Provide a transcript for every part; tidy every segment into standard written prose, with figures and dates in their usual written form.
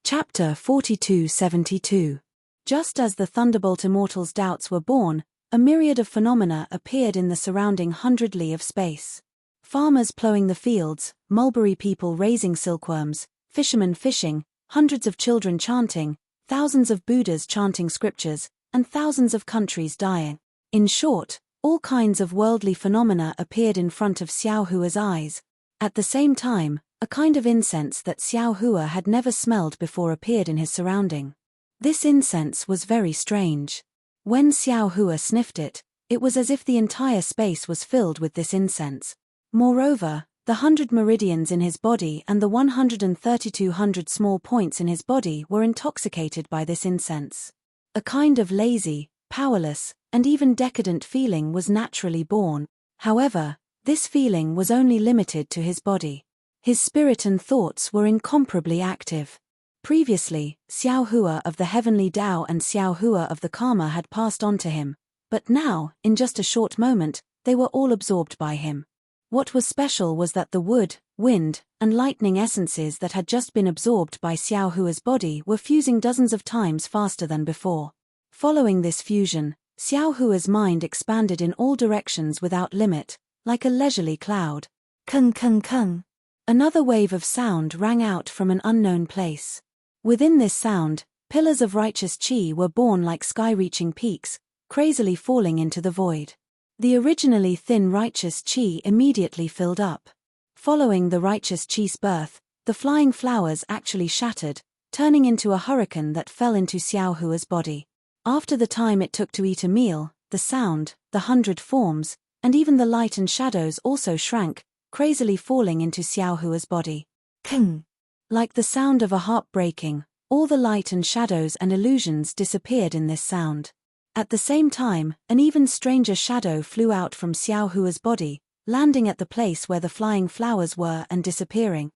Chapter 42-72. Just as the Thunderbolt Immortal's doubts were born, a myriad of phenomena appeared in the surrounding 100 li of space. Farmers ploughing the fields, mulberry people raising silkworms, fishermen fishing, hundreds of children chanting, thousands of Buddhas chanting scriptures, and thousands of countries dying. In short, all kinds of worldly phenomena appeared in front of Xiao Hua's eyes. At the same time, a kind of incense that Xiao Hua had never smelled before appeared in his surrounding. This incense was very strange. When Xiao Hua sniffed it, it was as if the entire space was filled with this incense. Moreover, the 100 meridians in his body and the 13200 small points in his body were intoxicated by this incense. A kind of lazy, powerless, and even decadent feeling was naturally born. However, this feeling was only limited to his body. His spirit and thoughts were incomparably active. Previously, Xiao Hua of the heavenly Tao and Xiao Hua of the Karma had passed on to him, but now, in just a short moment, they were all absorbed by him. What was special was that the wood, wind, and lightning essences that had just been absorbed by Xiao Hua's body were fusing dozens of times faster than before. Following this fusion, Xiao Hua's mind expanded in all directions without limit, like a leisurely cloud. Kung kung kung. Another wave of sound rang out from an unknown place. Within this sound, pillars of righteous chi were born like sky-reaching peaks, crazily falling into the void. The originally thin righteous chi immediately filled up. Following the righteous chi's birth, the flying flowers actually shattered, turning into a hurricane that fell into Xiao Hua's body. After the time it took to eat a meal, the sound, the 100 forms, and even the light and shadows also shrank, crazily falling into Xiao Hua's body. Kung. Like the sound of a harp breaking, all the light and shadows and illusions disappeared in this sound. At the same time, an even stranger shadow flew out from Xiao Hua's body, landing at the place where the flying flowers were and disappearing.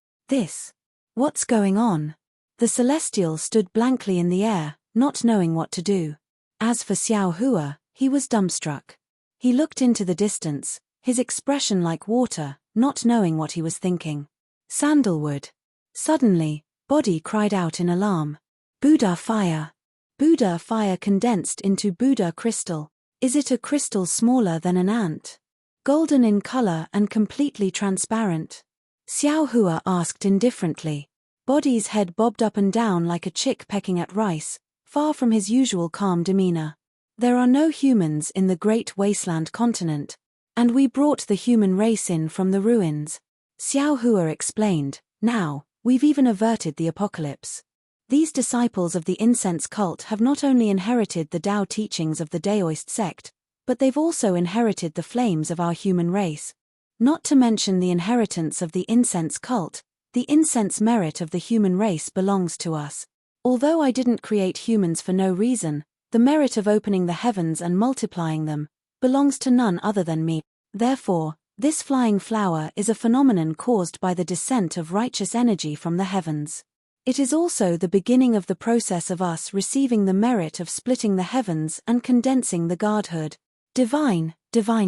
What's going on? The celestial stood blankly in the air, not knowing what to do. As for Xiao Hua, he was dumbstruck. He looked into the distance, his expression like water, not knowing what he was thinking. Sandalwood. Suddenly, body cried out in alarm. Buddha fire. Buddha fire condensed into Buddha crystal. Is it a crystal smaller than an ant? Golden in color and completely transparent? Xiao Hua asked indifferently. Body's head bobbed up and down like a chick pecking at rice, far from his usual calm demeanor. There are no humans in the great wasteland continent, and we brought the human race in from the ruins. Xiao Hua explained. Now, we've even averted the apocalypse. These disciples of the incense cult have not only inherited the Tao teachings of the Daoist sect, but they've also inherited the flames of our human race. Not to mention the inheritance of the incense cult, the incense merit of the human race belongs to us. Although I didn't create humans for no reason, the merit of opening the heavens and multiplying them belongs to none other than me. Therefore, this flying flower is a phenomenon caused by the descent of righteous energy from the heavens. It is also the beginning of the process of us receiving the merit of splitting the heavens and condensing the godhood. Divine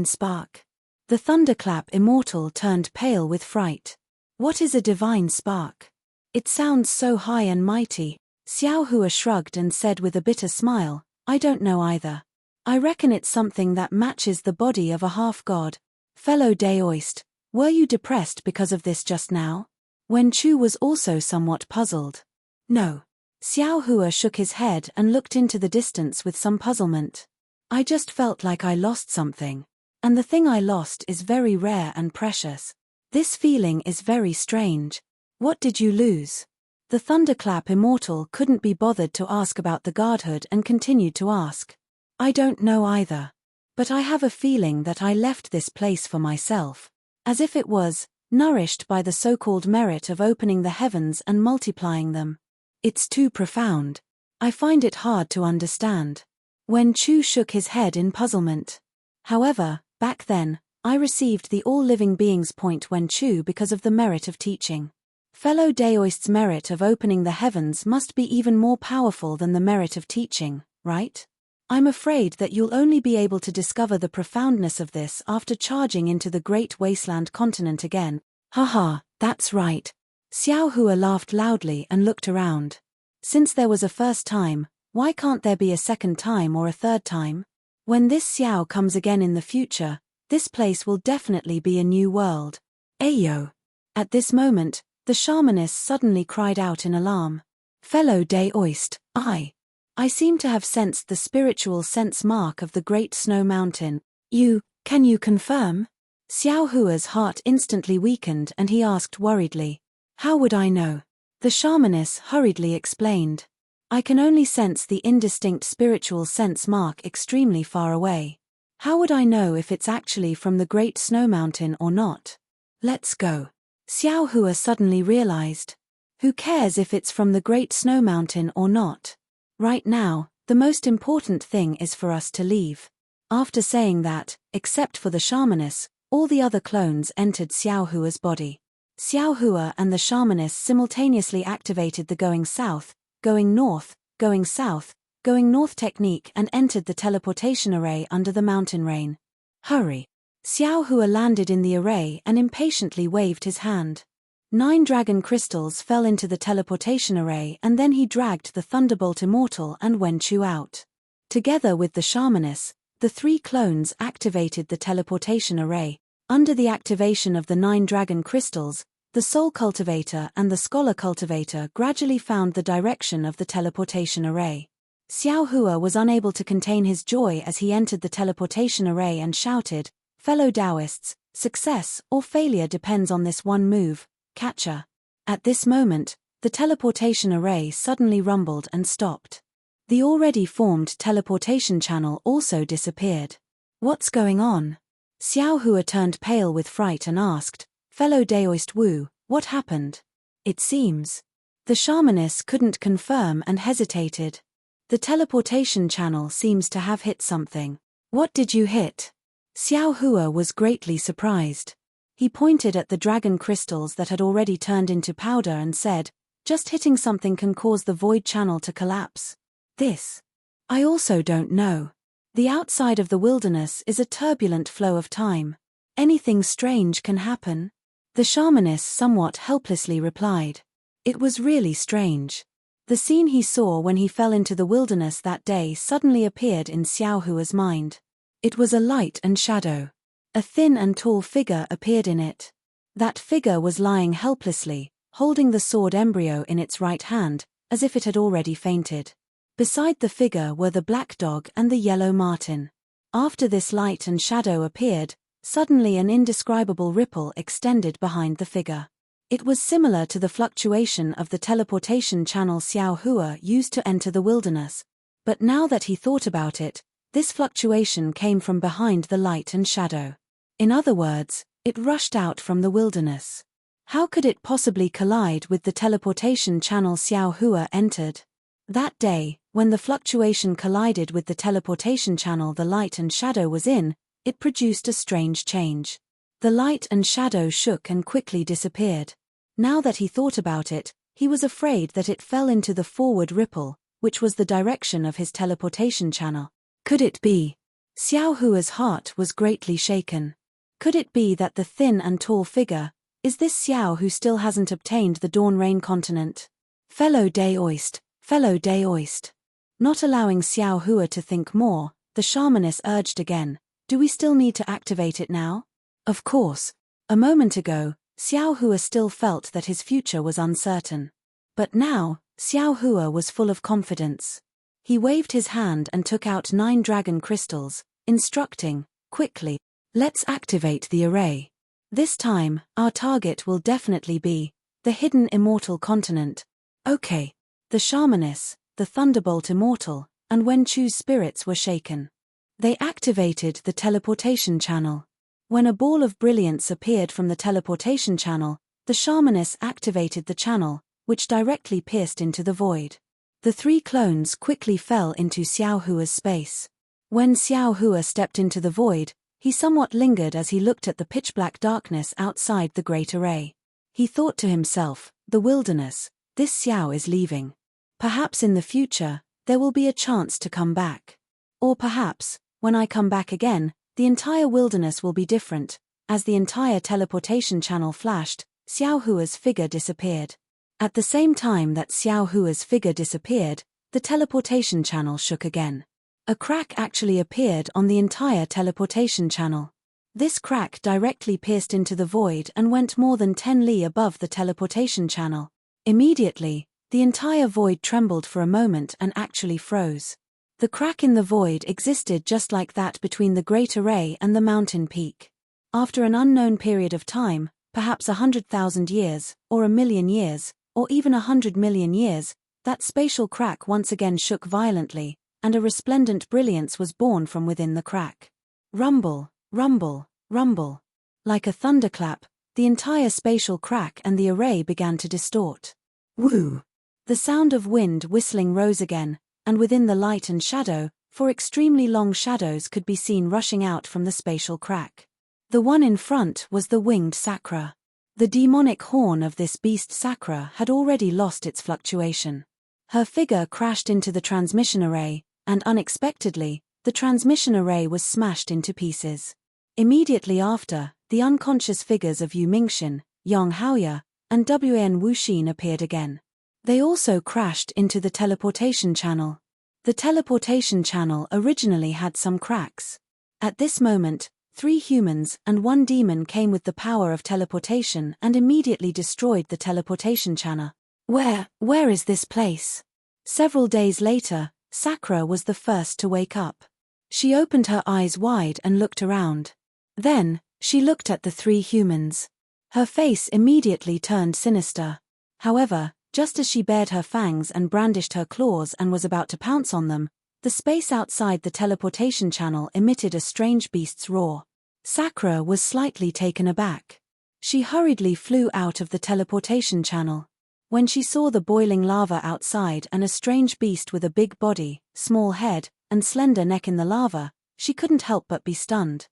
spark. The thunderclap immortal turned pale with fright. What is a divine spark? It sounds so high and mighty. Xiao Hua shrugged and said with a bitter smile, I don't know either. I reckon it's something that matches the body of a half-god. Fellow Daoist, were you depressed because of this just now? Wen Chu was also somewhat puzzled. No. Xiao Hua shook his head and looked into the distance with some puzzlement. I just felt like I lost something. And the thing I lost is very rare and precious. This feeling is very strange. What did you lose? The thunderclap immortal couldn't be bothered to ask about the godhood and continued to ask. I don't know either. But I have a feeling that I left this place for myself. As if it was nourished by the so-called merit of opening the heavens and multiplying them. It's too profound. I find it hard to understand. Wen Chu shook his head in puzzlement. However, back then, I received the all-living beings point Wen Chu because of the merit of teaching. Fellow Daoist's merit of opening the heavens must be even more powerful than the merit of teaching, right? I'm afraid that you'll only be able to discover the profoundness of this after charging into the great wasteland continent again. Haha, that's right. Xiao Hua laughed loudly and looked around. Since there was a first time, why can't there be a second time or a third time? When this Xiao comes again in the future, this place will definitely be a new world. Ayo! At this moment, the shamaness suddenly cried out in alarm. Fellow Daoist, I seem to have sensed the spiritual sense mark of the Great Snow Mountain. Can you confirm? Xiao Hua's heart instantly weakened and he asked worriedly. How would I know? The shamaness hurriedly explained. I can only sense the indistinct spiritual sense mark extremely far away. How would I know if it's actually from the Great Snow Mountain or not? Let's go. Xiao Hua suddenly realized. Who cares if it's from the Great Snow Mountain or not? Right now, the most important thing is for us to leave. After saying that, except for the shamaness, all the other clones entered Xiao Hua's body. Xiao Hua and the shamaness simultaneously activated the going south, going north, going south, going north technique and entered the teleportation array under the mountain rain. Hurry! Xiao Hua landed in the array and impatiently waved his hand. 9 dragon crystals fell into the teleportation array and then he dragged the Thunderbolt Immortal and Wenchu out. Together with the shamaness, the 3 clones activated the teleportation array. Under the activation of the 9 dragon crystals, the Soul Cultivator and the Scholar Cultivator gradually found the direction of the teleportation array. Xiao Hua was unable to contain his joy as he entered the teleportation array and shouted, Fellow Taoists, success or failure depends on this one move, catcher. At this moment, the teleportation array suddenly rumbled and stopped. The already formed teleportation channel also disappeared. What's going on? Xiao Hua turned pale with fright and asked, Fellow Daoist Wu, what happened? It seems. The shamaness couldn't confirm and hesitated. The teleportation channel seems to have hit something. What did you hit? Xiao Hua was greatly surprised. He pointed at the dragon crystals that had already turned into powder and said, just hitting something can cause the void channel to collapse. This. I also don't know. The outside of the wilderness is a turbulent flow of time. Anything strange can happen. The shamaness somewhat helplessly replied. It was really strange. The scene he saw when he fell into the wilderness that day suddenly appeared in Xiao Hua's mind. It was a light and shadow. A thin and tall figure appeared in it. That figure was lying helplessly, holding the sword embryo in its right hand, as if it had already fainted. Beside the figure were the black dog and the yellow marten. After this light and shadow appeared, suddenly an indescribable ripple extended behind the figure. It was similar to the fluctuation of the teleportation channel Xiao Hua used to enter the wilderness. But now that he thought about it, this fluctuation came from behind the light and shadow. In other words, it rushed out from the wilderness. How could it possibly collide with the teleportation channel Xiao Hua entered? That day, when the fluctuation collided with the teleportation channel the light and shadow was in, it produced a strange change. The light and shadow shook and quickly disappeared. Now that he thought about it, he was afraid that it fell into the forward ripple, which was the direction of his teleportation channel. Could it be? Xiao Hua's heart was greatly shaken. Could it be that the thin and tall figure is this Xiao who still hasn't obtained the Dawn Rain continent? Fellow Daoist, fellow Daoist. Not allowing Xiao Hua to think more, the shamaness urged again, do we still need to activate it now? Of course. A moment ago, Xiao Hua still felt that his future was uncertain. But now, Xiao Hua was full of confidence. He waved his hand and took out 9 dragon crystals, instructing, quickly, let's activate the array. This time, our target will definitely be the hidden immortal continent. Okay. The shamaness, the Thunderbolt Immortal, and Wenchu's spirits were shaken. They activated the teleportation channel. When a ball of brilliance appeared from the teleportation channel, the shamaness activated the channel, which directly pierced into the void. The 3 clones quickly fell into Xiao Hua's space. When Xiao Hua stepped into the void, he somewhat lingered as he looked at the pitch-black darkness outside the great array. He thought to himself, the wilderness, this Xiao is leaving. Perhaps in the future, there will be a chance to come back. Or perhaps, when I come back again, the entire wilderness will be different. As the entire teleportation channel flashed, Xiao Hua's figure disappeared. At the same time that Xiao Hua's figure disappeared, the teleportation channel shook again. A crack actually appeared on the entire teleportation channel. This crack directly pierced into the void and went more than 10 li above the teleportation channel. Immediately, the entire void trembled for a moment and actually froze. The crack in the void existed just like that between the Great Array and the mountain peak. After an unknown period of time, perhaps 100,000 years, or 1,000,000 years, or even 100 million years, that spatial crack once again shook violently, and a resplendent brilliance was born from within the crack. Rumble, rumble, rumble. Like a thunderclap, the entire spatial crack and the array began to distort. Woo! The sound of wind whistling rose again, and within the light and shadow, 4 extremely long shadows could be seen rushing out from the spatial crack. The one in front was the winged Sakra. The demonic horn of this beast Sakra had already lost its fluctuation. Her figure crashed into the transmission array, and unexpectedly, the transmission array was smashed into pieces. Immediately after, the unconscious figures of Yu Mingxin, Yang Haoya, and Wan Wuxin appeared again. They also crashed into the teleportation channel. The teleportation channel originally had some cracks. At this moment, 3 humans and 1 demon came with the power of teleportation and immediately destroyed the teleportation channel. Where is this place? Several days later, Sakra was the first to wake up. She opened her eyes wide and looked around. Then, she looked at the 3 humans. Her face immediately turned sinister. However, just as she bared her fangs and brandished her claws and was about to pounce on them, the space outside the teleportation channel emitted a strange beast's roar. Sakra was slightly taken aback. She hurriedly flew out of the teleportation channel. When she saw the boiling lava outside and a strange beast with a big body, small head, and slender neck in the lava, she couldn't help but be stunned.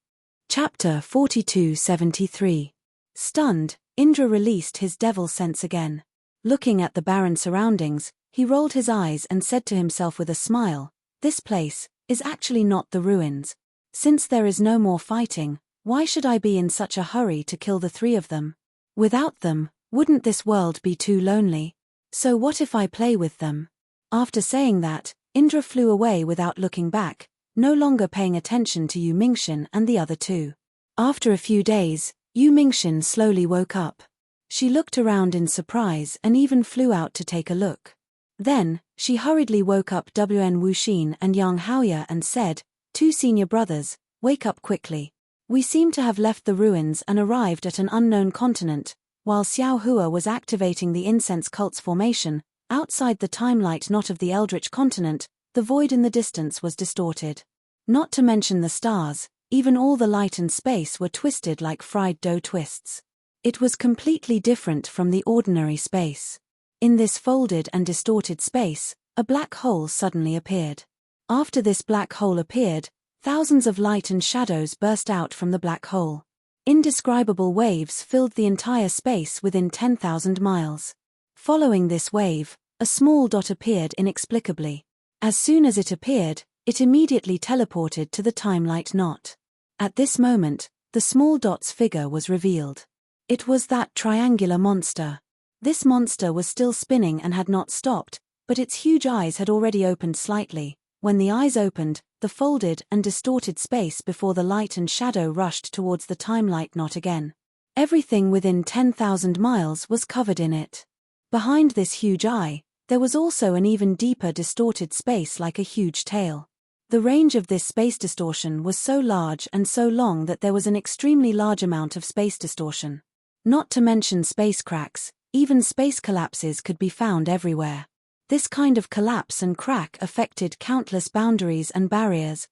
Chapter 4273. Stunned, Indra released his devil sense again. Looking at the barren surroundings, he rolled his eyes and said to himself with a smile, "This place is actually not the ruins. Since there is no more fighting, why should I be in such a hurry to kill the 3 of them? Without them, wouldn't this world be too lonely? So what if I play with them?" After saying that, Indra flew away without looking back, no longer paying attention to Yu Mingxin and the other 2. After a few days, Yu Mingxin slowly woke up. She looked around in surprise and even flew out to take a look. Then, she hurriedly woke up Wan Wuxin and Yang Haoya and said, "2 senior brothers, wake up quickly. We seem to have left the ruins and arrived at an unknown continent." While Xiao Hua was activating the incense cult's formation, outside the timelight knot of the Eldritch continent, the void in the distance was distorted. Not to mention the stars, even all the light and space were twisted like fried dough twists. It was completely different from the ordinary space. In this folded and distorted space, a black hole suddenly appeared. After this black hole appeared, thousands of light and shadows burst out from the black hole. Indescribable waves filled the entire space within 10,000 miles. Following this wave, a small dot appeared inexplicably. As soon as it appeared, it immediately teleported to the timelight knot. At this moment, the small dot's figure was revealed. It was that triangular monster. This monster was still spinning and had not stopped, but its huge eyes had already opened slightly. When the eyes opened, the folded and distorted space before the light and shadow rushed towards the timelight knot again. Everything within 10,000 miles was covered in it. Behind this huge eye, there was also an even deeper distorted space like a huge tail. The range of this space distortion was so large and so long that there was an extremely large amount of space distortion. Not to mention space cracks, even space collapses could be found everywhere. This kind of collapse and crack affected countless boundaries and barriers.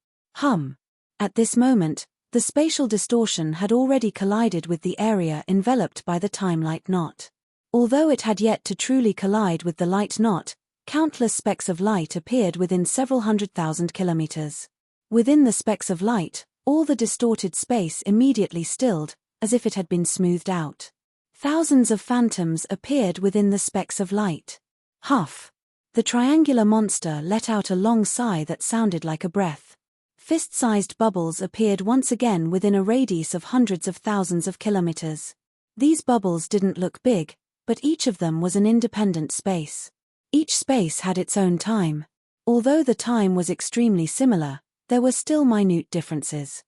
At this moment, the spatial distortion had already collided with the area enveloped by the timelight knot. Although it had yet to truly collide with the light knot, countless specks of light appeared within several 100,000 kilometers. Within the specks of light, all the distorted space immediately stilled, as if it had been smoothed out. Thousands of phantoms appeared within the specks of light. Huff! The triangular monster let out a long sigh that sounded like a breath. Fist-sized bubbles appeared once again within a radius of hundreds of thousands of kilometers. These bubbles didn't look big, but each of them was an independent space. Each space had its own time. Although the time was extremely similar, there were still minute differences.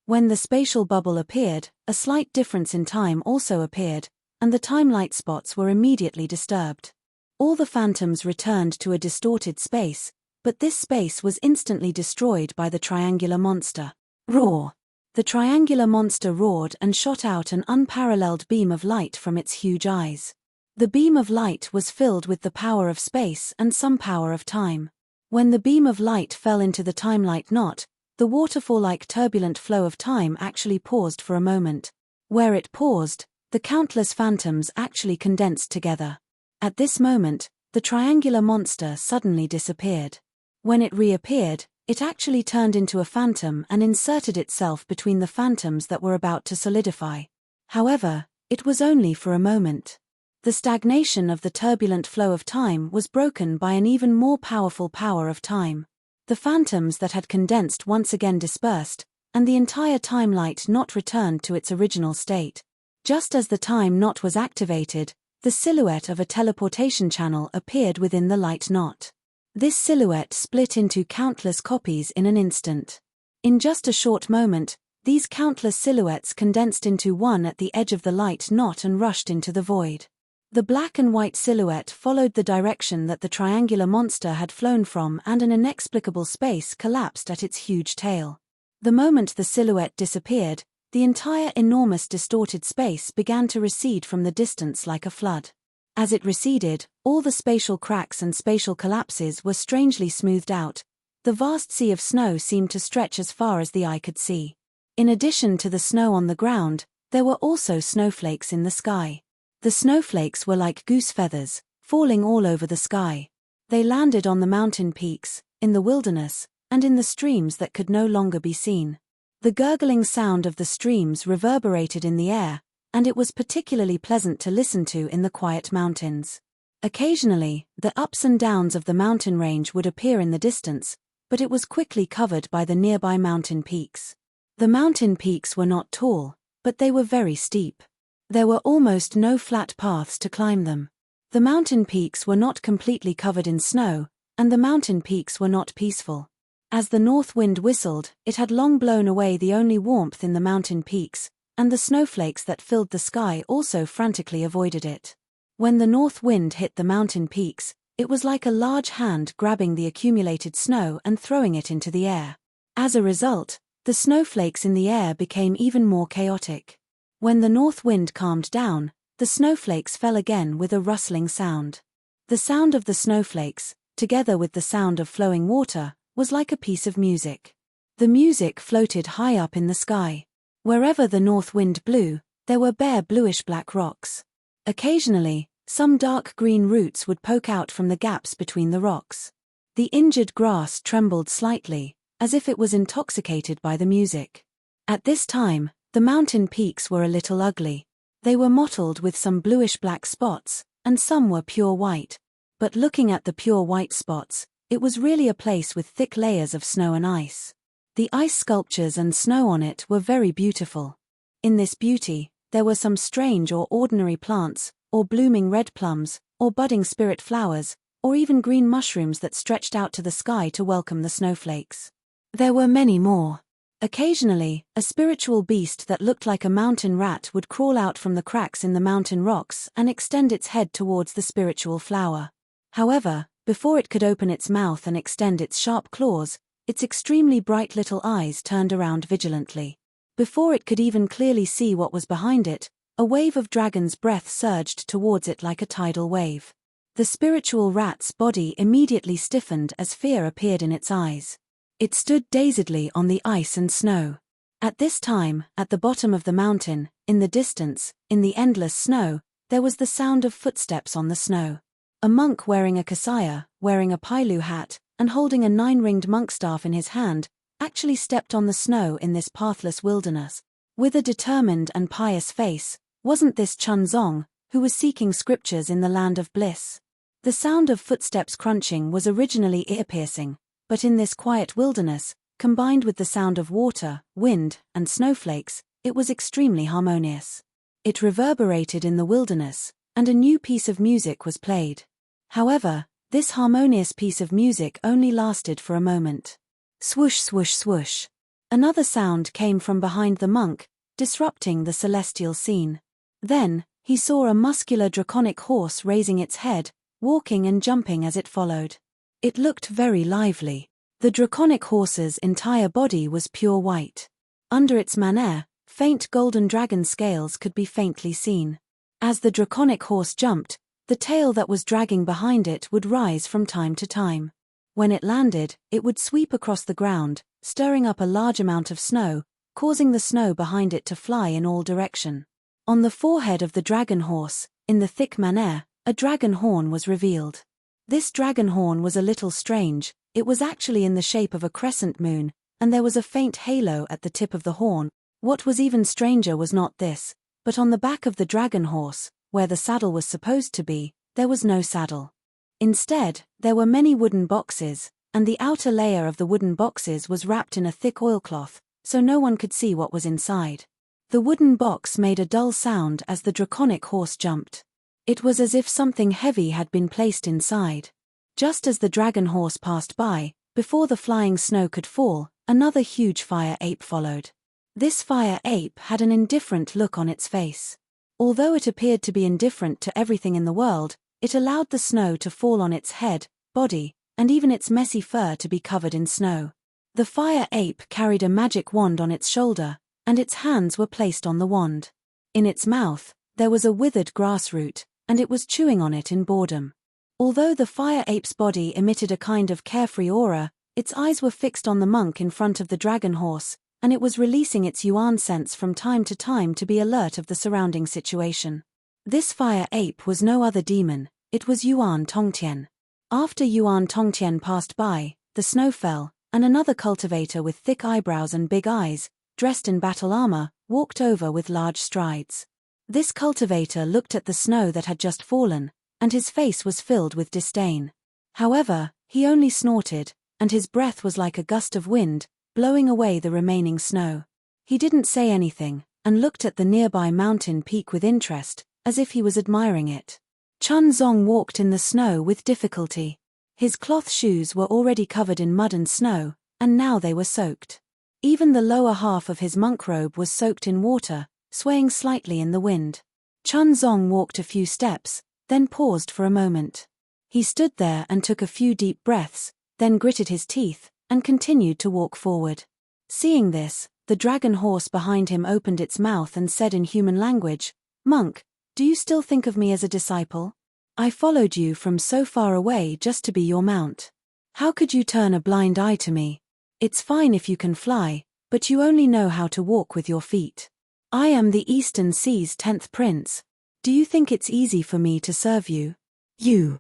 When the spatial bubble appeared, a slight difference in time also appeared, and the time-light spots were immediately disturbed. All the phantoms returned to a distorted space, but this space was instantly destroyed by the triangular monster. Roar! The triangular monster roared and shot out an unparalleled beam of light from its huge eyes. The beam of light was filled with the power of space and some power of time. When the beam of light fell into the time-light knot, the waterfall-like turbulent flow of time actually paused for a moment. Where it paused, the countless phantoms actually condensed together. At this moment, the triangular monster suddenly disappeared. When it reappeared, it actually turned into a phantom and inserted itself between the phantoms that were about to solidify. However, it was only for a moment. The stagnation of the turbulent flow of time was broken by an even more powerful power of time. The phantoms that had condensed once again dispersed, and the entire time-light knot returned to its original state. Just as the time knot was activated, the silhouette of a teleportation channel appeared within the light knot. This silhouette split into countless copies in an instant. In just a short moment, these countless silhouettes condensed into one at the edge of the light knot and rushed into the void. The black and white silhouette followed the direction that the triangular monster had flown from, and an inexplicable space collapsed at its huge tail. The moment the silhouette disappeared, the entire enormous distorted space began to recede from the distance like a flood. As it receded, all the spatial cracks and spatial collapses were strangely smoothed out. The vast sea of snow seemed to stretch as far as the eye could see. In addition to the snow on the ground, there were also snowflakes in the sky. The snowflakes were like goose feathers, falling all over the sky. They landed on the mountain peaks, in the wilderness, and in the streams that could no longer be seen. The gurgling sound of the streams reverberated in the air, and it was particularly pleasant to listen to in the quiet mountains. Occasionally, the ups and downs of the mountain range would appear in the distance, but it was quickly covered by the nearby mountain peaks. The mountain peaks were not tall, but they were very steep. There were almost no flat paths to climb them. The mountain peaks were not completely covered in snow, and the mountain peaks were not peaceful. As the north wind whistled, it had long blown away the only warmth in the mountain peaks, and the snowflakes that filled the sky also frantically avoided it. When the north wind hit the mountain peaks, it was like a large hand grabbing the accumulated snow and throwing it into the air. As a result, the snowflakes in the air became even more chaotic. When the north wind calmed down, the snowflakes fell again with a rustling sound. The sound of the snowflakes, together with the sound of flowing water, was like a piece of music. The music floated high up in the sky. Wherever the north wind blew, there were bare bluish-black rocks. Occasionally, some dark green roots would poke out from the gaps between the rocks. The injured grass trembled slightly, as if it was intoxicated by the music. At this time, the mountain peaks were a little ugly. They were mottled with some bluish-black spots, and some were pure white. But looking at the pure white spots, it was really a place with thick layers of snow and ice. The ice sculptures and snow on it were very beautiful. In this beauty, there were some strange or ordinary plants, or blooming red plums, or budding spirit flowers, or even green mushrooms that stretched out to the sky to welcome the snowflakes. There were many more. Occasionally, a spiritual beast that looked like a mountain rat would crawl out from the cracks in the mountain rocks and extend its head towards the spiritual flower. However, before it could open its mouth and extend its sharp claws, its extremely bright little eyes turned around vigilantly. Before it could even clearly see what was behind it, a wave of dragon's breath surged towards it like a tidal wave. The spiritual rat's body immediately stiffened as fear appeared in its eyes. It stood dazedly on the ice and snow. At this time, at the bottom of the mountain, in the distance, in the endless snow, there was the sound of footsteps on the snow. A monk wearing a kasaya, wearing a pailu hat, and holding a 9-ringed monk staff in his hand, actually stepped on the snow in this pathless wilderness. With a determined and pious face, wasn't this Chunzong, who was seeking scriptures in the land of bliss? The sound of footsteps crunching was originally ear-piercing, but in this quiet wilderness, combined with the sound of water, wind, and snowflakes, it was extremely harmonious. It reverberated in the wilderness, and a new piece of music was played. However, this harmonious piece of music only lasted for a moment. Swoosh, swoosh, swoosh. Another sound came from behind the monk, disrupting the celestial scene. Then, he saw a muscular draconic horse raising its head, walking and jumping as it followed. It looked very lively. The draconic horse's entire body was pure white. Under its mane, faint golden dragon scales could be faintly seen. As the draconic horse jumped, the tail that was dragging behind it would rise from time to time. When it landed, it would sweep across the ground, stirring up a large amount of snow, causing the snow behind it to fly in all directions. On the forehead of the dragon horse, in the thick mane, a dragon horn was revealed. This dragon horn was a little strange. It was actually in the shape of a crescent moon, and there was a faint halo at the tip of the horn. What was even stranger was not this, but on the back of the dragon horse, where the saddle was supposed to be, there was no saddle. Instead, there were many wooden boxes, and the outer layer of the wooden boxes was wrapped in a thick oilcloth, so no one could see what was inside. The wooden box made a dull sound as the draconic horse jumped. It was as if something heavy had been placed inside. Just as the dragon horse passed by, before the flying snow could fall, another huge fire ape followed. This fire ape had an indifferent look on its face. Although it appeared to be indifferent to everything in the world, it allowed the snow to fall on its head, body, and even its messy fur to be covered in snow. The fire ape carried a magic wand on its shoulder, and its hands were placed on the wand. In its mouth, there was a withered grass root, and it was chewing on it in boredom. Although the fire ape's body emitted a kind of carefree aura, its eyes were fixed on the monk in front of the dragon horse, and it was releasing its yuan sense from time to time to be alert of the surrounding situation. This fire ape was no other demon, it was Yuan Tongtian. After Yuan Tongtian passed by, the snow fell, and another cultivator with thick eyebrows and big eyes, dressed in battle armor, walked over with large strides. This cultivator looked at the snow that had just fallen, and his face was filled with disdain. However, he only snorted, and his breath was like a gust of wind, blowing away the remaining snow. He didn't say anything, and looked at the nearby mountain peak with interest, as if he was admiring it. Chun Zong walked in the snow with difficulty. His cloth shoes were already covered in mud and snow, and now they were soaked. Even the lower half of his monk robe was soaked in water, swaying slightly in the wind. Chun Zong walked a few steps, then paused for a moment. He stood there and took a few deep breaths, then gritted his teeth, and continued to walk forward. Seeing this, the dragon horse behind him opened its mouth and said in human language, "Monk, do you still think of me as a disciple? I followed you from so far away just to be your mount. How could you turn a blind eye to me? It's fine if you can fly, but you only know how to walk with your feet. I am the Eastern Sea's 10th prince. Do you think it's easy for me to serve you? You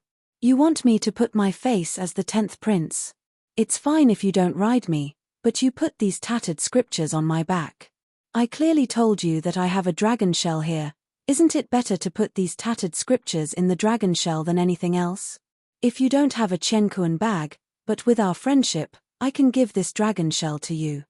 want me to put my face as the 10th prince? It's fine if you don't ride me, but you put these tattered scriptures on my back. I clearly told you that I have a dragon shell here. Isn't it better to put these tattered scriptures in the dragon shell than anything else? If you don't have a Qiankuan bag, but with our friendship, I can give this dragon shell to you."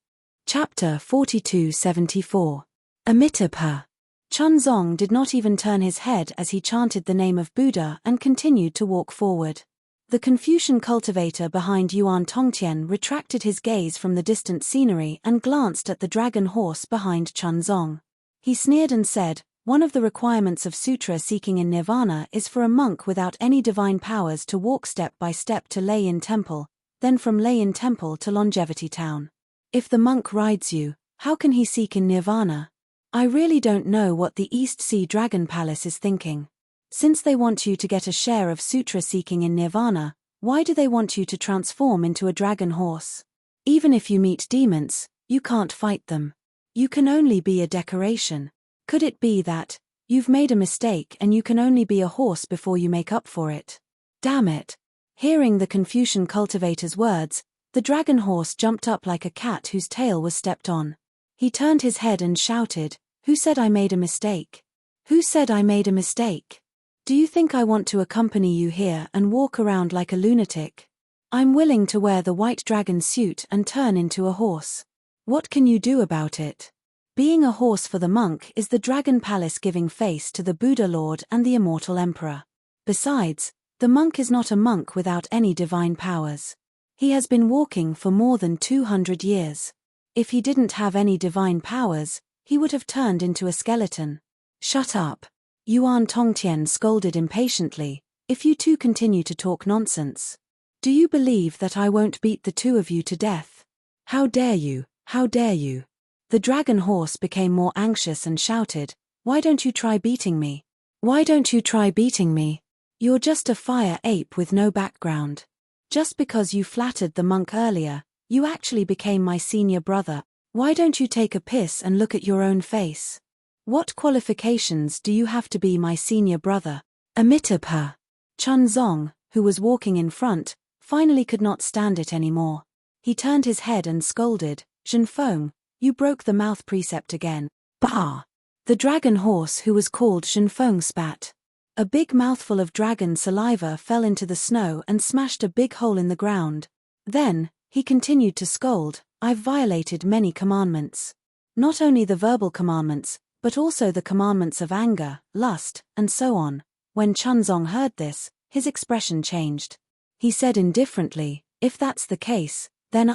Chapter 4274. Amitabha. Chun Zong did not even turn his head as he chanted the name of Buddha and continued to walk forward. The Confucian cultivator behind Yuan Tongtian retracted his gaze from the distant scenery and glanced at the dragon horse behind Chun Zong. He sneered and said, "One of the requirements of sutra seeking in nirvana is for a monk without any divine powers to walk step by step to Lei-Yin Temple, then from Lei-Yin Temple to Longevity Town. If the monk rides you, how can he seek in nirvana? I really don't know what the East Sea Dragon Palace is thinking. Since they want you to get a share of sutra seeking in nirvana, why do they want you to transform into a dragon horse? Even if you meet demons, you can't fight them. You can only be a decoration. Could it be that you've made a mistake and you can only be a horse before you make up for it? Damn it." Hearing the Confucian cultivator's words, the dragon horse jumped up like a cat whose tail was stepped on. He turned his head and shouted, "Who said I made a mistake? Who said I made a mistake? Do you think I want to accompany you here and walk around like a lunatic? I'm willing to wear the white dragon suit and turn into a horse. What can you do about it? Being a horse for the monk is the dragon palace giving face to the Buddha Lord and the immortal emperor. Besides, the monk is not a monk without any divine powers. He has been walking for more than 200 years. If he didn't have any divine powers, he would have turned into a skeleton. Shut up. Yuan Tongtian scolded impatiently. If you two continue to talk nonsense. Do you believe that I won't beat the two of you to death? How dare you, how dare you? The dragon horse became more anxious and shouted, why don't you try beating me? Why don't you try beating me? You're just a fire ape with no background. Just because you flattered the monk earlier, you actually became my senior brother. Why don't you take a piss and look at your own face? What qualifications do you have to be my senior brother? Amitabha. Chun Zong, who was walking in front, finally could not stand it anymore. He turned his head and scolded, Zhenfeng, you broke the mouth precept again. Bah! The dragon horse who was called Zhenfeng spat. A big mouthful of dragon saliva fell into the snow and smashed a big hole in the ground. Then, he continued to scold, I've violated many commandments. Not only the verbal commandments, but also the commandments of anger, lust, and so on. When Chunzong heard this, his expression changed. He said indifferently, if that's the case, then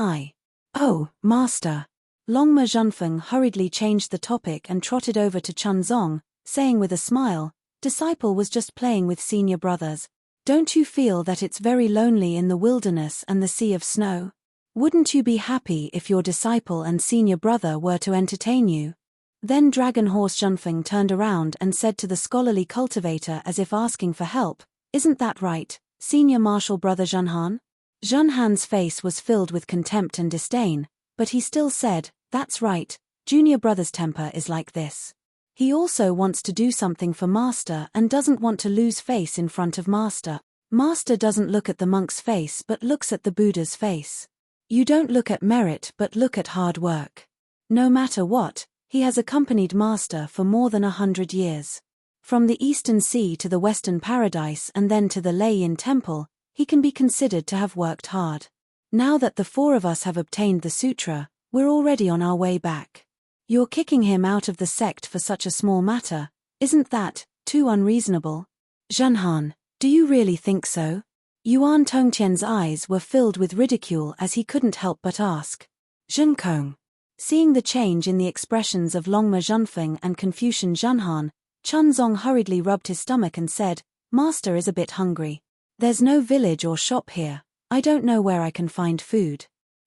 Oh, master. Longma Zhenfeng hurriedly changed the topic and trotted over to Chunzong, saying with a smile, disciple was just playing with senior brothers. Don't you feel that it's very lonely in the wilderness and the sea of snow? Wouldn't you be happy if your disciple and senior brother were to entertain you? Then Dragon Horse Zhenfeng turned around and said to the scholarly cultivator as if asking for help, isn't that right, senior martial brother Zhenhan? Zhenhan's face was filled with contempt and disdain, but he still said, that's right, junior brother's temper is like this. He also wants to do something for master and doesn't want to lose face in front of master. Master doesn't look at the monk's face but looks at the Buddha's face. You don't look at merit but look at hard work. No matter what, he has accompanied master for more than 100 years. From the Eastern Sea to the Western Paradise and then to the Lei Yin Temple, he can be considered to have worked hard. Now that the four of us have obtained the sutra, we're already on our way back. You're kicking him out of the sect for such a small matter, isn't that too unreasonable? Zhenhan, do you really think so? Yuan Tongtian's eyes were filled with ridicule as he couldn't help but ask. Zhenkong. Seeing the change in the expressions of Longma Zhenfeng and Confucian Zhenhan, Chunzong hurriedly rubbed his stomach and said, Master is a bit hungry. There's no village or shop here. I don't know where I can find food.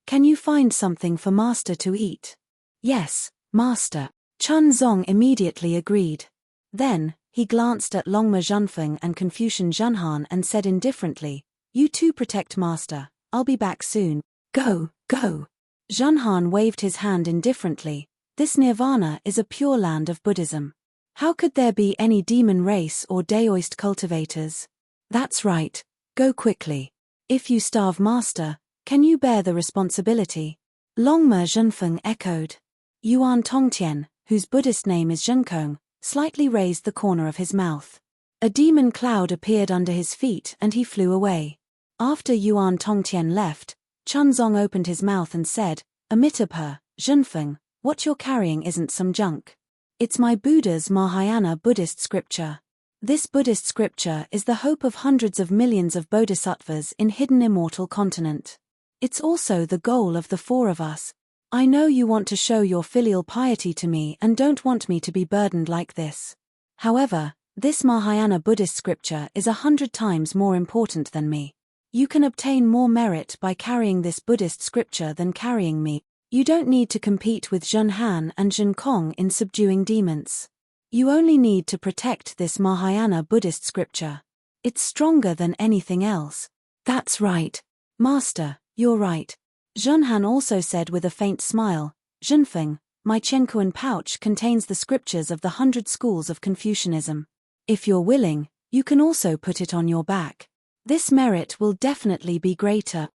Can you find something for master to eat? Yes, master. Chunzong immediately agreed. Then, he glanced at Longma Zhenfeng and Confucian Zhenhan and said indifferently, you two protect master, I'll be back soon. Go, go. Zhenhan waved his hand indifferently. This nirvana is a pure land of Buddhism. How could there be any demon race or Daoist cultivators? That's right, go quickly. If you starve master, can you bear the responsibility? Longma Zhenfeng echoed. Yuan Tongtian, whose Buddhist name is Zhenkong, slightly raised the corner of his mouth. A demon cloud appeared under his feet and he flew away. After Yuan Tongtian left, Chunzong opened his mouth and said, Amitabha, Zhenfeng, what you're carrying isn't some junk. It's my Buddha's Mahayana Buddhist scripture. This Buddhist scripture is the hope of hundreds of millions of bodhisattvas in hidden immortal continent. It's also the goal of the four of us. I know you want to show your filial piety to me and don't want me to be burdened like this. However, this Mahayana Buddhist scripture is 100 times more important than me. You can obtain more merit by carrying this Buddhist scripture than carrying me. You don't need to compete with Zhenhan and Zhenkong in subduing demons. You only need to protect this Mahayana Buddhist scripture. It's stronger than anything else. That's right. Master, you're right. Zhenhan also said with a faint smile, Zhenfeng, my Chenkuan pouch contains the scriptures of the 100 schools of Confucianism. If you're willing, you can also put it on your back. This merit will definitely be greater.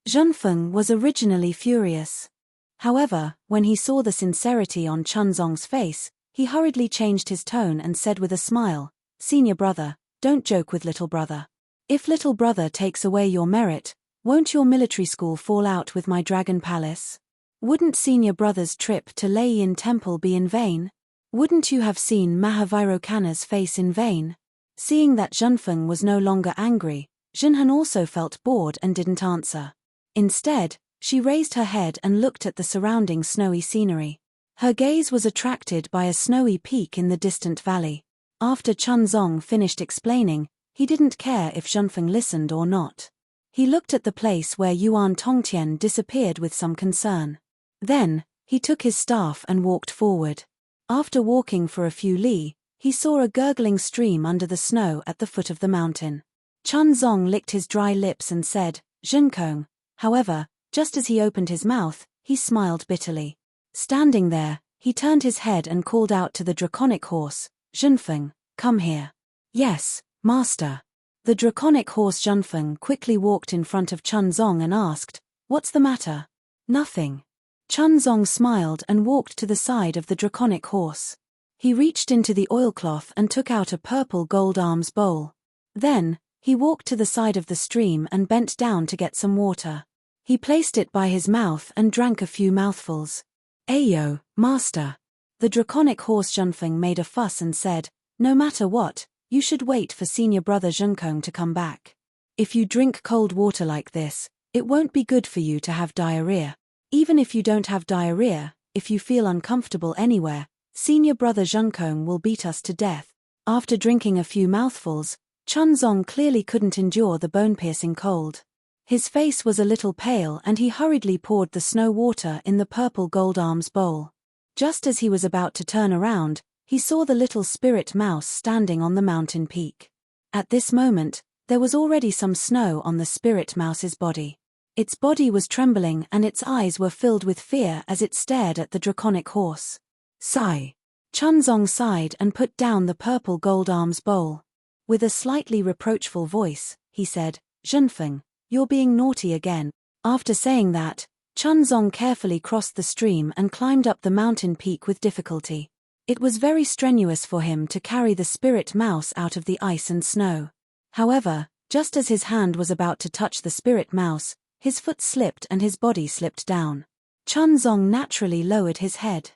Zhenfeng was originally furious. However, when he saw the sincerity on Chunzong's face, he hurriedly changed his tone and said with a smile, Senior brother, don't joke with little brother. If little brother takes away your merit, won't your military school fall out with my dragon palace? Wouldn't senior brother's trip to Lei-Yin Temple be in vain? Wouldn't you have seen Mahavairokkana's face in vain? Seeing that Zhenfeng was no longer angry, Zhenhan also felt bored and didn't answer. Instead, she raised her head and looked at the surrounding snowy scenery. Her gaze was attracted by a snowy peak in the distant valley. After Chunzong finished explaining, he didn't care if Zhenfeng listened or not. He looked at the place where Yuan Tongtian disappeared with some concern. Then, he took his staff and walked forward. After walking for a few li, he saw a gurgling stream under the snow at the foot of the mountain. Chunzong licked his dry lips and said, "Zhenkong." However, just as he opened his mouth, he smiled bitterly. Standing there, he turned his head and called out to the draconic horse, "Zhenfeng, come here." "Yes, master." The draconic horse Zhenfeng quickly walked in front of Chunzong and asked, "What's the matter?" "Nothing." Chunzong smiled and walked to the side of the draconic horse. He reached into the oilcloth and took out a purple gold arms bowl. Then, he walked to the side of the stream and bent down to get some water. He placed it by his mouth and drank a few mouthfuls. "Ayo, master." The draconic horse Zhenfeng made a fuss and said, "No matter what, you should wait for senior brother Zhenkong to come back. If you drink cold water like this, it won't be good for you to have diarrhea. Even if you don't have diarrhea, if you feel uncomfortable anywhere, senior brother Zhenkong will beat us to death." After drinking a few mouthfuls, Chunzong clearly couldn't endure the bone-piercing cold. His face was a little pale and he hurriedly poured the snow water in the purple gold arms bowl. Just as he was about to turn around, he saw the little spirit mouse standing on the mountain peak. At this moment, there was already some snow on the spirit mouse's body. Its body was trembling and its eyes were filled with fear as it stared at the draconic horse. "Sigh." Chunzong sighed and put down the purple gold arms bowl. With a slightly reproachful voice, he said, "Zhenfeng, you're being naughty again." After saying that, Chunzong carefully crossed the stream and climbed up the mountain peak with difficulty. It was very strenuous for him to carry the spirit mouse out of the ice and snow. However, just as his hand was about to touch the spirit mouse, his foot slipped and his body slipped down. Chunzong naturally lowered his head.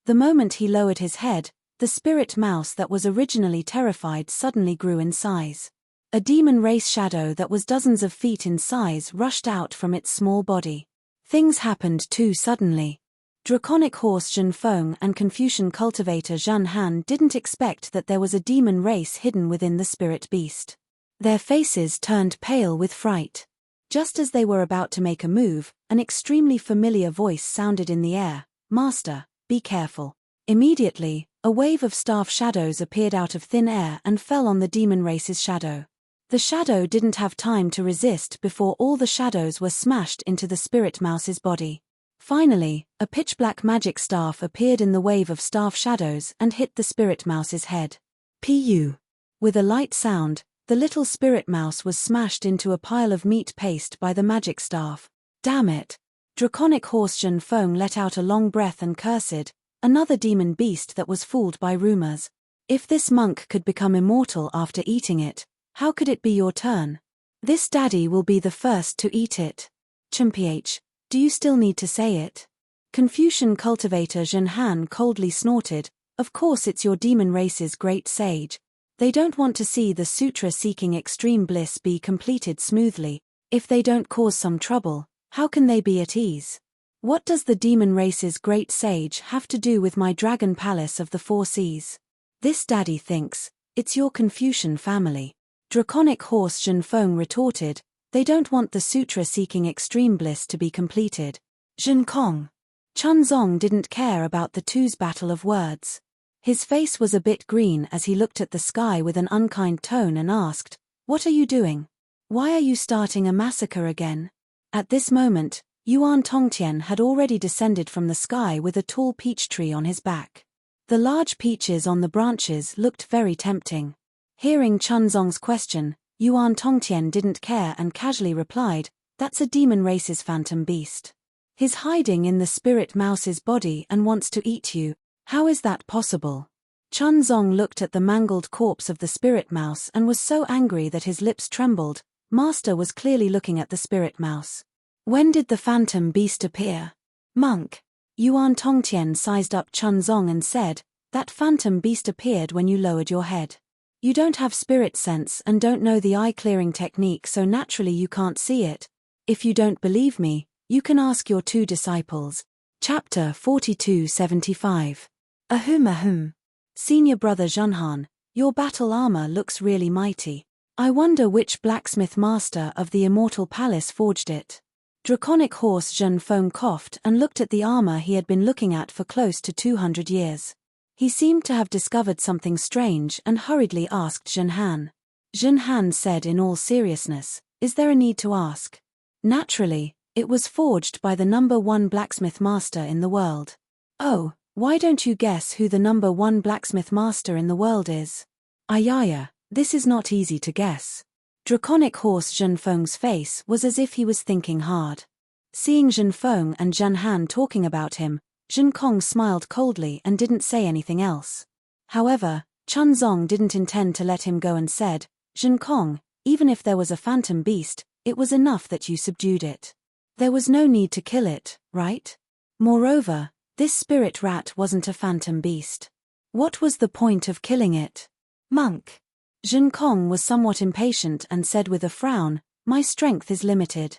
The moment he lowered his head, the spirit mouse that was originally terrified suddenly grew in size. A demon race shadow that was dozens of feet in size rushed out from its small body. Things happened too suddenly. Draconic horse Zhenfeng and Confucian cultivator Zhan Han didn't expect that there was a demon race hidden within the spirit beast. Their faces turned pale with fright. Just as they were about to make a move, an extremely familiar voice sounded in the air, "Master, be careful." Immediately, a wave of staff shadows appeared out of thin air and fell on the demon race's shadow. The shadow didn't have time to resist before all the shadows were smashed into the spirit mouse's body. Finally, a pitch-black magic staff appeared in the wave of staff shadows and hit the spirit mouse's head. Pu. With a light sound, the little spirit mouse was smashed into a pile of meat paste by the magic staff. "Damn it!" Draconic horse Zhenfeng let out a long breath and cursed, "Another demon beast that was fooled by rumors. If this monk could become immortal after eating it, how could it be your turn? This daddy will be the first to eat it." "Chimph, do you still need to say it?" Confucian cultivator Zhen Han coldly snorted, "Of course it's your demon race's great sage. They don't want to see the sutra-seeking extreme bliss be completed smoothly. If they don't cause some trouble, how can they be at ease? What does the demon race's great sage have to do with my dragon palace of the four seas? This daddy thinks, it's your Confucian family." Draconic horse Zhenfeng retorted, "They don't want the sutra-seeking extreme bliss to be completed." Zhenkong. Chunzong didn't care about the two's battle of words. His face was a bit green as he looked at the sky with an unkind tone and asked, "What are you doing? Why are you starting a massacre again?" At this moment, Yuan Tongtian had already descended from the sky with a tall peach tree on his back. The large peaches on the branches looked very tempting. Hearing Chunzong's question, Yuan Tongtian didn't care and casually replied, "That's a demon race's phantom beast. He's hiding in the spirit mouse's body and wants to eat you. How is that possible?" Chunzong looked at the mangled corpse of the spirit mouse and was so angry that his lips trembled. Master was clearly looking at the spirit mouse. "When did the phantom beast appear?" Monk. Yuan Tongtian sized up Chunzong and said, that phantom beast appeared when you lowered your head. You don't have spirit sense and don't know the eye-clearing technique, so naturally you can't see it. If you don't believe me, you can ask your 2 disciples. Chapter 4275. Ahem. Senior brother Zhenhan, your battle armor looks really mighty. I wonder which blacksmith master of the immortal palace forged it. Draconic horse Zhenfeng coughed and looked at the armor he had been looking at for close to 200 years. He seemed to have discovered something strange and hurriedly asked Zhenhan. Zhenhan said in all seriousness, is there a need to ask? Naturally, it was forged by the number 1 blacksmith master in the world. Oh, why don't you guess who the number 1 blacksmith master in the world is? Ayaya, this is not easy to guess. Draconic horse Zhenfeng's face was as if he was thinking hard. Seeing Zhenfeng and Zhenhan talking about him, Zhenkong smiled coldly and didn't say anything else. However, Chunzong didn't intend to let him go and said, Zhenkong, even if there was a phantom beast, it was enough that you subdued it. There was no need to kill it, right? Moreover, this spirit rat wasn't a phantom beast. What was the point of killing it? Monk. Zhenkong was somewhat impatient and said with a frown, my strength is limited.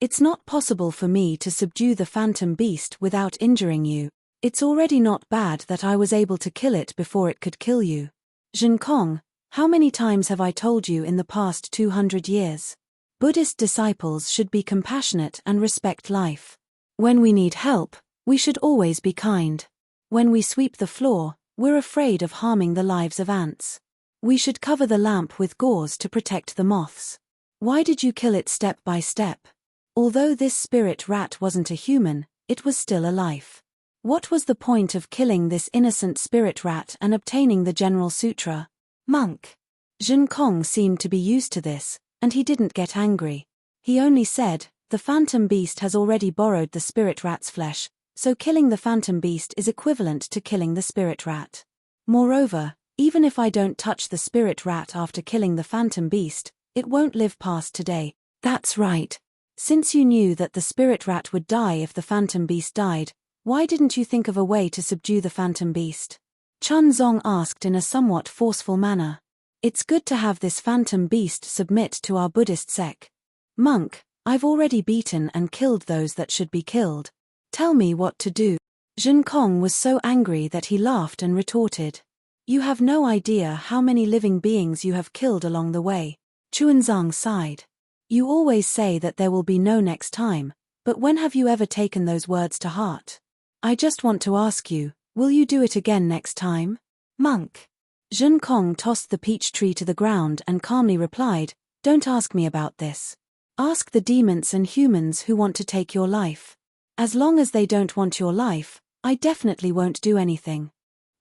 It's not possible for me to subdue the phantom beast without injuring you. It's already not bad that I was able to kill it before it could kill you. Zhenkong, how many times have I told you in the past 200 years? Buddhist disciples should be compassionate and respect life. When we need help, we should always be kind. When we sweep the floor, we're afraid of harming the lives of ants. We should cover the lamp with gauze to protect the moths. Why did you kill it step by step? Although this spirit rat wasn't a human, it was still a life. What was the point of killing this innocent spirit rat and obtaining the General Sutra? Monk. Zhenkong seemed to be used to this, and he didn't get angry. He only said, the phantom beast has already borrowed the spirit rat's flesh, so killing the phantom beast is equivalent to killing the spirit rat. Moreover, even if I don't touch the spirit rat after killing the phantom beast, it won't live past today. That's right. Since you knew that the spirit rat would die if the phantom beast died, why didn't you think of a way to subdue the phantom beast? Chunzong asked in a somewhat forceful manner. It's good to have this phantom beast submit to our Buddhist sect. Monk, I've already beaten and killed those that should be killed. Tell me what to do. Zhenkong was so angry that he laughed and retorted. You have no idea how many living beings you have killed along the way. Chuanzang sighed. You always say that there will be no next time, but when have you ever taken those words to heart? I just want to ask you, will you do it again next time? Monk. Zhenkong tossed the peach tree to the ground and calmly replied, don't ask me about this. Ask the demons and humans who want to take your life. As long as they don't want your life, I definitely won't do anything.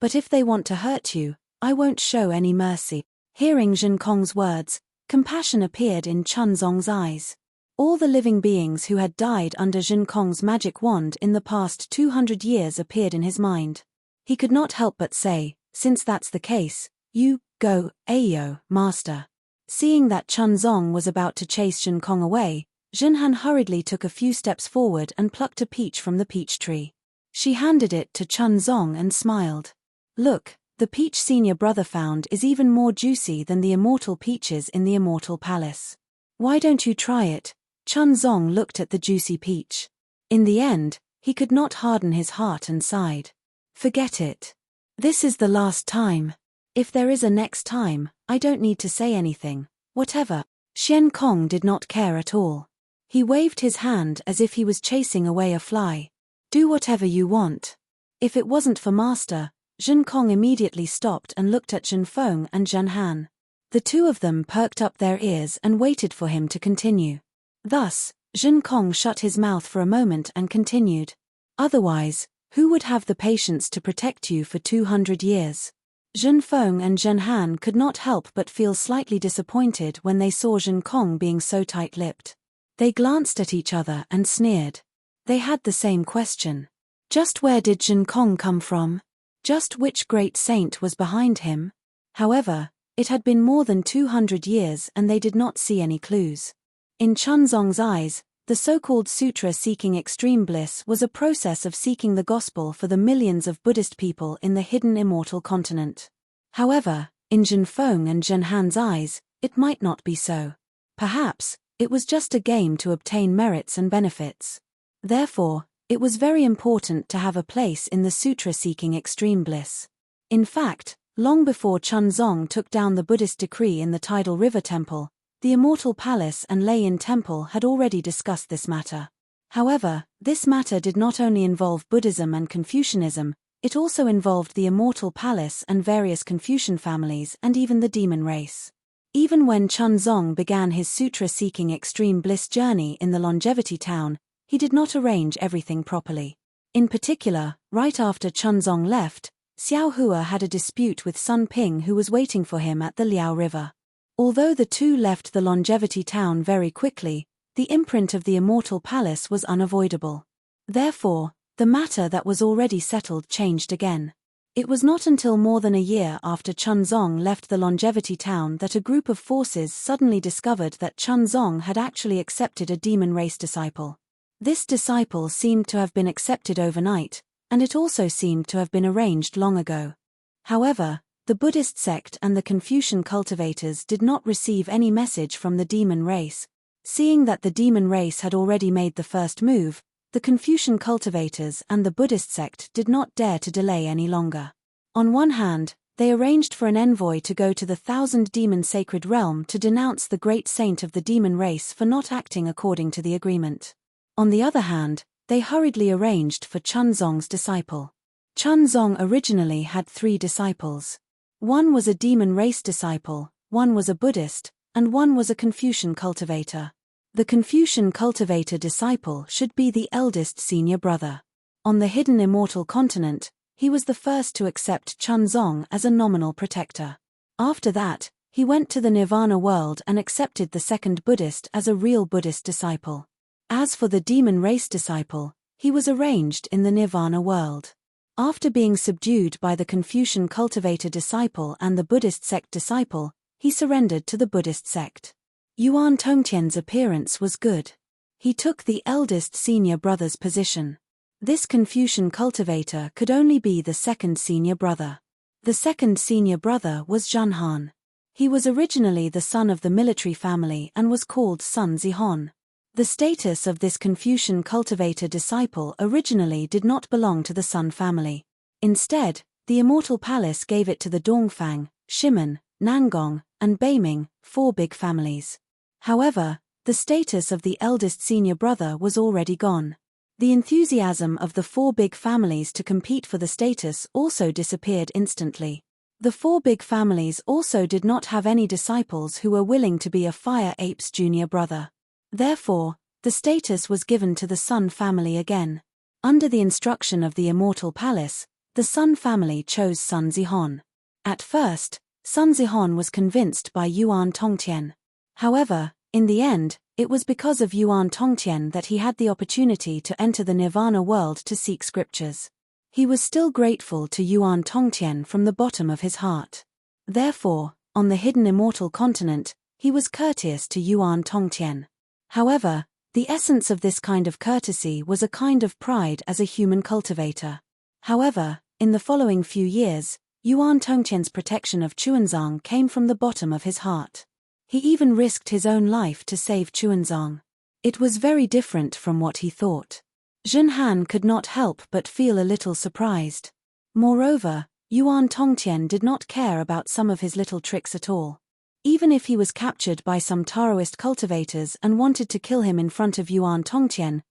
But if they want to hurt you, I won't show any mercy. Hearing Zhenkong's words, compassion appeared in Chunzong's eyes. All the living beings who had died under Zhenkong's magic wand in the past 200 years appeared in his mind. He could not help but say, since that's the case, you, go, Ayo, master. Seeing that Chunzong was about to chase Zhenkong away, Zhenhan hurriedly took a few steps forward and plucked a peach from the peach tree. She handed it to Chunzong and smiled. Look, the peach senior brother found is even more juicy than the immortal peaches in the immortal palace. Why don't you try it? Chunzong looked at the juicy peach. In the end, he could not harden his heart and sighed. Forget it. This is the last time. If there is a next time, I don't need to say anything, whatever. Xian Kong did not care at all. He waved his hand as if he was chasing away a fly. Do whatever you want. If it wasn't for master, Zhenkong immediately stopped and looked at Zhenfeng and Zhenhan. The two of them perked up their ears and waited for him to continue. Thus, Zhenkong shut his mouth for a moment and continued. Otherwise, who would have the patience to protect you for 200 years? Zhenfeng and Zhenhan could not help but feel slightly disappointed when they saw Zhenkong being so tight-lipped. They glanced at each other and sneered. They had the same question. Just where did Zhenkong come from? Just which great saint was behind him? However, it had been more than 200 years and they did not see any clues. In Chunzong's eyes, The so-called sutra seeking extreme bliss was a process of seeking the gospel for the millions of Buddhist people in the hidden immortal continent. However, in Zhenfeng and Zhenhan's eyes, it might not be so. Perhaps, it was just a game to obtain merits and benefits. Therefore, it was very important to have a place in the sutra seeking extreme bliss. In fact, long before Chunzong took down the Buddhist decree in the Tidal River Temple, the Immortal Palace and Lei-Yin Temple had already discussed this matter. However, this matter did not only involve Buddhism and Confucianism, it also involved the Immortal Palace and various Confucian families and even the demon race. Even when Chunzong began his sutra-seeking extreme bliss journey in the Longevity Town, he did not arrange everything properly. In particular, right after Chunzong left, Xiao Hua had a dispute with Sun Ping, who was waiting for him at the Liao River. Although the two left the Longevity Town very quickly, the imprint of the Immortal Palace was unavoidable. Therefore, the matter that was already settled changed again. It was not until more than a year after Chunzong left the Longevity Town that a group of forces suddenly discovered that Chunzong had actually accepted a demon race disciple. This disciple seemed to have been accepted overnight, and it also seemed to have been arranged long ago. However, the Buddhist sect and the Confucian cultivators did not receive any message from the demon race. Seeing that the demon race had already made the first move, the Confucian cultivators and the Buddhist sect did not dare to delay any longer. On one hand, they arranged for an envoy to go to the Thousand Demon Sacred Realm to denounce the great saint of the demon race for not acting according to the agreement. On the other hand, they hurriedly arranged for Chunzong's disciple. Chunzong originally had 3 disciples. One was a demon race disciple, one was a Buddhist, and one was a Confucian cultivator. The Confucian cultivator disciple should be the eldest senior brother. On the hidden immortal continent, he was the first to accept Chunzong as a nominal protector. After that, he went to the Nirvana world and accepted the second Buddhist as a real Buddhist disciple. As for the demon race disciple, he was arranged in the Nirvana world. After being subdued by the Confucian cultivator disciple and the Buddhist sect disciple, he surrendered to the Buddhist sect. Yuan Tongtian's appearance was good. He took the eldest senior brother's position. This Confucian cultivator could only be the second senior brother. The second senior brother was Zhenhan. He was originally the son of the military family and was called Sun Zihon. The status of this Confucian cultivator disciple originally did not belong to the Sun family. Instead, the Immortal Palace gave it to the Dongfang, Shimen, Nangong, and Beiming, 4 big families. However, the status of the eldest senior brother was already gone. The enthusiasm of the 4 big families to compete for the status also disappeared instantly. The 4 big families also did not have any disciples who were willing to be a Fire Ape's junior brother. Therefore, the status was given to the Sun family again. Under the instruction of the Immortal Palace, the Sun family chose Sun Zihon. At first, Sun Zihon was convinced by Yuan Tongtian. However, in the end, it was because of Yuan Tongtian that he had the opportunity to enter the Nirvana world to seek scriptures. He was still grateful to Yuan Tongtian from the bottom of his heart. Therefore, on the hidden immortal continent, he was courteous to Yuan Tongtian. However, the essence of this kind of courtesy was a kind of pride as a human cultivator. However, in the following few years, Yuan Tongtian's protection of Chuanzong came from the bottom of his heart. He even risked his own life to save Chuanzong. It was very different from what he thought. Zhenhan could not help but feel a little surprised. Moreover, Yuan Tongtian did not care about some of his little tricks at all. Even if he was captured by some Taoist cultivators and wanted to kill him in front of Yuan Tongtian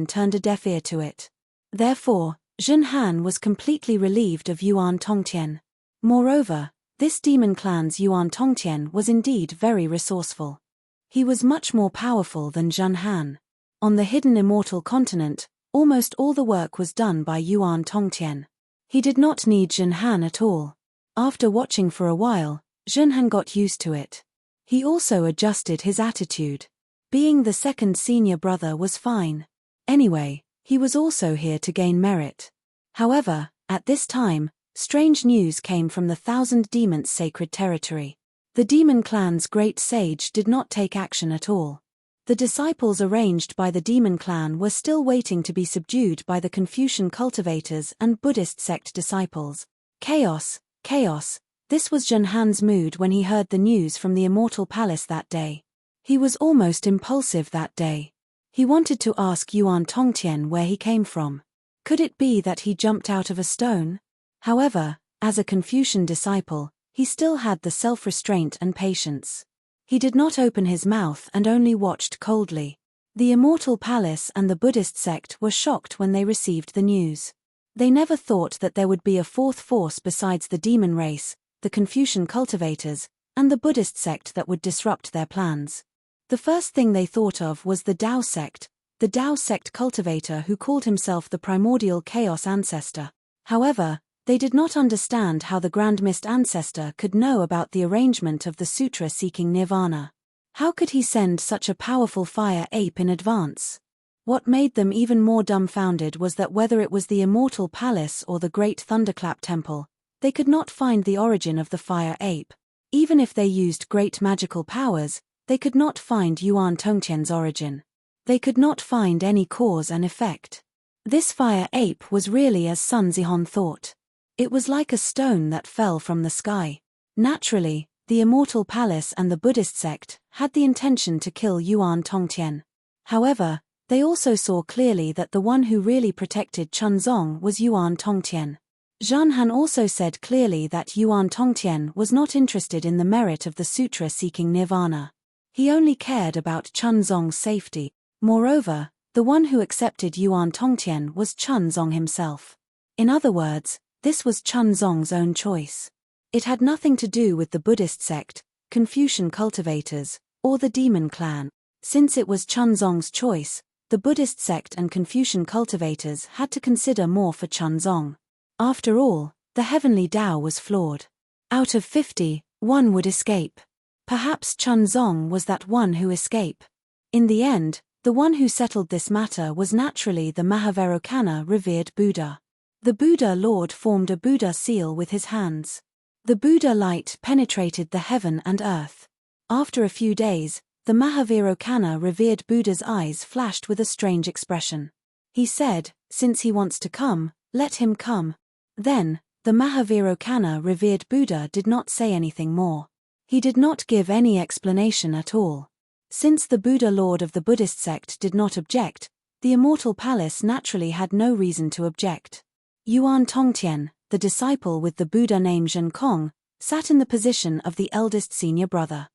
turned a deaf ear to it. Therefore, Zhenhan was completely relieved of Yuan Tongtian. Moreover, this demon clan's Yuan Tongtian was indeed very resourceful. He was much more powerful than Zhenhan. On the hidden immortal continent, almost all the work was done by Yuan Tongtian. He did not need Zhenhan at all. After watching for a while, Zhenhan got used to it. He also adjusted his attitude. Being the second senior brother was fine. Anyway, he was also here to gain merit. However, at this time, strange news came from the Thousand Demons' sacred territory. The demon clan's great sage did not take action at all. The disciples arranged by the demon clan were still waiting to be subdued by the Confucian cultivators and Buddhist sect disciples. Chaos, chaos. This was Zhenhan's mood when he heard the news from the Immortal Palace that day. He was almost impulsive that day. He wanted to ask Yuan Tongtian where he came from. Could it be that he jumped out of a stone? However, as a Confucian disciple, he still had the self-restraint and patience. He did not open his mouth and only watched coldly. The Immortal Palace and the Buddhist sect were shocked when they received the news. They never thought that there would be a fourth force besides the demon race, the Confucian cultivators, and the Buddhist sect that would disrupt their plans. The first thing they thought of was the Tao sect cultivator who called himself the primordial chaos ancestor. However, they did not understand how the Grand Mist ancestor could know about the arrangement of the sutra seeking nirvana. How could he send such a powerful fire ape in advance? What made them even more dumbfounded was that whether it was the Immortal Palace or the Great Thunderclap Temple, they could not find the origin of the fire ape. Even if they used great magical powers, they could not find Yuan Tongtian's origin. They could not find any cause and effect. This fire ape was really as Sun Zihong thought. It was like a stone that fell from the sky. Naturally, the Immortal Palace and the Buddhist sect had the intention to kill Yuan Tongtian. However, they also saw clearly that the one who really protected Chunzong was Yuan Tongtian. Zhenhan also said clearly that Yuan Tongtian was not interested in the merit of the sutra seeking nirvana. He only cared about Chunzong's safety. Moreover, the one who accepted Yuan Tongtian was Chunzong himself. In other words, this was Chunzong's own choice. It had nothing to do with the Buddhist sect, Confucian cultivators, or the demon clan. Since it was Chunzong's choice, the Buddhist sect and Confucian cultivators had to consider more for Chunzong. After all, the heavenly Tao was flawed. Out of 50, one would escape. Perhaps Chunzong was that one who escaped. In the end, the one who settled this matter was naturally the Mahavairokkana revered Buddha. The Buddha Lord formed a Buddha seal with his hands. The Buddha light penetrated the heaven and earth. After a few days, the Mahavairokkana revered Buddha's eyes flashed with a strange expression. He said, "Since he wants to come, let him come." Then, the Mahavairokkana revered Buddha did not say anything more. He did not give any explanation at all. Since the Buddha Lord of the Buddhist sect did not object, the Immortal Palace naturally had no reason to object. Yuan Tongtian, the disciple with the Buddha name Zhenkong, sat in the position of the eldest senior brother.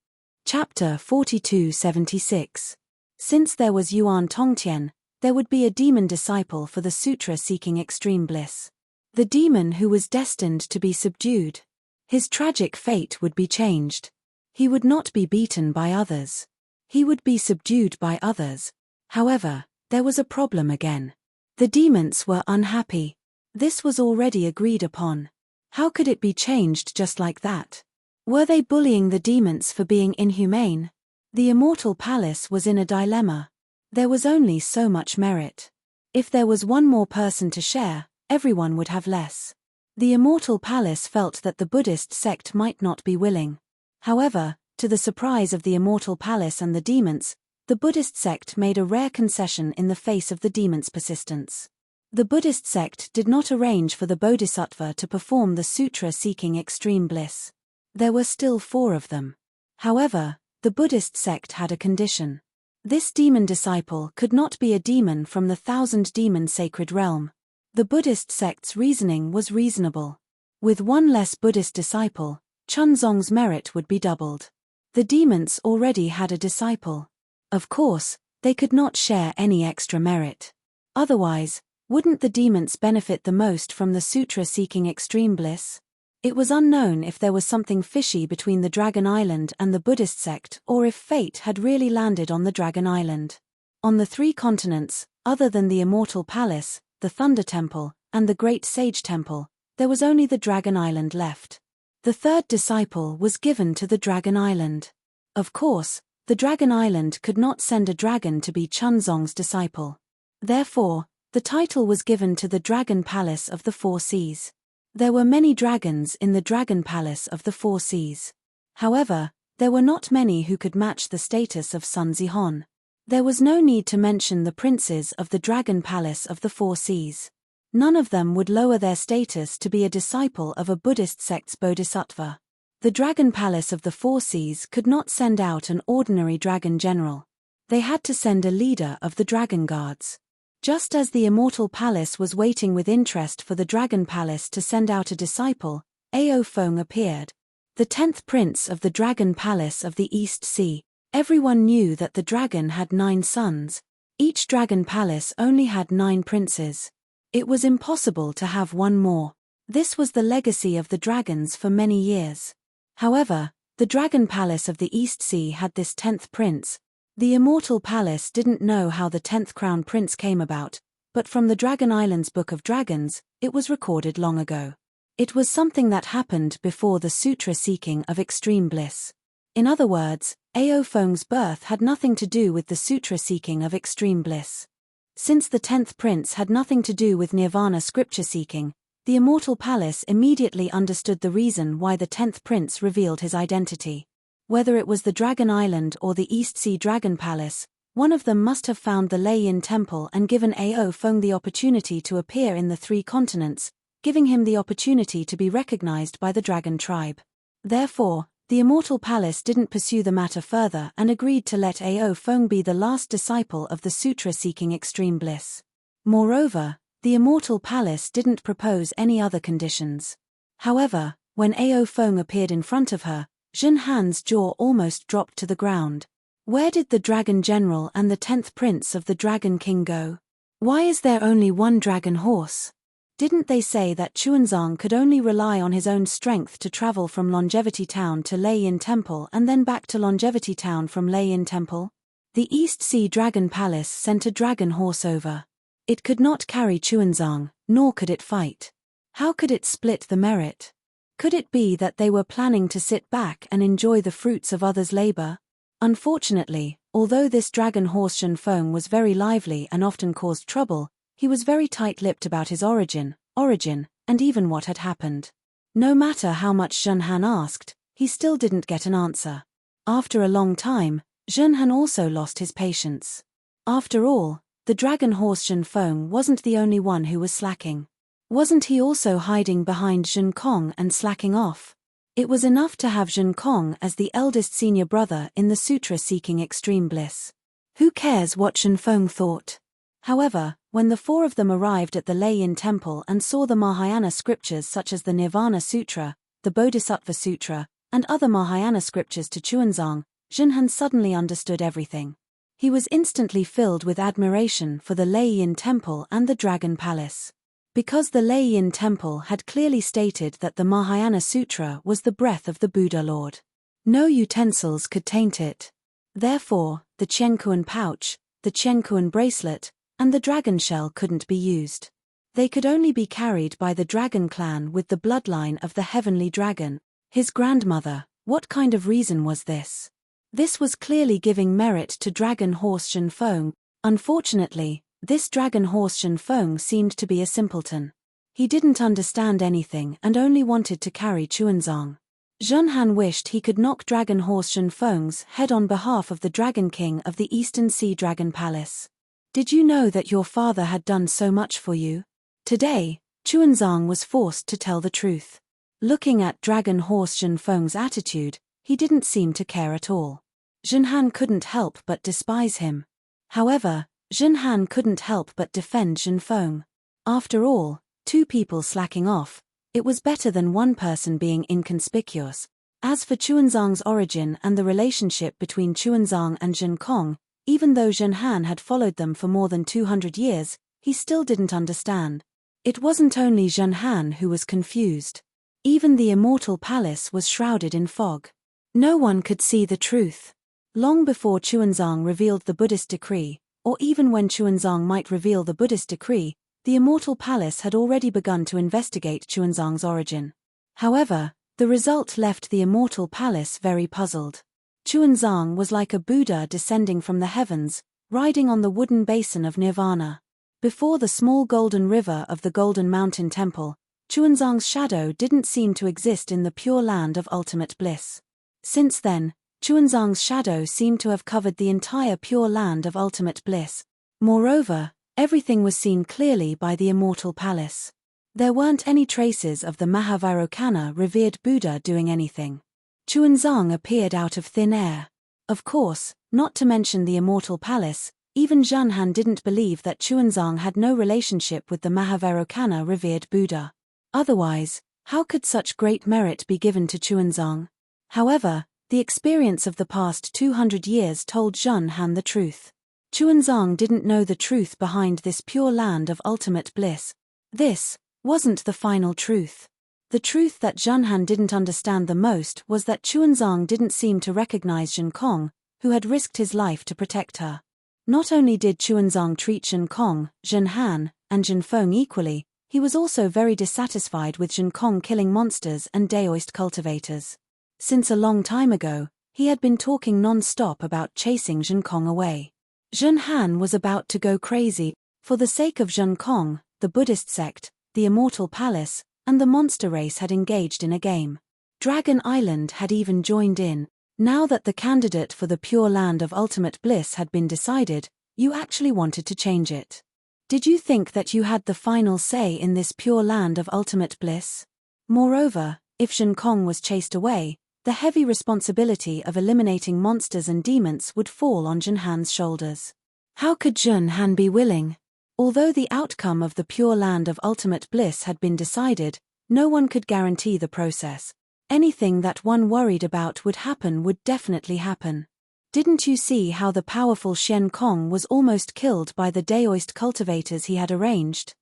Chapter 4276. Since there was Yuan Tongtian, there would be a demon disciple for the sutra seeking extreme bliss. The demon who was destined to be subdued. His tragic fate would be changed. He would not be beaten by others. He would be subdued by others. However, there was a problem again. The demons were unhappy. This was already agreed upon. How could it be changed just like that? Were they bullying the demons for being inhumane? The Immortal Palace was in a dilemma. There was only so much merit. If there was one more person to share, everyone would have less. The Immortal Palace felt that the Buddhist sect might not be willing. However, to the surprise of the Immortal Palace and the demons, the Buddhist sect made a rare concession in the face of the demons' persistence. The Buddhist sect did not arrange for the Bodhisattva to perform the sutra seeking extreme bliss. There were still 4 of them. However, the Buddhist sect had a condition. This demon disciple could not be a demon from the 1,000-demon sacred realm. The Buddhist sect's reasoning was reasonable. With one less Buddhist disciple, Chunzong's merit would be doubled. The demons already had a disciple. Of course, they could not share any extra merit. Otherwise, wouldn't the demons benefit the most from the sutra seeking extreme bliss? It was unknown if there was something fishy between the Dragon Island and the Buddhist sect or if fate had really landed on the Dragon Island. On the 3 continents, other than the Immortal Palace, the Thunder Temple, and the Great Sage Temple, there was only the Dragon Island left. The 3rd disciple was given to the Dragon Island. Of course, the Dragon Island could not send a dragon to be Chunzong's disciple. Therefore, the title was given to the Dragon Palace of the 4 Seas. There were many dragons in the Dragon Palace of the 4 Seas. However, there were not many who could match the status of Sun Zihong. There was no need to mention the princes of the Dragon Palace of the Four Seas. None of them would lower their status to be a disciple of a Buddhist sect's bodhisattva. The Dragon Palace of the Four Seas could not send out an ordinary dragon general. They had to send a leader of the Dragon Guards. Just as the Immortal Palace was waiting with interest for the Dragon Palace to send out a disciple, Ao Feng appeared. The 10th prince of the Dragon Palace of the East Sea. Everyone knew that the dragon had 9 sons. Each dragon palace only had 9 princes. It was impossible to have one more. This was the legacy of the dragons for many years. However, the Dragon Palace of the East Sea had this 10th prince. The Immortal Palace didn't know how the 10th crown prince came about, but from the Dragon Island's Book of Dragons, it was recorded long ago. It was something that happened before the sutra seeking of extreme bliss. In other words, Ao Feng's birth had nothing to do with the sutra seeking of extreme bliss. Since the 10th prince had nothing to do with nirvana scripture seeking, the Immortal Palace immediately understood the reason why the 10th prince revealed his identity. Whether it was the Dragon Island or the East Sea Dragon Palace, one of them must have found the Lei Yin Temple and given Ao Feng the opportunity to appear in the 3 continents, giving him the opportunity to be recognized by the dragon tribe. Therefore, the Immortal Palace didn't pursue the matter further and agreed to let Ao Feng be the last disciple of the sutra-seeking extreme bliss. Moreover, the Immortal Palace didn't propose any other conditions. However, when Ao Feng appeared in front of her, Jun Han's jaw almost dropped to the ground. Where did the Dragon General and the 10th Prince of the Dragon King go? Why is there only one dragon horse? Didn't they say that Chuanzang could only rely on his own strength to travel from Longevity Town to Lei Yin Temple and then back to Longevity Town from Lei Yin Temple? The East Sea Dragon Palace sent a dragon horse over. It could not carry Chuanzang, nor could it fight. How could it split the merit? Could it be that they were planning to sit back and enjoy the fruits of others' labor? Unfortunately, although this dragon horse Zhen Feng was very lively and often caused trouble, he was very tight-lipped about his origin, and even what had happened. No matter how much Zhen Han asked, he still didn't get an answer. After a long time, Zhen Han also lost his patience. After all, the dragon horse Zhen Feng wasn't the only one who was slacking. Wasn't he also hiding behind Zhen Kong and slacking off? It was enough to have Zhen Kong as the eldest senior brother in the sutra seeking extreme bliss. Who cares what Zhen Feng thought? However, when the 4 of them arrived at the Lei Yin Temple and saw the Mahayana scriptures such as the Nirvana Sutra, the Bodhisattva Sutra, and other Mahayana scriptures to Chuanzang, Zhen Han suddenly understood everything. He was instantly filled with admiration for the Lei Yin Temple and the Dragon Palace. Because the Lei Yin Temple had clearly stated that the Mahayana Sutra was the breath of the Buddha Lord. No utensils could taint it. Therefore, the Qiankuan pouch, the Qiankuan bracelet, and the dragon shell couldn't be used. They could only be carried by the dragon clan with the bloodline of the heavenly dragon, his grandmother. What kind of reason was this? This was clearly giving merit to dragon horse Zhen Feng. Unfortunately, this dragon horse Zhen Feng seemed to be a simpleton. He didn't understand anything and only wanted to carry Chuanzang. Zhen Han wished he could knock dragon horse Zhen Feng's head on behalf of the Dragon King of the Eastern Sea Dragon Palace. Did you know that your father had done so much for you? Today, Chuanzang was forced to tell the truth. Looking at dragon horse Zhen Feng's attitude, he didn't seem to care at all. Zhen Han couldn't help but despise him. However, Zhen Han couldn't help but defend Zhen Feng. After all, 2 people slacking off, it was better than one person being inconspicuous. As for Chuanzang's origin and the relationship between Chuanzang and Zhen Kong, even though Zhen Han had followed them for more than 200 years, he still didn't understand. It wasn't only Zhen Han who was confused. Even the Immortal Palace was shrouded in fog. No one could see the truth. Long before Chuanzang revealed the Buddhist decree, or even when Chuanzang might reveal the Buddhist decree, the Immortal Palace had already begun to investigate Chuanzang's origin. However, the result left the Immortal Palace very puzzled. Chuanzang was like a Buddha descending from the heavens, riding on the wooden basin of nirvana. Before the small golden river of the Golden Mountain Temple, Chuanzang's shadow didn't seem to exist in the pure land of ultimate bliss. Since then, Chuanzang's shadow seemed to have covered the entire pure land of ultimate bliss. Moreover, everything was seen clearly by the immortal palace. There weren't any traces of the Mahavarokana revered Buddha doing anything. Chuanzang appeared out of thin air. Of course, not to mention the immortal palace, even Zhenhan didn't believe that Chuanzang had no relationship with the Mahavarokana revered Buddha. Otherwise, how could such great merit be given to Chuanzang? However, the experience of the past 200 years told Zhenhan the truth. Chuanzang didn't know the truth behind this pure land of ultimate bliss. This wasn't the final truth. The truth that Zhenhan didn't understand the most was that Chuanzang didn't seem to recognize Zhenkong, who had risked his life to protect her. Not only did Chuanzang treat Zhenkong, Zhenhan, and Zhenfeng equally, he was also very dissatisfied with Zhenkong killing monsters and Daoist cultivators. Since a long time ago, he had been talking non-stop about chasing Zhenkong away. Zhenhan was about to go crazy. For the sake of Zhenkong, the Buddhist sect, the immortal palace, and the monster race had engaged in a game. Dragon Island had even joined in. Now that the candidate for the pure land of ultimate bliss had been decided, you actually wanted to change it. Did you think that you had the final say in this pure land of ultimate bliss? Moreover, if Zhenkong was chased away, the heavy responsibility of eliminating monsters and demons would fall on Zhenhan's shoulders. How could Zhenhan be willing? Although the outcome of the pure land of ultimate bliss had been decided, no one could guarantee the process. Anything that one worried about would happen would definitely happen. Didn't you see how the powerful Shen Kong was almost killed by the Daoist cultivators he had arranged?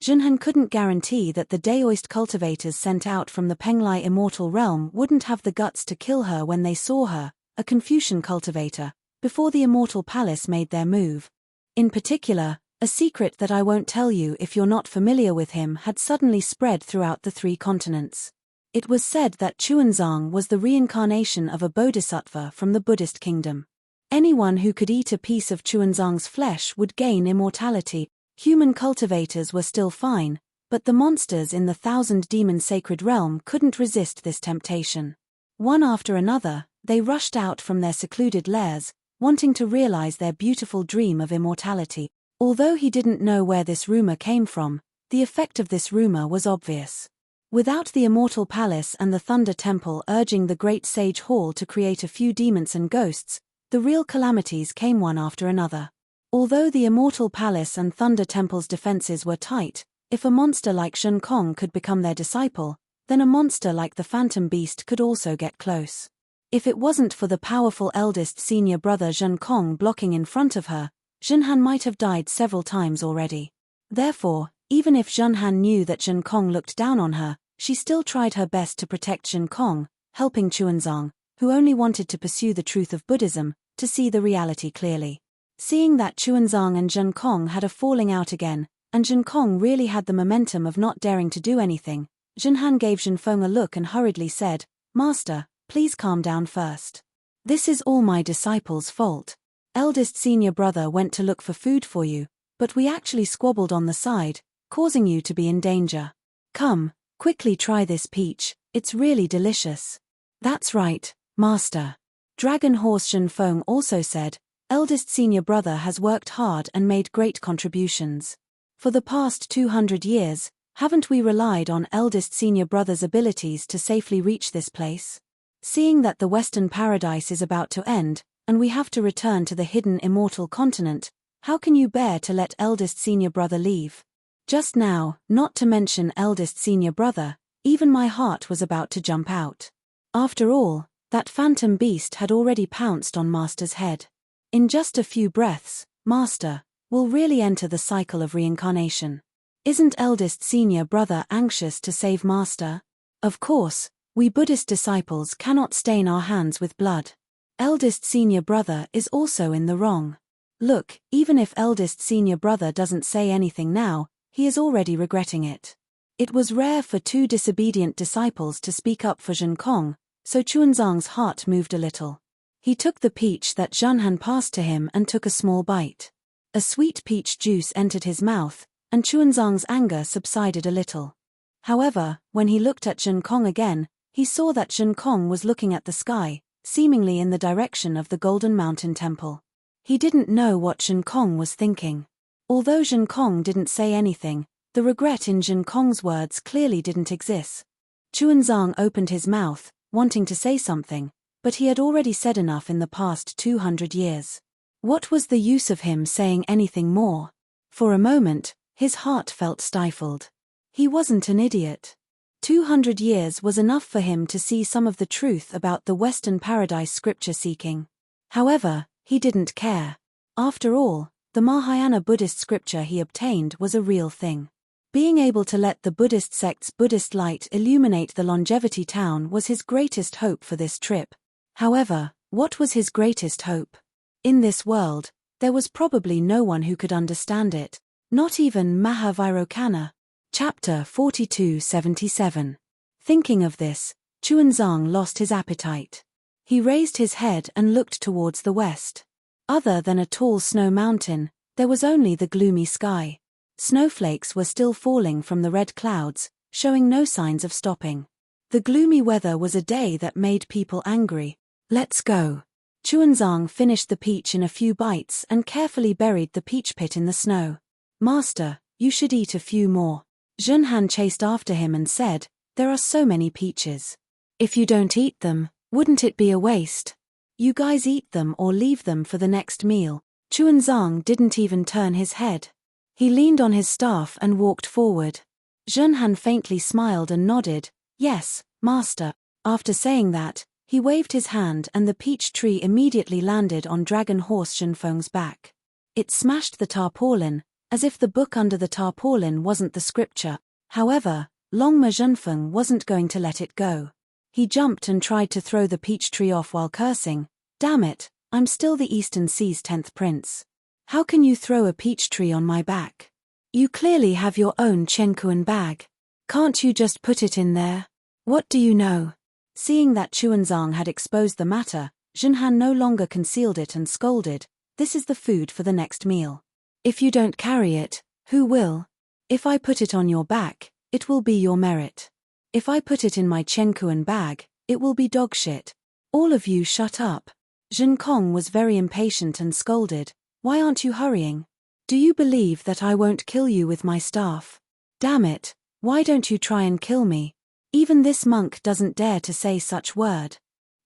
Zhenhan couldn't guarantee that the Daoist cultivators sent out from the Penglai immortal realm wouldn't have the guts to kill her when they saw her, a Confucian cultivator, before the immortal palace made their move. In particular, a secret that I won't tell you if you're not familiar with him had suddenly spread throughout the 3 continents. It was said that Chuanzang was the reincarnation of a bodhisattva from the Buddhist kingdom. Anyone who could eat a piece of Chuanzang's flesh would gain immortality. Human cultivators were still fine, but the monsters in the 1,000-demon sacred realm couldn't resist this temptation. One after another, they rushed out from their secluded lairs, wanting to realize their beautiful dream of immortality. Although he didn't know where this rumor came from, the effect of this rumor was obvious. Without the immortal palace and the Thunder Temple urging the great sage hall to create a few demons and ghosts, the real calamities came one after another. Although the immortal palace and Thunder Temple's defenses were tight, if a monster like Shen Kong could become their disciple, then a monster like the Phantom Beast could also get close. If it wasn't for the powerful eldest senior brother Shen Kong blocking in front of her, Zhenhan might have died several times already. Therefore, even if Zhenhan knew that Shen Kong looked down on her, she still tried her best to protect Shen Kong, helping Chuanzang, who only wanted to pursue the truth of Buddhism, to see the reality clearly. Seeing that Chuanzang and Shen Kong had a falling out again, and Shen Kong really had the momentum of not daring to do anything, Zhenhan gave Zhenfeng a look and hurriedly said, "Master, please calm down first. This is all my disciple's fault. Eldest senior brother went to look for food for you, but we actually squabbled on the side, causing you to be in danger. Come, quickly try this peach, it's really delicious." "That's right, Master." Dragon Horse Zhenfeng also said, "Eldest senior brother has worked hard and made great contributions. For the past 200 years, haven't we relied on eldest senior brother's abilities to safely reach this place? Seeing that the Western Paradise is about to end, and we have to return to the hidden immortal continent, how can you bear to let eldest senior brother leave? Just now, not to mention eldest senior brother, even my heart was about to jump out. After all, that Phantom Beast had already pounced on Master's head. In just a few breaths, Master will really enter the cycle of reincarnation. Isn't eldest senior brother anxious to save Master? Of course, we Buddhist disciples cannot stain our hands with blood. Eldest senior brother is also in the wrong. Look, even if eldest senior brother doesn't say anything now, he is already regretting it." It was rare for 2 disobedient disciples to speak up for Shen Kong, so Chuanzang's heart moved a little. He took the peach that Zhenhan passed to him and took a small bite. A sweet peach juice entered his mouth, and Chuanzang's anger subsided a little. However, when he looked at Shen Kong again, he saw that Shen Kong was looking at the sky, seemingly in the direction of the Golden Mountain Temple. He didn't know what Zhen Kong was thinking. Although Zhen Kong didn't say anything, the regret in Zhen Kong's words clearly didn't exist. Chuanzang opened his mouth, wanting to say something, but he had already said enough in the past 200 years. What was the use of him saying anything more? For a moment, his heart felt stifled. He wasn't an idiot. 200 years was enough for him to see some of the truth about the Western paradise scripture seeking. However, he didn't care. After all, the Mahayana Buddhist scripture he obtained was a real thing. Being able to let the Buddhist sect's Buddhist light illuminate the longevity town was his greatest hope for this trip. However, what was his greatest hope? In this world, there was probably no one who could understand it, not even Mahavairokkana. Chapter 4277. Thinking of this, Chuanzang lost his appetite. He raised his head and looked towards the west. Other than a tall snow mountain, there was only the gloomy sky. Snowflakes were still falling from the red clouds, showing no signs of stopping. The gloomy weather was a day that made people angry. Let's go. Chuanzang finished the peach in a few bites and carefully buried the peach pit in the snow. Master, you should eat a few more. Zhenhan chased after him and said, there are so many peaches. If you don't eat them, wouldn't it be a waste? You guys eat them or leave them for the next meal. Chuanzang didn't even turn his head. He leaned on his staff and walked forward. Zhenhan faintly smiled and nodded, yes, master. After saying that, he waved his hand and the peach tree immediately landed on Dragon Horse Zhenfeng's back. It smashed the tarpaulin, as if the book under the tarpaulin wasn't the scripture. However, Longma Zhenfeng wasn't going to let it go. He jumped and tried to throw the peach tree off while cursing, damn it, I'm still the Eastern Sea's 10th prince. How can you throw a peach tree on my back? You clearly have your own Chenkuan bag. Can't you just put it in there? What do you know? Seeing that Chuanzang had exposed the matter, Zhenhan no longer concealed it and scolded, this is the food for the next meal. If you don't carry it, who will? If I put it on your back, it will be your merit. If I put it in my Chenkuan bag, it will be dog shit. All of you shut up. Zhen Kong was very impatient and scolded, why aren't you hurrying? Do you believe that I won't kill you with my staff? Damn it, why don't you try and kill me? Even this monk doesn't dare to say such word.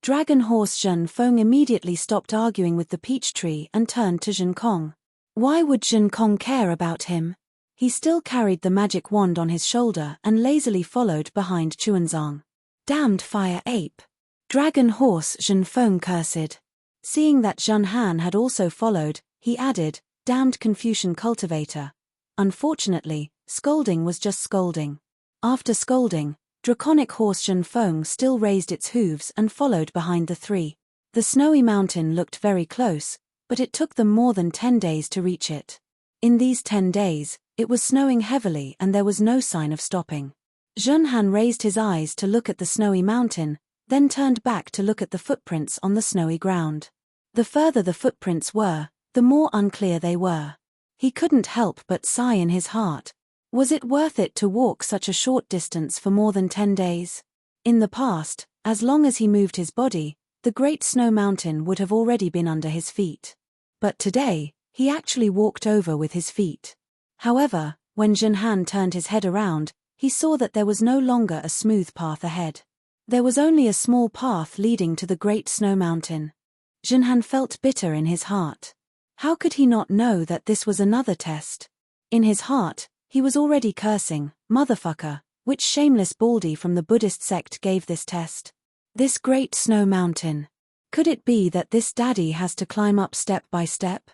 Dragon Horse Zhen Feng immediately stopped arguing with the peach tree and turned to Zhen Kong. Why would Zhen Kong care about him? He still carried the magic wand on his shoulder and lazily followed behind Chuanzang. Damned fire ape! Dragon Horse Zhen Feng cursed. Seeing that Zhenhan had also followed, he added, damned Confucian cultivator. Unfortunately, scolding was just scolding. After scolding, Draconic Horse Zhen Feng still raised its hooves and followed behind the three. The snowy mountain looked very close, but it took them more than 10 days to reach it. In these 10 days, it was snowing heavily and there was no sign of stopping. Zhenhan raised his eyes to look at the snowy mountain, then turned back to look at the footprints on the snowy ground. The further the footprints were, the more unclear they were. He couldn't help but sigh in his heart. Was it worth it to walk such a short distance for more than 10 days? In the past, as long as he moved his body, the great snow mountain would have already been under his feet. But today, he actually walked over with his feet. However, when Zhenhan turned his head around, he saw that there was no longer a smooth path ahead. There was only a small path leading to the great snow mountain. Zhenhan felt bitter in his heart. How could he not know that this was another test? In his heart, he was already cursing, motherfucker, which shameless baldy from the Buddhist sect gave this test. This great snow mountain. Could it be that this daddy has to climb up step by step?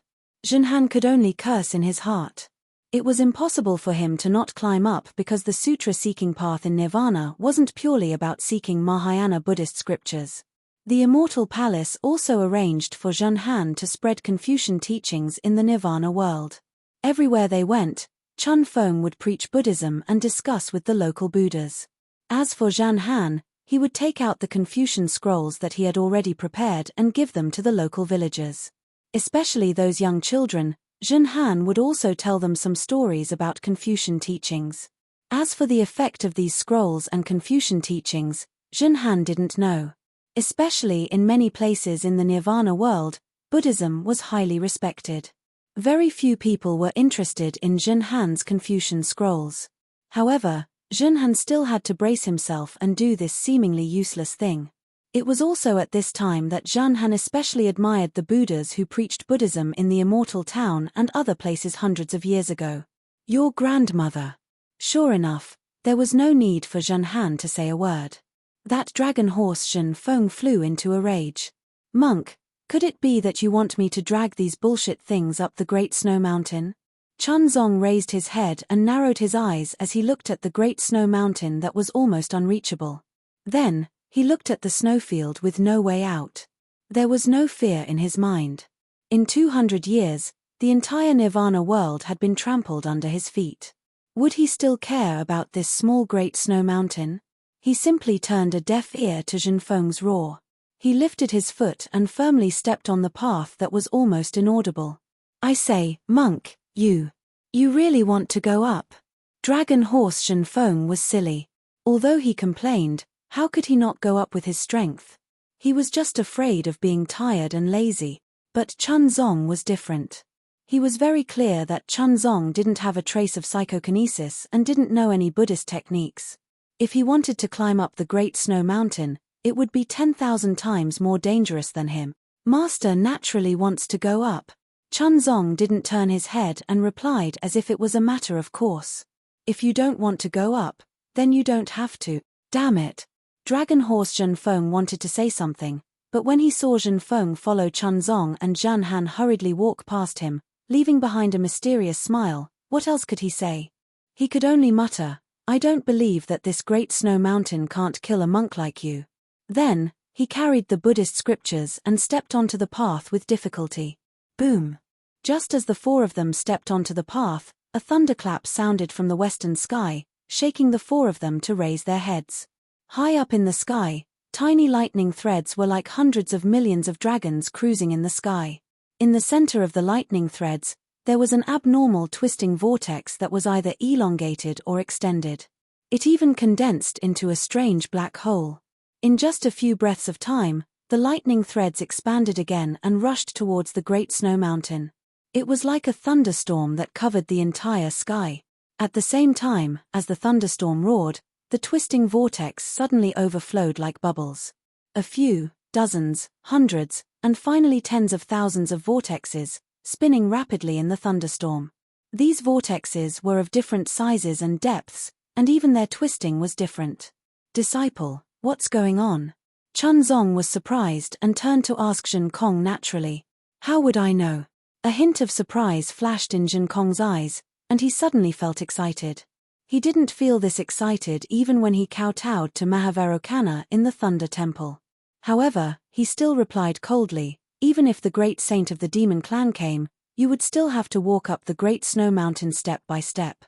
Zhenhan could only curse in his heart. It was impossible for him to not climb up because the sutra-seeking path in Nirvana wasn't purely about seeking Mahayana Buddhist scriptures. The Immortal Palace also arranged for Zhenhan to spread Confucian teachings in the Nirvana world. Everywhere they went, Chun Feng would preach Buddhism and discuss with the local Buddhas. As for Zhenhan, he would take out the Confucian scrolls that he had already prepared and give them to the local villagers. Especially those young children, Zhenhan would also tell them some stories about Confucian teachings. As for the effect of these scrolls and Confucian teachings, Zhenhan didn't know. Especially in many places in the Nirvana world, Buddhism was highly respected. Very few people were interested in Zhen Han's Confucian scrolls. However, Zhen Han still had to brace himself and do this seemingly useless thing. It was also at this time that Zhen Han especially admired the Buddhas who preached Buddhism in the Immortal Town and other places hundreds of years ago. Your grandmother. Sure enough, there was no need for Zhen Han to say a word. That dragon horse Zhen Feng flew into a rage. Monk, could it be that you want me to drag these bullshit things up the Great Snow Mountain? Chunzong raised his head and narrowed his eyes as he looked at the Great Snow Mountain that was almost unreachable. Then, he looked at the snowfield with no way out. There was no fear in his mind. In 200 years, the entire Nirvana world had been trampled under his feet. Would he still care about this small Great Snow Mountain? He simply turned a deaf ear to Zhen Feng's roar. He lifted his foot and firmly stepped on the path that was almost inaudible. I say, monk, you really want to go up? Dragon horse Zhen Feng was silly. Although he complained, how could he not go up with his strength? He was just afraid of being tired and lazy. But Chunzong was different. He was very clear that Chunzong didn't have a trace of psychokinesis and didn't know any Buddhist techniques. If he wanted to climb up the Great Snow Mountain, it would be 10,000 times more dangerous than him. Master naturally wants to go up. Chunzong didn't turn his head and replied as if it was a matter of course. If you don't want to go up, then you don't have to. Damn it. Dragon horse Zhen Feng wanted to say something, but when he saw Zhen Feng follow Chunzong and Zhen Han hurriedly walk past him, leaving behind a mysterious smile, what else could he say? He could only mutter, I don't believe that this Great Snow Mountain can't kill a monk like you. Then, he carried the Buddhist scriptures and stepped onto the path with difficulty. Boom! Just as the four of them stepped onto the path, a thunderclap sounded from the western sky, shaking the four of them to raise their heads. High up in the sky, tiny lightning threads were like hundreds of millions of dragons cruising in the sky. In the center of the lightning threads, there was an abnormal twisting vortex that was either elongated or extended. It even condensed into a strange black hole. In just a few breaths of time, the lightning threads expanded again and rushed towards the Great Snow Mountain. It was like a thunderstorm that covered the entire sky. At the same time, as the thunderstorm roared, the twisting vortex suddenly overflowed like bubbles. A few, dozens, hundreds, and finally tens of thousands of vortexes, spinning rapidly in the thunderstorm. These vortexes were of different sizes and depths, and even their twisting was different. Disciple, what's going on? Chunzong was surprised and turned to ask Zhen Kong naturally. How would I know? A hint of surprise flashed in Zhen Kong's eyes, and he suddenly felt excited. He didn't feel this excited even when he kowtowed to Mahavairokkana in the Thunder Temple. However, he still replied coldly, even if the great saint of the demon clan came, you would still have to walk up the Great Snow Mountain step by step.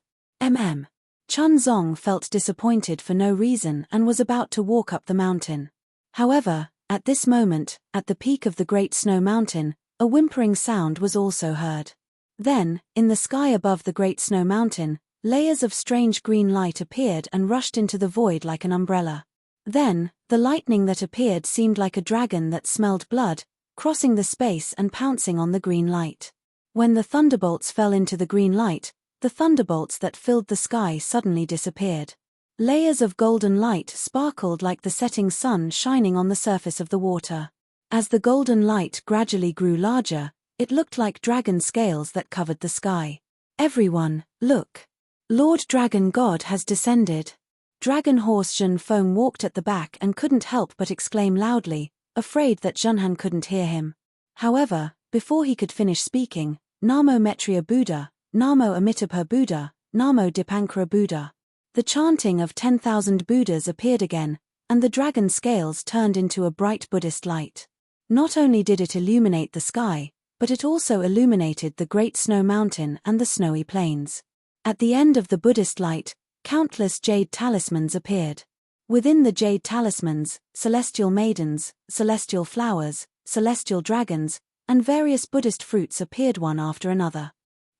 Chunzong felt disappointed for no reason and was about to walk up the mountain. However, at this moment, at the peak of the Great Snow Mountain, a whimpering sound was also heard. Then, in the sky above the Great Snow Mountain, layers of strange green light appeared and rushed into the void like an umbrella. Then, the lightning that appeared seemed like a dragon that smelled blood, crossing the space and pouncing on the green light. When the thunderbolts fell into the green light, the thunderbolts that filled the sky suddenly disappeared. Layers of golden light sparkled like the setting sun shining on the surface of the water. As the golden light gradually grew larger, it looked like dragon scales that covered the sky. Everyone, look! Lord Dragon God has descended. Dragon horse Zhen Feng walked at the back and couldn't help but exclaim loudly, afraid that Zhen Han couldn't hear him. However, before he could finish speaking, Namo Mettria Buddha, Namo Amitabha Buddha, Namo Dipankara Buddha. The chanting of 10,000 Buddhas appeared again, and the dragon scales turned into a bright Buddhist light. Not only did it illuminate the sky, but it also illuminated the Great Snow Mountain and the snowy plains. At the end of the Buddhist light, countless jade talismans appeared. Within the jade talismans, celestial maidens, celestial flowers, celestial dragons, and various Buddhist fruits appeared one after another.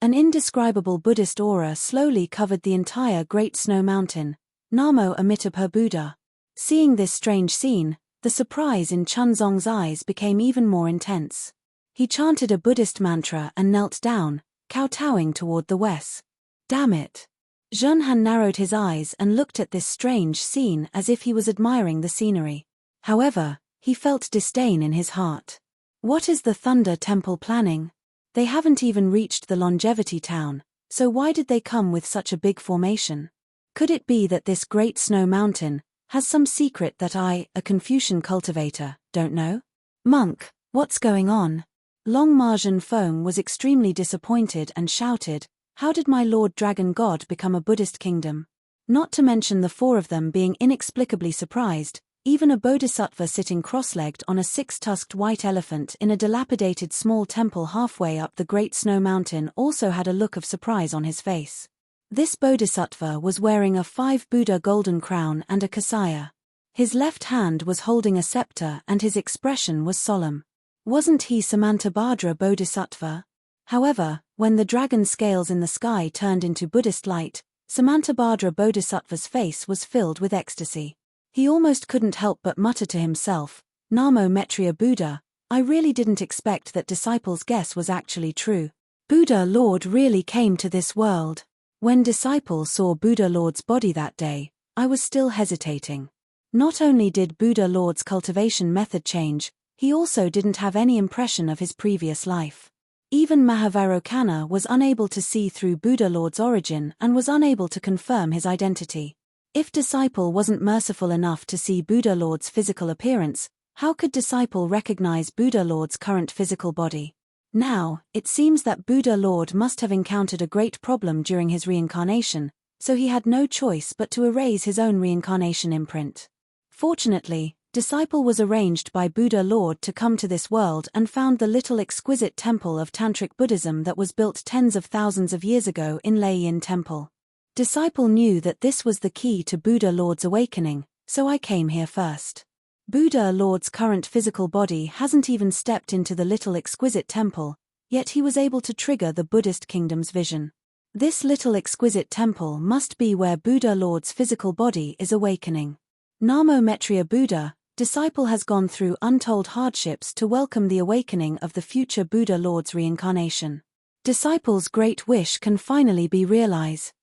An indescribable Buddhist aura slowly covered the entire Great Snow Mountain. Namo Amitabha Buddha. Seeing this strange scene, The surprise in Chunzong's eyes became even more intense. He chanted a Buddhist mantra and knelt down, kowtowing toward the west. Damn it. Zhenhan narrowed his eyes and looked at this strange scene as if he was admiring the scenery. However, he felt disdain in his heart. What is the Thunder Temple planning? They haven't even reached the Longevity Town, so why did they come with such a big formation? Could it be that this great snow mountain has some secret that I, a Confucian cultivator, don't know? Monk, what's going on? Long Marjan Feng was extremely disappointed and shouted, how did my Lord Dragon God become a Buddhist kingdom? Not to mention the four of them being inexplicably surprised, even a bodhisattva sitting cross-legged on a six-tusked white elephant in a dilapidated small temple halfway up the Great Snow Mountain also had a look of surprise on his face. This bodhisattva was wearing a 5 Buddha golden crown and a kasaya. His left hand was holding a scepter and his expression was solemn. Wasn't he Samantabhadra Bodhisattva? However, when the dragon scales in the sky turned into Buddhist light, Samantabhadra Bodhisattva's face was filled with ecstasy. He almost couldn't help but mutter to himself, Namo Metriya Buddha, I really didn't expect that disciple's guess was actually true. Buddha Lord really came to this world. When disciple saw Buddha Lord's body that day, I was still hesitating. Not only did Buddha Lord's cultivation method change, he also didn't have any impression of his previous life. Even Mahavarokana was unable to see through Buddha Lord's origin and was unable to confirm his identity. If disciple wasn't merciful enough to see Buddha Lord's physical appearance, how could disciple recognize Buddha Lord's current physical body? Now, it seems that Buddha Lord must have encountered a great problem during his reincarnation, so he had no choice but to erase his own reincarnation imprint. Fortunately, disciple was arranged by Buddha Lord to come to this world and found the little exquisite temple of Tantric Buddhism that was built tens of thousands of years ago in Leiyin Temple. Disciple knew that this was the key to Buddha Lord's awakening, so I came here first. Buddha Lord's current physical body hasn't even stepped into the little exquisite temple, yet he was able to trigger the Buddhist kingdom's vision. This little exquisite temple must be where Buddha Lord's physical body is awakening. Namo Metriya Buddha, disciple has gone through untold hardships to welcome the awakening of the future Buddha Lord's reincarnation. Disciple's great wish can finally be realized.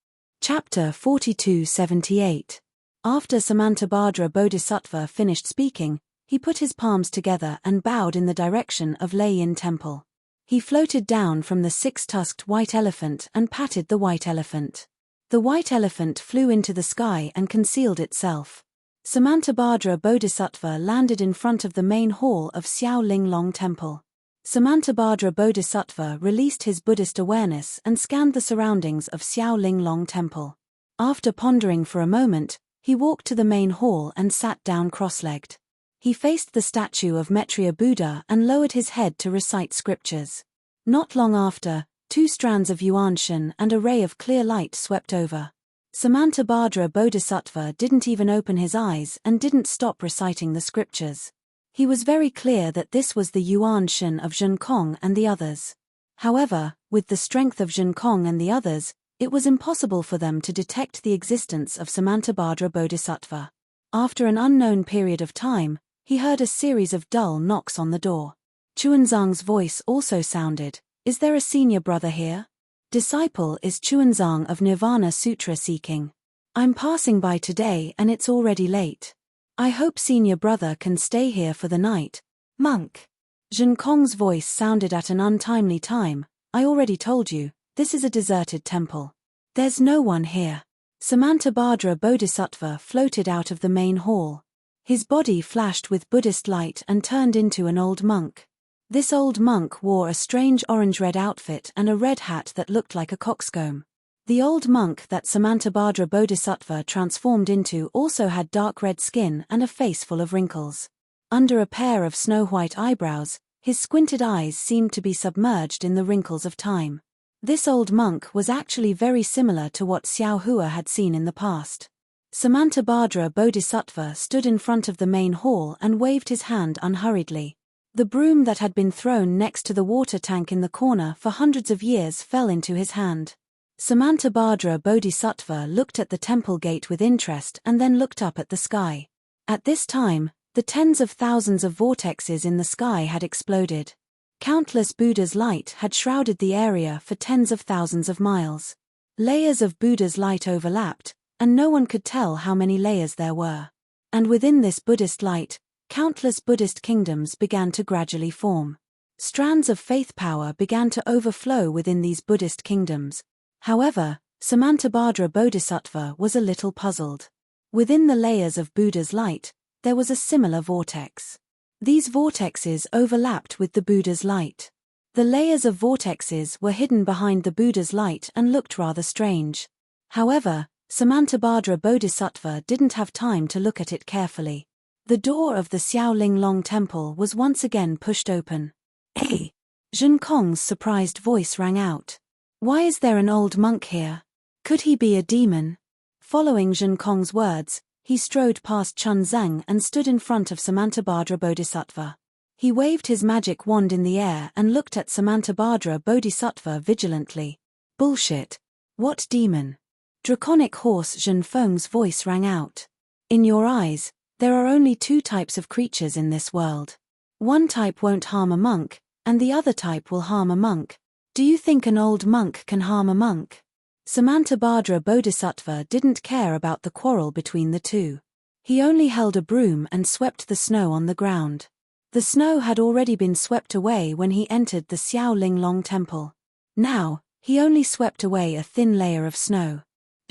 Chapter 4278. After Samantabhadra Bodhisattva finished speaking, he put his palms together and bowed in the direction of Leiyin Temple. He floated down from the six-tusked white elephant and patted the white elephant. The white elephant flew into the sky and concealed itself. Samantabhadra Bodhisattva landed in front of the main hall of Xiao Linglong Temple. Samantabhadra Bodhisattva released his Buddhist awareness and scanned the surroundings of Xiao Linglong Temple. After pondering for a moment, he walked to the main hall and sat down cross-legged. He faced the statue of Metriya Buddha and lowered his head to recite scriptures. Not long after, 2 strands of Yuanshan and a ray of clear light swept over. Samantabhadra Bodhisattva didn't even open his eyes and didn't stop reciting the scriptures. He was very clear that this was the Yuanshan of Zhenkong and the others. However, with the strength of Zhenkong and the others, it was impossible for them to detect the existence of Samantabhadra Bodhisattva. After an unknown period of time, he heard a series of dull knocks on the door. Chuanzang's voice also sounded, "Is there a senior brother here?" Disciple is Chuanzang of Nirvana Sutra seeking. "I'm passing by today and it's already late. I hope senior brother can stay here for the night." "Monk." Zhenkong's voice sounded at an untimely time. "I already told you, this is a deserted temple. There's no one here." Samantabhadra Bodhisattva floated out of the main hall. His body flashed with Buddhist light and turned into an old monk. This old monk wore a strange orange-red outfit and a red hat that looked like a coxcomb. The old monk that Samantabhadra Bodhisattva transformed into also had dark red skin and a face full of wrinkles. Under a pair of snow-white eyebrows, his squinted eyes seemed to be submerged in the wrinkles of time. This old monk was actually very similar to what Xiao Hua had seen in the past. Samantabhadra Bodhisattva stood in front of the main hall and waved his hand unhurriedly. The broom that had been thrown next to the water tank in the corner for hundreds of years fell into his hand. Samantabhadra Bodhisattva looked at the temple gate with interest and then looked up at the sky. At this time, The tens of thousands of vortexes in the sky had exploded. Countless Buddha's light had shrouded the area for tens of thousands of miles. Layers of Buddha's light overlapped, and no one could tell how many layers there were. And within this Buddhist light, countless Buddhist kingdoms began to gradually form. Strands of faith power began to overflow within these Buddhist kingdoms. However, Samantabhadra Bodhisattva was a little puzzled. Within the layers of Buddha's light, there was a similar vortex. These vortexes overlapped with the Buddha's light. The layers of vortexes were hidden behind the Buddha's light and looked rather strange. However, Samantabhadra Bodhisattva didn't have time to look at it carefully. The door of the Xiaoling Long Temple was once again pushed open. "Hey!" Zhen Kong's surprised voice rang out. "Why is there an old monk here? Could he be a demon?" Following Zhen Kong's words, he strode past Chun Zhang and stood in front of Samantabhadra Bodhisattva. He waved his magic wand in the air and looked at Samantabhadra Bodhisattva vigilantly. "Bullshit. What demon?" Draconic horse Zhen Feng's voice rang out. "In your eyes, there are only two types of creatures in this world. One type won't harm a monk, and the other type will harm a monk. Do you think an old monk can harm a monk?" Samantabhadra Bodhisattva didn't care about the quarrel between the two. He only held a broom and swept the snow on the ground. The snow had already been swept away when he entered the Xiaoling Long Temple. Now, he only swept away a thin layer of snow.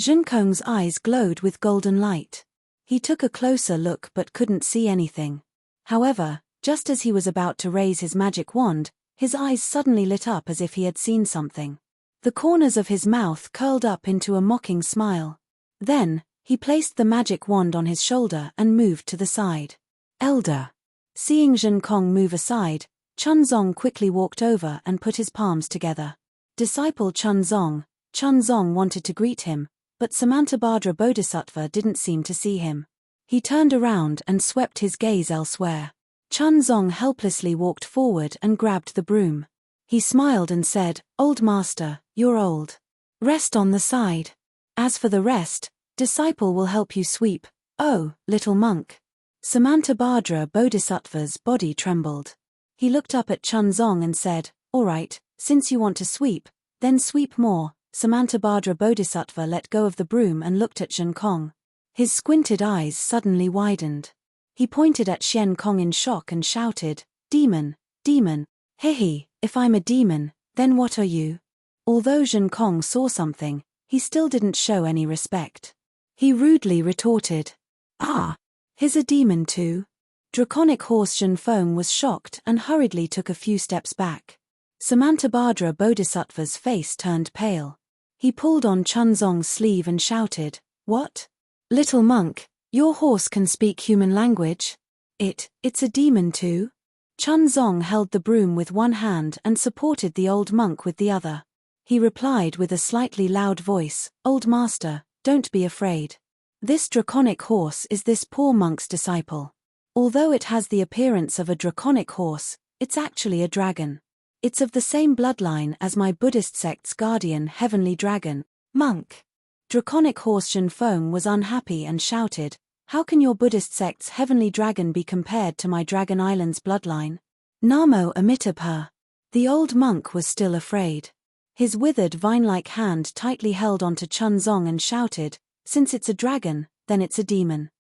Zhen Kong's eyes glowed with golden light. He took a closer look but couldn't see anything. However, just as he was about to raise his magic wand, his eyes suddenly lit up as if he had seen something. The corners of his mouth curled up into a mocking smile. Then, he placed the magic wand on his shoulder and moved to the side. "Elder." Seeing Zhen Kong move aside, Chun Zong quickly walked over and put his palms together. Disciple Chun Zong wanted to greet him, but Samantabhadra Bodhisattva didn't seem to see him. He turned around and swept his gaze elsewhere. Chun Zong helplessly walked forward and grabbed the broom. He smiled and said, "Old master, you're old. Rest on the side. As for the rest, disciple will help you sweep. Oh, little monk." Samantabhadra Bodhisattva's body trembled. He looked up at Chun Zong and said, "All right, since you want to sweep, then sweep more." Samantabhadra Bodhisattva let go of the broom and looked at Zhen Kong. His squinted eyes suddenly widened. He pointed at Shen Kong in shock and shouted, "Demon, demon. Hehe, if I'm a demon, then what are you?" Although Zhen Kong saw something, he still didn't show any respect. He rudely retorted, "Ah, he's a demon too?" Draconic horse Zhen Feng was shocked and hurriedly took a few steps back. Samantabhadra Bodhisattva's face turned pale. He pulled on Chun Zong's sleeve and shouted, "What? Little monk, your horse can speak human language? It's a demon too?" Chun Zong held the broom with one hand and supported the old monk with the other. He replied with a slightly loud voice, "Old master, don't be afraid. This draconic horse is this poor monk's disciple. Although it has the appearance of a draconic horse, it's actually a dragon. It's of the same bloodline as my Buddhist sect's guardian heavenly dragon, monk." Draconic horse Zhen Feng was unhappy and shouted, "How can your Buddhist sect's heavenly dragon be compared to my Dragon Island's bloodline? Namo Amitabha." The old monk was still afraid. His withered vine-like hand tightly held onto Chun Zong and shouted, "Since it's a dragon, then it's a demon.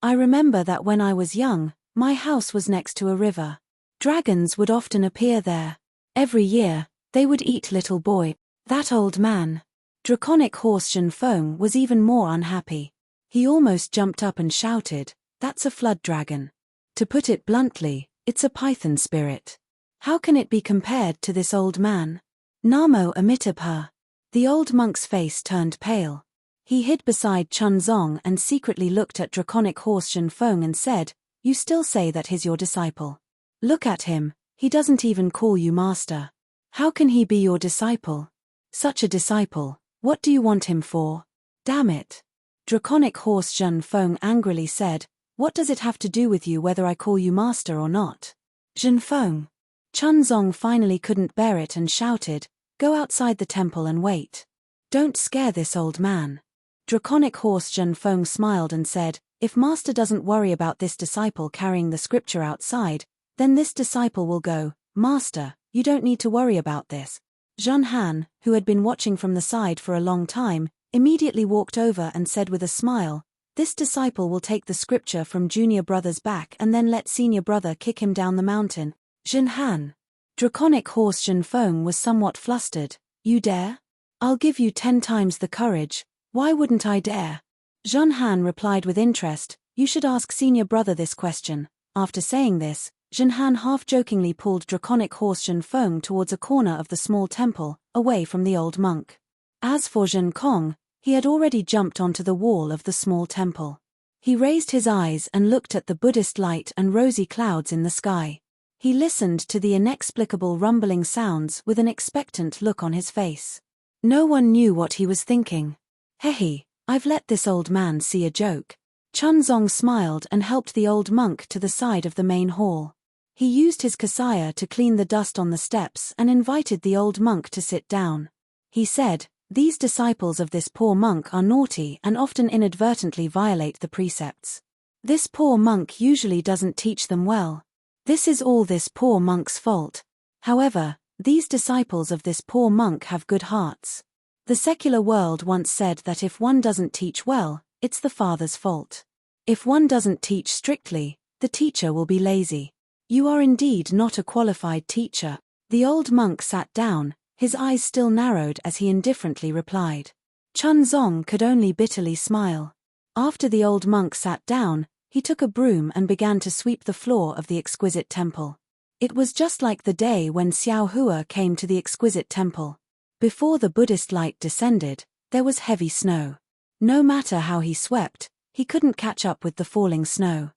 I remember that when I was young, my house was next to a river. Dragons would often appear there. Every year, they would eat little boy, that old man." Draconic horse Zhen Feng was even more unhappy. He almost jumped up and shouted, "That's a flood dragon. To put it bluntly, it's a python spirit. How can it be compared to this old man? Namo Amitabha." The old monk's face turned pale. He hid beside Chun Zong and secretly looked at Draconic horse Zhen Feng and said, "You still say that he's your disciple? Look at him, he doesn't even call you master. How can he be your disciple? Such a disciple, what do you want him for? Damn it." Draconic horse Zhen Feng angrily said, "What does it have to do with you whether I call you master or not? Zhen Feng." Chun Zong finally couldn't bear it and shouted, "Go outside the temple and wait. Don't scare this old man." Draconic horse Zhen Feng smiled and said, If master doesn't worry about this disciple carrying the scripture outside, then this disciple will go, Master, you don't need to worry about this. Zhen Han, who had been watching from the side for a long time, immediately walked over and said with a smile, this disciple will take the scripture from junior brother's back and then let senior brother kick him down the mountain. Zhen Han. Draconic horse Zhen Feng was somewhat flustered. You dare? I'll give you 10 times the courage. Why wouldn't I dare? Zhen Han replied with interest, you should ask senior brother this question. After saying this, Zhen Han half-jokingly pulled draconic horse Zhen Feng towards a corner of the small temple, away from the old monk. As for Zhen Kong, he had already jumped onto the wall of the small temple. He raised his eyes and looked at the Buddhist light and rosy clouds in the sky. He listened to the inexplicable rumbling sounds with an expectant look on his face. No one knew what he was thinking. Hey, I've let this old man see a joke. Chunzong smiled and helped the old monk to the side of the main hall. He used his kasaya to clean the dust on the steps and invited the old monk to sit down. He said, these disciples of this poor monk are naughty and often inadvertently violate the precepts. This poor monk usually doesn't teach them well. This is all this poor monk's fault. However, these disciples of this poor monk have good hearts. The secular world once said that if one doesn't teach well, it's the father's fault. If one doesn't teach strictly, the teacher will be lazy. You are indeed not a qualified teacher. The old monk sat down, his eyes still narrowed as he indifferently replied. Chunzong could only bitterly smile. After the old monk sat down, he took a broom and began to sweep the floor of the exquisite temple. It was just like the day when Xiao Hua came to the exquisite temple. Before the Buddhist light descended, there was heavy snow. No matter how he swept, he couldn't catch up with the falling snow.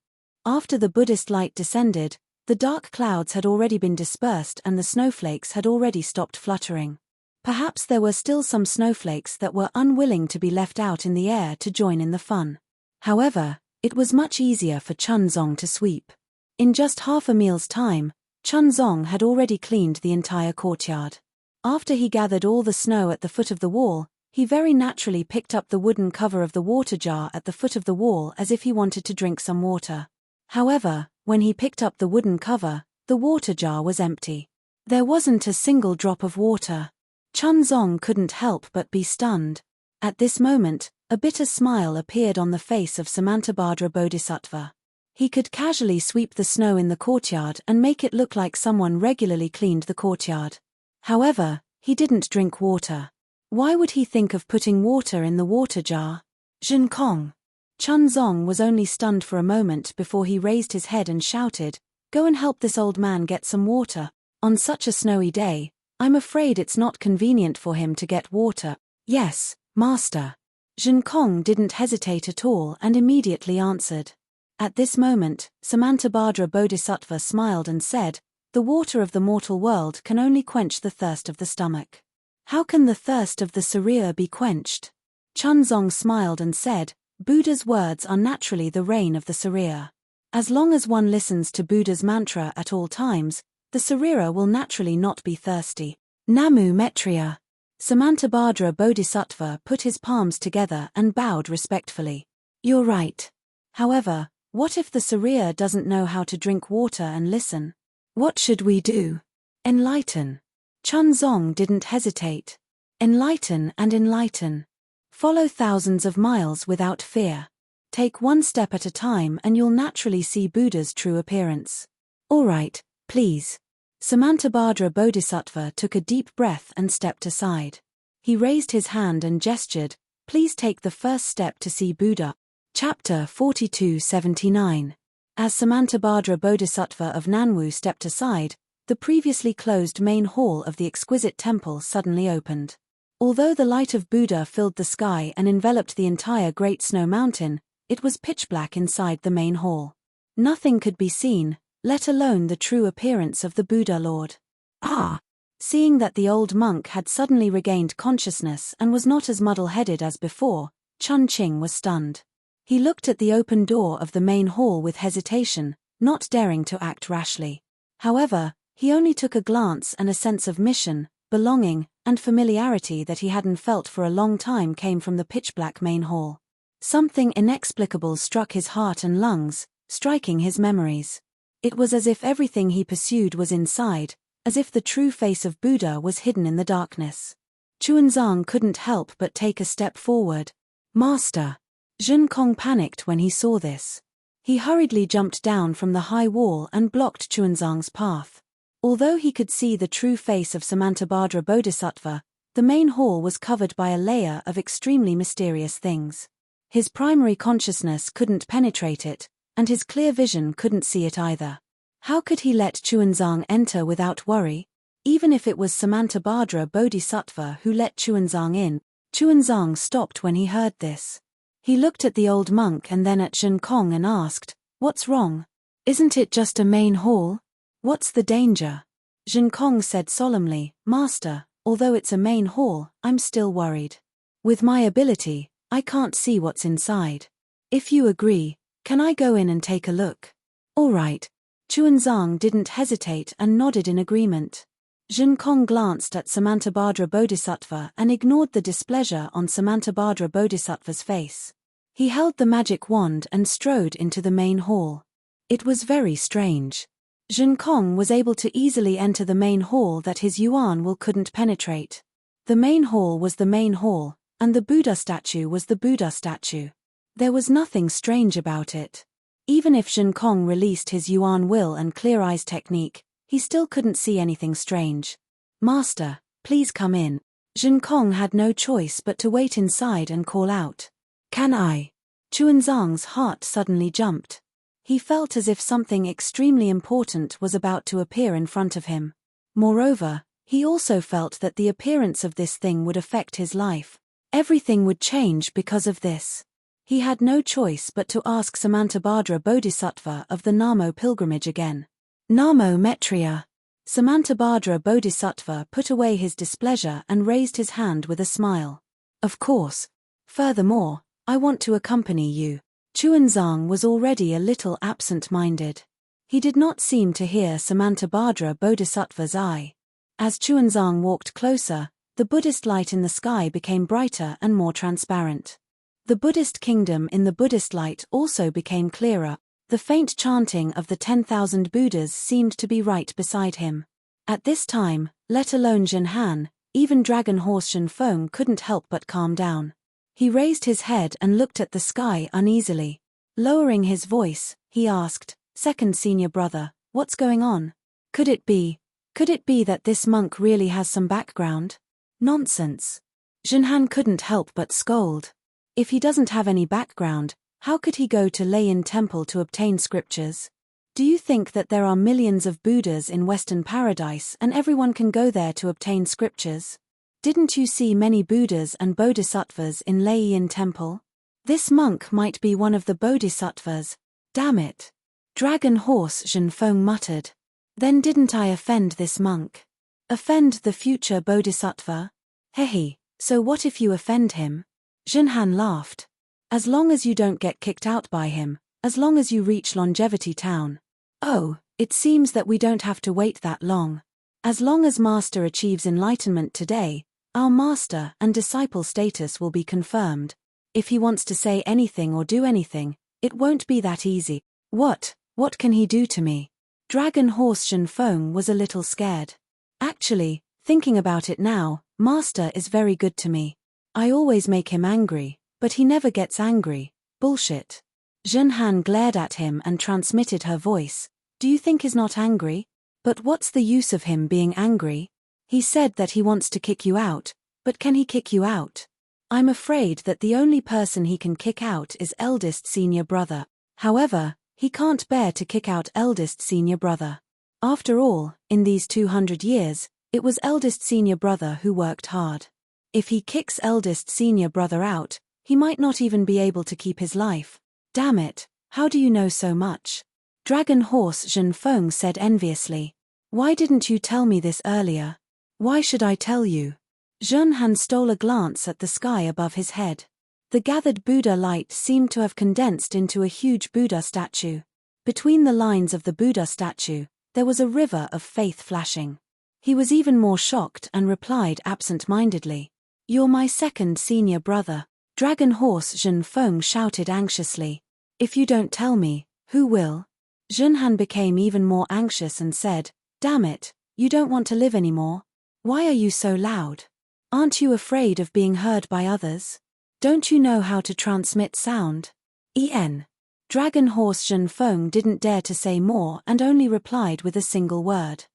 After the Buddhist light descended, the dark clouds had already been dispersed and the snowflakes had already stopped fluttering. Perhaps there were still some snowflakes that were unwilling to be left out in the air to join in the fun. However, it was much easier for Chunzong to sweep. In just half a meal's time, Chunzong had already cleaned the entire courtyard. After he gathered all the snow at the foot of the wall, he very naturally picked up the wooden cover of the water jar at the foot of the wall as if he wanted to drink some water. However, when he picked up the wooden cover, the water jar was empty. There wasn't a single drop of water. Chunzong couldn't help but be stunned. At this moment, a bitter smile appeared on the face of Samantabhadra Bodhisattva. He could casually sweep the snow in the courtyard and make it look like someone regularly cleaned the courtyard. However, he didn't drink water. Why would he think of putting water in the water jar? Zhen Kong. Chunzong was only stunned for a moment before he raised his head and shouted, go and help this old man get some water. On such a snowy day, I'm afraid it's not convenient for him to get water. Yes, master. Zhen Kong didn't hesitate at all and immediately answered. At this moment, Samantabhadra Bodhisattva smiled and said, the water of the mortal world can only quench the thirst of the stomach. How can the thirst of the Sariya be quenched? Chunzong smiled and said, Buddha's words are naturally the rain of the Sariya. As long as one listens to Buddha's mantra at all times, the Sariya will naturally not be thirsty. Namu Metriya. Samantabhadra Bodhisattva put his palms together and bowed respectfully. You're right. However, what if the Sariya doesn't know how to drink water and listen? What should we do? Enlighten. Chunzong didn't hesitate. Enlighten and enlighten. Follow thousands of miles without fear. Take one step at a time and you'll naturally see Buddha's true appearance. All right, please. Samantabhadra Bodhisattva took a deep breath and stepped aside. He raised his hand and gestured, please take the first step to see Buddha. Chapter 4279. As Samantabhadra Bodhisattva of Nanwu stepped aside, the previously closed main hall of the exquisite temple suddenly opened. Although the light of Buddha filled the sky and enveloped the entire Great Snow Mountain, it was pitch black inside the main hall. Nothing could be seen, let alone the true appearance of the Buddha Lord. Ah! Seeing that the old monk had suddenly regained consciousness and was not as muddle-headed as before, Chun Qing was stunned. He looked at the open door of the main hall with hesitation, not daring to act rashly. However, he only took a glance and a sense of mission, belonging, and familiarity that he hadn't felt for a long time came from the pitch-black main hall. Something inexplicable struck his heart and lungs, striking his memories. It was as if everything he pursued was inside, as if the true face of Buddha was hidden in the darkness. Chuanzang couldn't help but take a step forward. Master! Zhen Kong panicked when he saw this. He hurriedly jumped down from the high wall and blocked Chuanzang's path. Although he could see the true face of Samantabhadra Bodhisattva, the main hall was covered by a layer of extremely mysterious things. His primary consciousness couldn't penetrate it, and his clear vision couldn't see it either. How could he let Chuanzang enter without worry? Even if it was Samantabhadra Bodhisattva who let Chuanzang in, Chuanzang stopped when he heard this. He looked at the old monk and then at Zhen Kong and asked, "What's wrong? Isn't it just a main hall? What's the danger?" Zhen Kong said solemnly, "Master, although it's a main hall, I'm still worried. With my ability, I can't see what's inside. If you agree, can I go in and take a look?" "All right." Chuanzang didn't hesitate and nodded in agreement. Zhen Kong glanced at Samantabhadra Bodhisattva and ignored the displeasure on Samantabhadra Bodhisattva's face. He held the magic wand and strode into the main hall. It was very strange. Zhen Kong was able to easily enter the main hall that his Yuan will couldn't penetrate. The main hall was the main hall, and the Buddha statue was the Buddha statue. There was nothing strange about it. Even if Zhen Kong released his Yuan will and clear eyes technique, he still couldn't see anything strange. "Master, please come in." Zhen Kong had no choice but to wait inside and call out, "Can I?" Chuanzang's heart suddenly jumped. He felt as if something extremely important was about to appear in front of him. Moreover, he also felt that the appearance of this thing would affect his life. Everything would change because of this. He had no choice but to ask Samantabhadra Bodhisattva of the Namo pilgrimage again. "Namo Maitreya." Samantabhadra Bodhisattva put away his displeasure and raised his hand with a smile. "Of course. Furthermore, I want to accompany you." Chuanzang was already a little absent-minded. He did not seem to hear Samantabhadra Bodhisattva's eye. As Chuanzang walked closer, the Buddhist light in the sky became brighter and more transparent. The Buddhist kingdom in the Buddhist light also became clearer. The faint chanting of the 10,000 Buddhas seemed to be right beside him. At this time, let alone Zhen Han, even Dragon Horse Zhen Feng couldn't help but calm down. He raised his head and looked at the sky uneasily. Lowering his voice, he asked, "Second senior brother, what's going on? Could it be that this monk really has some background?" "Nonsense." Zhen Han couldn't help but scold. If he doesn't have any background, how could he go to Lei Yin Temple to obtain scriptures? Do you think that there are millions of Buddhas in Western Paradise and everyone can go there to obtain scriptures? Didn't you see many Buddhas and Bodhisattvas in Lei Yin Temple? This monk might be one of the Bodhisattvas. Damn it. Dragon Horse Zhen Feng muttered. Then didn't I offend this monk? Offend the future Bodhisattva? Hehe, so what if you offend him? Zhen Han laughed. As long as you don't get kicked out by him, as long as you reach Longevity Town. Oh, it seems that we don't have to wait that long. As long as Master achieves enlightenment today, our Master and disciple status will be confirmed. If he wants to say anything or do anything, it won't be that easy. What can he do to me? Dragon Horse Zhen Feng was a little scared. Actually, thinking about it now, Master is very good to me. I always make him angry, but he never gets angry. Bullshit. Zhen Han glared at him and transmitted her voice. Do you think he's not angry? But what's the use of him being angry? He said that he wants to kick you out, but can he kick you out? I'm afraid that the only person he can kick out is eldest senior brother. However, he can't bear to kick out eldest senior brother. After all, in these 200 years, it was eldest senior brother who worked hard. If he kicks eldest senior brother out, he might not even be able to keep his life. Damn it, how do you know so much? Dragon Horse Zhen Feng said enviously. Why didn't you tell me this earlier? Why should I tell you? Zhen Han stole a glance at the sky above his head. The gathered Buddha light seemed to have condensed into a huge Buddha statue. Between the lines of the Buddha statue, there was a river of faith flashing. He was even more shocked and replied absent-mindedly. You're my second senior brother. Dragon Horse Zhen Feng shouted anxiously. If you don't tell me, who will? Zhenhan became even more anxious and said, damn it, you don't want to live anymore? Why are you so loud? Aren't you afraid of being heard by others? Don't you know how to transmit sound? Dragon Horse Zhen Feng didn't dare to say more and only replied with a single word.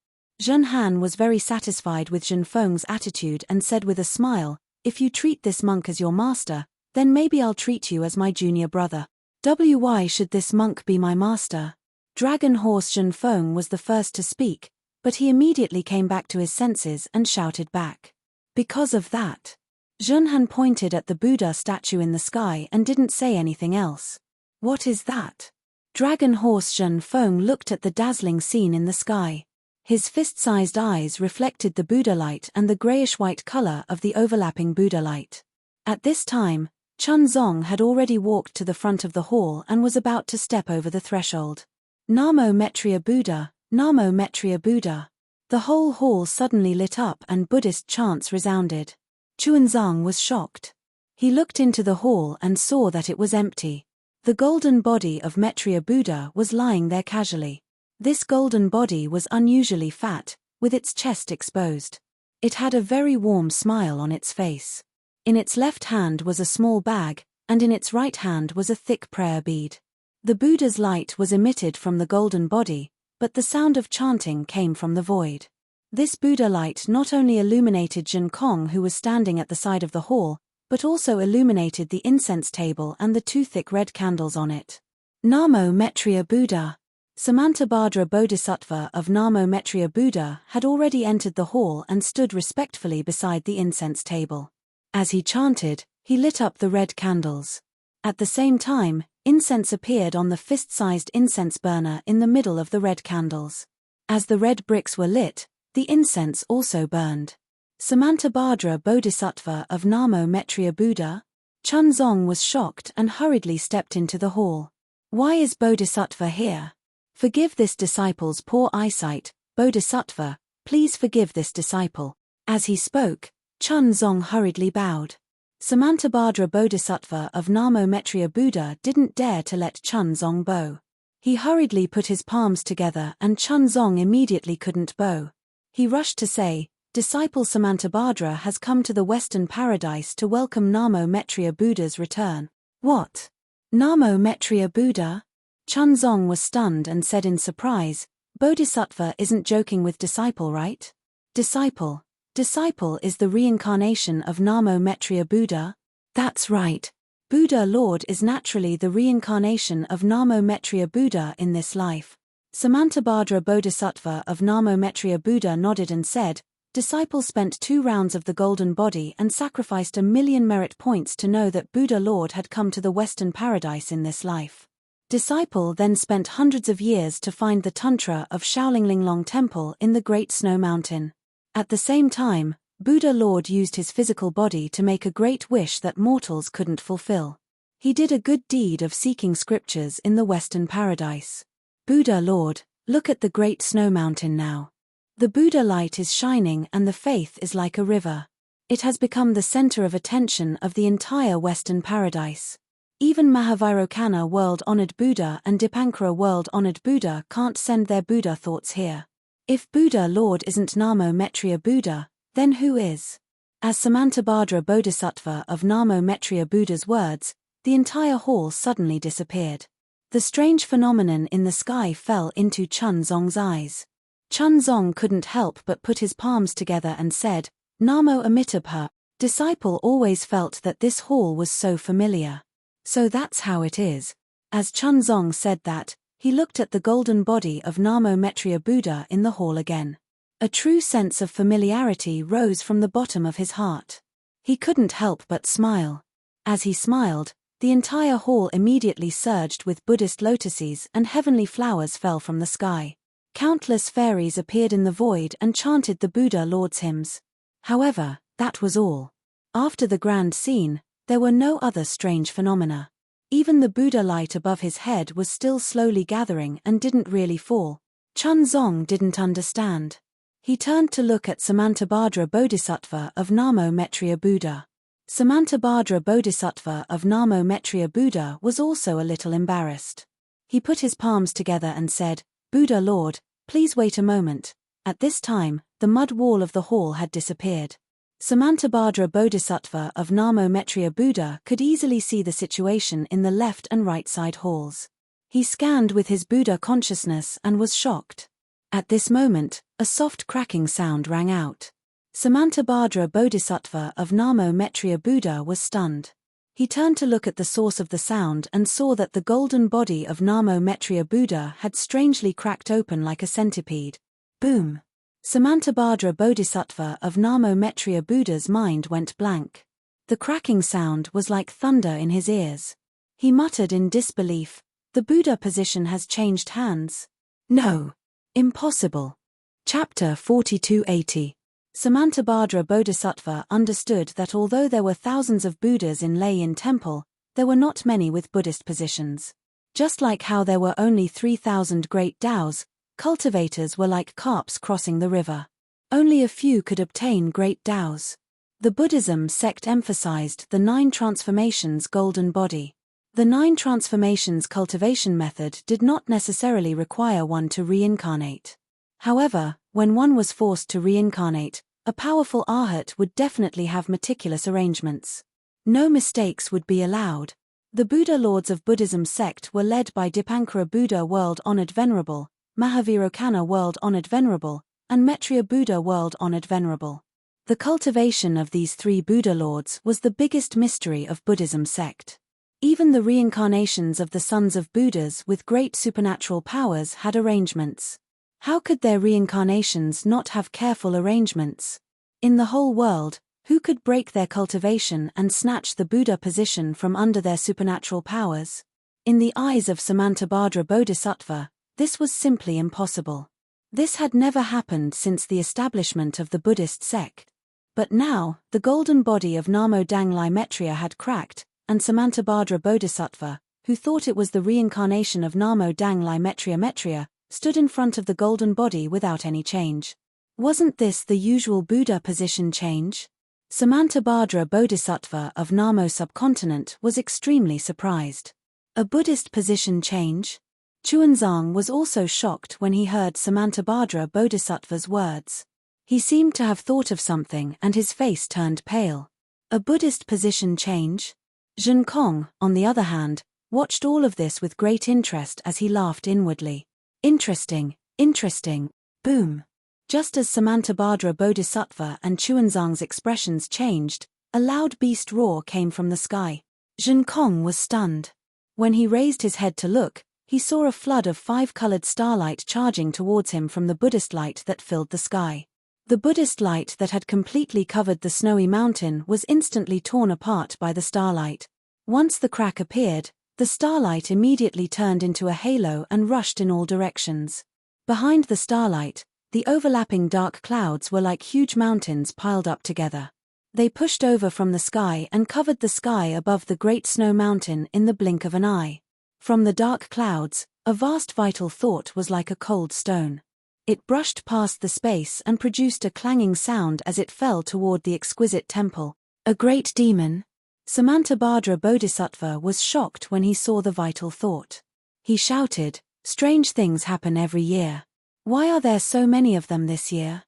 Zhenhan was very satisfied with Zhen Feng's attitude and said with a smile, if you treat this monk as your master, then maybe I'll treat you as my junior brother. Why should this monk be my master? Dragon Horse Zhen Feng was the first to speak, but he immediately came back to his senses and shouted back. Because of that. Zhenhan pointed at the Buddha statue in the sky and didn't say anything else. What is that? Dragon Horse Zhen Feng looked at the dazzling scene in the sky. His fist-sized eyes reflected the Buddha light and the grayish-white color of the overlapping Buddha light. At this time, Chun Zong had already walked to the front of the hall and was about to step over the threshold. Namo Mettria Buddha, Namo Mettria Buddha. The whole hall suddenly lit up and Buddhist chants resounded. Chuanzang was shocked. He looked into the hall and saw that it was empty. The golden body of Mettria Buddha was lying there casually. This golden body was unusually fat, with its chest exposed. It had a very warm smile on its face. In its left hand was a small bag, and in its right hand was a thick prayer bead. The Buddha's light was emitted from the golden body, but the sound of chanting came from the void. This Buddha light not only illuminated Jin Kong, who was standing at the side of the hall, but also illuminated the incense table and the two thick red candles on it. Namo Mettria Buddha. Samantabhadra Bodhisattva of Namo Mettria Buddha had already entered the hall and stood respectfully beside the incense table. As he chanted, he lit up the red candles. At the same time, incense appeared on the fist-sized incense burner in the middle of the red candles. As the red bricks were lit, the incense also burned. Samantabhadra Bodhisattva of Namo Mettria Buddha? Chun Zong was shocked and hurriedly stepped into the hall. Why is Bodhisattva here? Forgive this disciple's poor eyesight, Bodhisattva, please forgive this disciple. As he spoke, Chun Zong hurriedly bowed. Samantabhadra Bodhisattva of Namo Mettria Buddha didn't dare to let Chun Zong bow. He hurriedly put his palms together and Chun Zong immediately couldn't bow. He rushed to say, Disciple Samantabhadra has come to the Western Paradise to welcome Namo Mettria Buddha's return. What? Namo Mettria Buddha? Chun Zong was stunned and said in surprise, Bodhisattva isn't joking with disciple, right? Disciple. Disciple is the reincarnation of Namo Mettria Buddha? That's right. Buddha Lord is naturally the reincarnation of Namo Mettria Buddha in this life. Samantabhadra Bodhisattva of Namo Mettria Buddha nodded and said, Disciple spent 2 rounds of the golden body and sacrificed 1,000,000 merit points to know that Buddha Lord had come to the Western Paradise in this life. Disciple then spent hundreds of years to find the Tantra of Shaolinglinglong Temple in the Great Snow Mountain. At the same time, Buddha Lord used his physical body to make a great wish that mortals couldn't fulfill. He did a good deed of seeking scriptures in the Western Paradise. Buddha Lord, look at the Great Snow Mountain now. The Buddha light is shining and the faith is like a river. It has become the center of attention of the entire Western Paradise. Even Mahavirokana world-honored Buddha and Dipankara world-honored Buddha can't send their Buddha thoughts here. If Buddha Lord isn't Namo Mettria Buddha, then who is? As Samantabhadra Bodhisattva of Namo Mettria Buddha's words, the entire hall suddenly disappeared. The strange phenomenon in the sky fell into Chun Zong's eyes. Chun Zong couldn't help but put his palms together and said, Namo Amitabha. Disciple always felt that this hall was so familiar. So that's how it is. As Chun Zong said that, he looked at the golden body of Namo Mettria Buddha in the hall again. A true sense of familiarity rose from the bottom of his heart. He couldn't help but smile. As he smiled, the entire hall immediately surged with Buddhist lotuses and heavenly flowers fell from the sky. Countless fairies appeared in the void and chanted the Buddha Lord's hymns. However, that was all. After the grand scene, there were no other strange phenomena. Even the Buddha light above his head was still slowly gathering and didn't really fall. Chun Zong didn't understand. He turned to look at Samantabhadra Bodhisattva of Namo Mettria Buddha. Samantabhadra Bodhisattva of Namo Maitreya Buddha was also a little embarrassed. He put his palms together and said, "Buddha Lord, please wait a moment." At this time, the mud wall of the hall had disappeared. Samantabhadra Bodhisattva of Namo Maitreya Buddha could easily see the situation in the left and right side halls. He scanned with his Buddha consciousness and was shocked. At this moment, a soft cracking sound rang out. Samantabhadra Bodhisattva of Namo Maitreya Buddha was stunned. He turned to look at the source of the sound and saw that the golden body of Namo Maitreya Buddha had strangely cracked open like a centipede. Boom! Samantabhadra Bodhisattva of Namo Maitreya Buddha's mind went blank. The cracking sound was like thunder in his ears. He muttered in disbelief, "The Buddha position has changed hands. No! Impossible." Chapter 4280. Samantabhadra Bodhisattva understood that although there were thousands of Buddhas in Lei temple, there were not many with Buddhist positions. Just like how there were only 3,000 great Taos, cultivators were like carps crossing the river. Only a few could obtain great Taos. The Buddhism sect emphasized the 9 transformations golden body. The 9 transformations cultivation method did not necessarily require one to reincarnate. However, when one was forced to reincarnate, a powerful arhat would definitely have meticulous arrangements. No mistakes would be allowed. The Buddha Lords of Buddhism sect were led by Dipankara Buddha World-Honored Venerable, Mahavirocana World-Honored Venerable, and Maitreya Buddha World-Honored Venerable. The cultivation of these 3 Buddha Lords was the biggest mystery of Buddhism sect. Even the reincarnations of the sons of Buddhas with great supernatural powers had arrangements. How could their reincarnations not have careful arrangements? In the whole world, who could break their cultivation and snatch the Buddha position from under their supernatural powers? In the eyes of Samantabhadra Bodhisattva, this was simply impossible. This had never happened since the establishment of the Buddhist sect. But now, the golden body of Namo Danglai Maitreya had cracked, and Samantabhadra Bodhisattva, who thought it was the reincarnation of Namo Danglai Maitreya, stood in front of the golden body without any change. Wasn't this the usual Buddha position change? Samantabhadra Bodhisattva of Namo subcontinent was extremely surprised. A Buddhist position change? Chuanzang was also shocked when he heard Samantabhadra Bodhisattva's words. He seemed to have thought of something and his face turned pale. A Buddhist position change? Zhen Kong, on the other hand, watched all of this with great interest as he laughed inwardly. Interesting, interesting, boom. Just as Samantabhadra Bodhisattva and Chuanzang's expressions changed, a loud beast roar came from the sky. Zhen Kong was stunned. When he raised his head to look, he saw a flood of 5-colored starlight charging towards him from the Buddhist light that filled the sky. The Buddhist light that had completely covered the snowy mountain was instantly torn apart by the starlight. Once the crack appeared, the starlight immediately turned into a halo and rushed in all directions. Behind the starlight, the overlapping dark clouds were like huge mountains piled up together. They pushed over from the sky and covered the sky above the great snow mountain in the blink of an eye. From the dark clouds, a vast vital thought was like a cold stone. It brushed past the space and produced a clanging sound as it fell toward the exquisite temple. A great demon? Samantabhadra Bodhisattva was shocked when he saw the vital thought. He shouted, "Strange things happen every year. Why are there so many of them this year?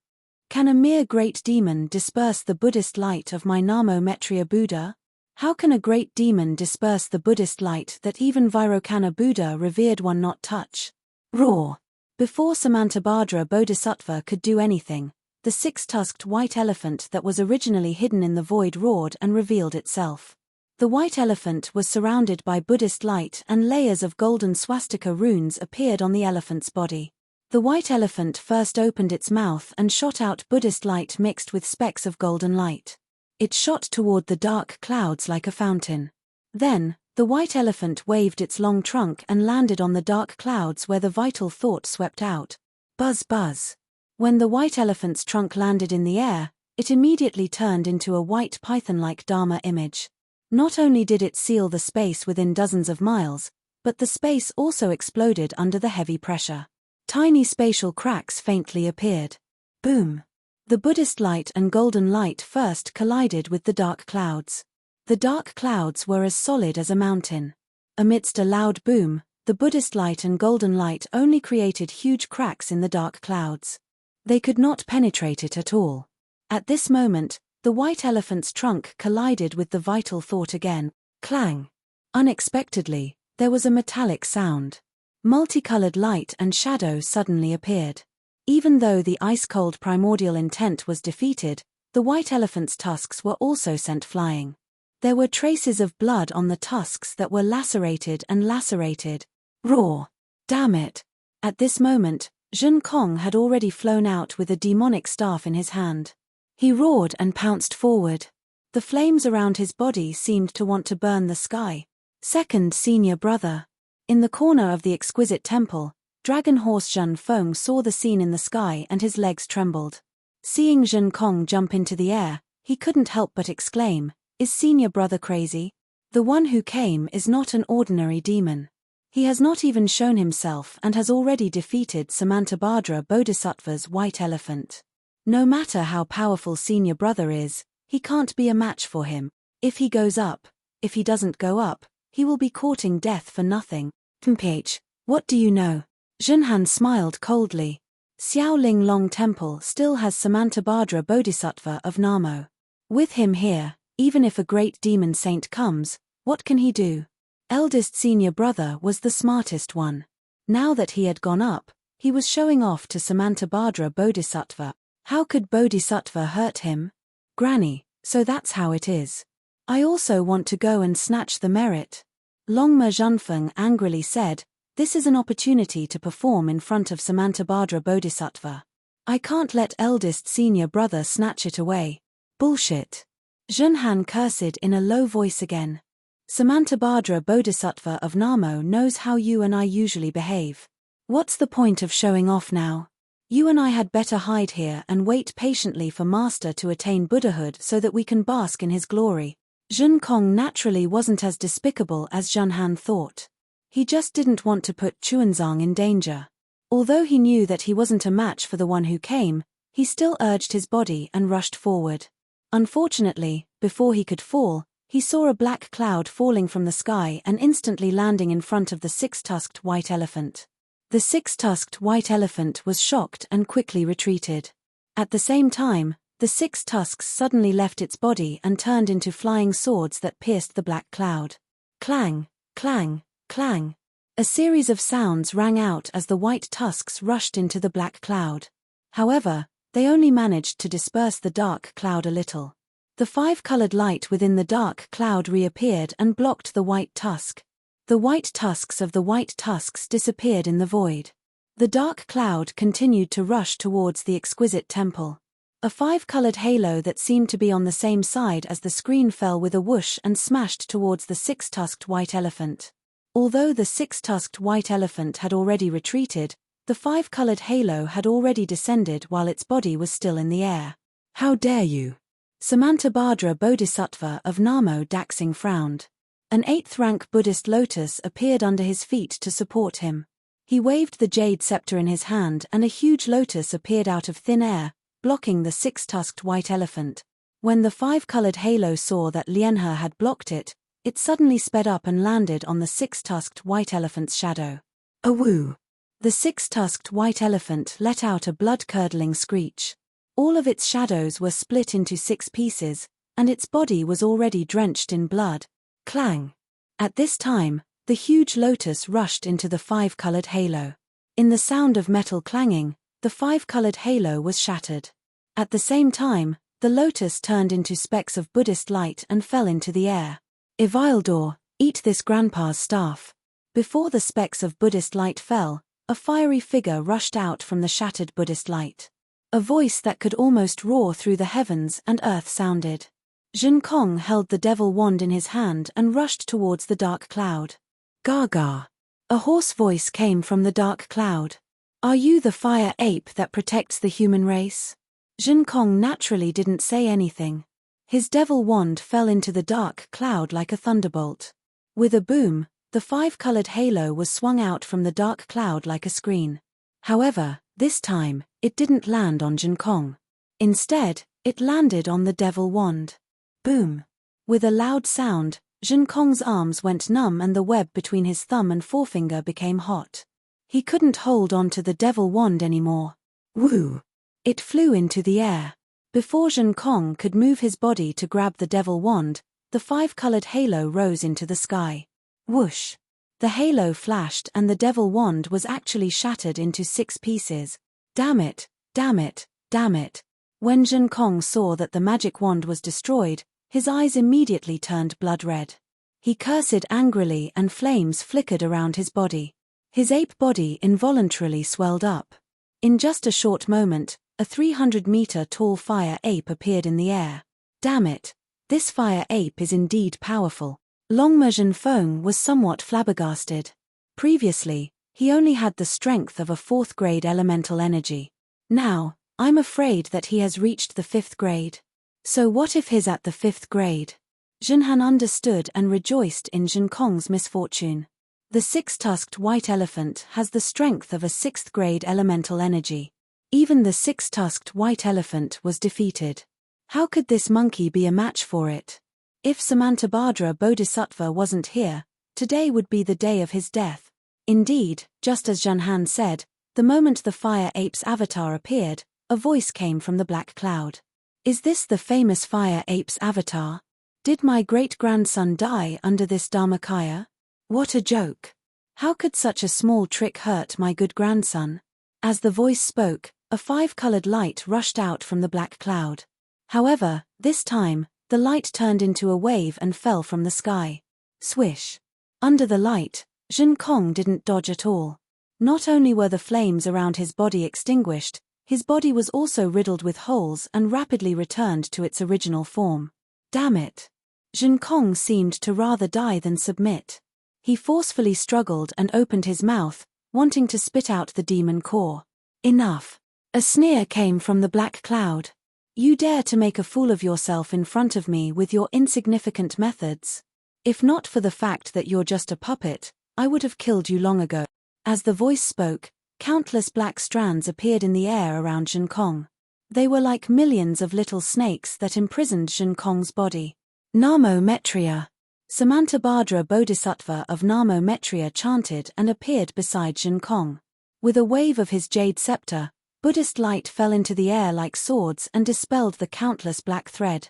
Can a mere great demon disperse the Buddhist light of my Namo Maitreya Buddha? How can a great demon disperse the Buddhist light that even Vairocana Buddha revered one not touch?" Roar! Before Samantabhadra Bodhisattva could do anything, the 6-tusked white elephant that was originally hidden in the void roared and revealed itself. The white elephant was surrounded by Buddhist light and layers of golden swastika runes appeared on the elephant's body. The white elephant first opened its mouth and shot out Buddhist light mixed with specks of golden light. It shot toward the dark clouds like a fountain. Then, the white elephant waved its long trunk and landed on the dark clouds where the vital thought swept out. Buzz buzz. When the white elephant's trunk landed in the air, it immediately turned into a white python-like Dharma image. Not only did it seal the space within dozens of miles, but the space also exploded under the heavy pressure. Tiny spatial cracks faintly appeared. Boom! The Buddhist light and golden light first collided with the dark clouds. The dark clouds were as solid as a mountain. Amidst a loud boom, the Buddhist light and golden light only created huge cracks in the dark clouds. They could not penetrate it at all. At this moment, the white elephant's trunk collided with the vital thought again. Clang! Unexpectedly, there was a metallic sound. Multicolored light and shadow suddenly appeared. Even though the ice-cold primordial intent was defeated, the white elephant's tusks were also sent flying. There were traces of blood on the tusks that were lacerated and lacerated. Roar! Damn it! At this moment, Zhen Kong had already flown out with a demonic staff in his hand. He roared and pounced forward. The flames around his body seemed to want to burn the sky. Second senior brother. In the corner of the exquisite temple, Dragon Horse Zhen Feng saw the scene in the sky and his legs trembled. Seeing Zhen Kong jump into the air, he couldn't help but exclaim, "Is senior brother crazy? The one who came is not an ordinary demon. He has not even shown himself and has already defeated Samantabhadra Bodhisattva's white elephant. No matter how powerful senior brother is, he can't be a match for him. If he goes up, if he doesn't go up, he will be courting death for nothing." "Mph, what do you know?" Zhenhan smiled coldly. Xiaoling Long Temple still has Samantabhadra Bodhisattva of Namo. With him here, even if a great demon saint comes, what can he do? Eldest senior brother was the smartest one. Now that he had gone up, he was showing off to Samantabhadra Bodhisattva. How could Bodhisattva hurt him? "Granny, so that's how it is. I also want to go and snatch the merit." Longma Zhenfeng angrily said, "This is an opportunity to perform in front of Samantabhadra Bodhisattva. I can't let eldest senior brother snatch it away." "Bullshit." Zhenhan cursed in a low voice again. "Samantabhadra Bodhisattva of Namo knows how you and I usually behave. What's the point of showing off now? You and I had better hide here and wait patiently for Master to attain Buddhahood so that we can bask in his glory." Zhen Kong naturally wasn't as despicable as Zhenhan thought. He just didn't want to put Chuanzang in danger. Although he knew that he wasn't a match for the one who came, he still urged his body and rushed forward. Unfortunately, before he could fall, he saw a black cloud falling from the sky and instantly landing in front of the six-tusked white elephant. The six-tusked white elephant was shocked and quickly retreated. At the same time, the six tusks suddenly left its body and turned into flying swords that pierced the black cloud. Clang, clang, clang. A series of sounds rang out as the white tusks rushed into the black cloud. However, they only managed to disperse the dark cloud a little. The five-colored light within the dark cloud reappeared and blocked the white tusk. The white tusks of the white tusks disappeared in the void. The dark cloud continued to rush towards the exquisite temple. A five-colored halo that seemed to be on the same side as the screen fell with a whoosh and smashed towards the six-tusked white elephant. Although the six-tusked white elephant had already retreated, the five-colored halo had already descended while its body was still in the air. "How dare you!" Samantabhadra Bodhisattva of Namo Daxing frowned. An 8th-rank Buddhist lotus appeared under his feet to support him. He waved the jade scepter in his hand and a huge lotus appeared out of thin air, blocking the six-tusked white elephant. When the five-colored halo saw that Lianhe had blocked it, it suddenly sped up and landed on the six-tusked white elephant's shadow. "Awoo!" The six-tusked white elephant let out a blood-curdling screech. All of its shadows were split into 6 pieces, and its body was already drenched in blood. Clang! At this time, the huge lotus rushed into the five-colored halo. In the sound of metal clanging, the five-colored halo was shattered. At the same time, the lotus turned into specks of Buddhist light and fell into the air. "Ivildor, eat this grandpa's staff." Before the specks of Buddhist light fell, a fiery figure rushed out from the shattered Buddhist light. A voice that could almost roar through the heavens and earth sounded. Zhen Kong held the devil wand in his hand and rushed towards the dark cloud. "Gaga!" A hoarse voice came from the dark cloud. "Are you the fire ape that protects the human race?" Zhen Kong naturally didn't say anything. His devil wand fell into the dark cloud like a thunderbolt. With a boom, the five-colored halo was swung out from the dark cloud like a screen. However, this time, it didn't land on Zhen Kong. Instead, it landed on the devil wand. Boom! With a loud sound, Zhen Kong's arms went numb and the web between his thumb and forefinger became hot. He couldn't hold on to the devil wand anymore. Woo! It flew into the air. Before Zhen Kong could move his body to grab the devil wand, the five-colored halo rose into the sky. Whoosh! The halo flashed and the devil wand was actually shattered into 6 pieces. Damn it, damn it, damn it. When Zhen Kong saw that the magic wand was destroyed, his eyes immediately turned blood red. He cursed angrily and flames flickered around his body. His ape body involuntarily swelled up. In just a short moment, a 300-meter tall fire ape appeared in the air. Damn it! This fire ape is indeed powerful. Longme Zhenfeng was somewhat flabbergasted. Previously, he only had the strength of a 4th grade elemental energy. Now, I'm afraid that he has reached the 5th grade. So what if he's at the 5th grade? Zhenhan understood and rejoiced in Zhen Kong's misfortune. The 6-tusked white elephant has the strength of a 6th grade elemental energy. Even the 6-tusked white elephant was defeated. How could this monkey be a match for it? If Samantabhadra Bodhisattva wasn't here, today would be the day of his death. Indeed, just as Zhenhan said, the moment the fire ape's avatar appeared, a voice came from the black cloud. Is this the famous fire ape's avatar? Did my great-grandson die under this Dharmakaya? What a joke! How could such a small trick hurt my good grandson? As the voice spoke, a 5-colored light rushed out from the black cloud. However, this time, the light turned into a wave and fell from the sky. Swish! Under the light, Zhen Kong didn't dodge at all. Not only were the flames around his body extinguished, his body was also riddled with holes and rapidly returned to its original form. Damn it! Zhen Kong seemed to rather die than submit. He forcefully struggled and opened his mouth, wanting to spit out the demon core. Enough! A sneer came from the black cloud. You dare to make a fool of yourself in front of me with your insignificant methods? If not for the fact that you're just a puppet, I would have killed you long ago. As the voice spoke, countless black strands appeared in the air around Zhen Kong. They were like millions of little snakes that imprisoned Zhen Kong's body. Namo Metriya! Samantabhadra Bodhisattva of Namo Metriya chanted and appeared beside Zhen Kong. With a wave of his jade scepter, Buddhist light fell into the air like swords and dispelled the countless black thread.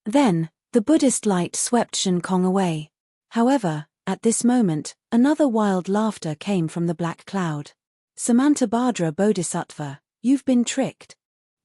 Then, the Buddhist light swept Zhen Kong away. However, at this moment, another wild laughter came from the black cloud. Samantabhadra Bodhisattva, you've been tricked.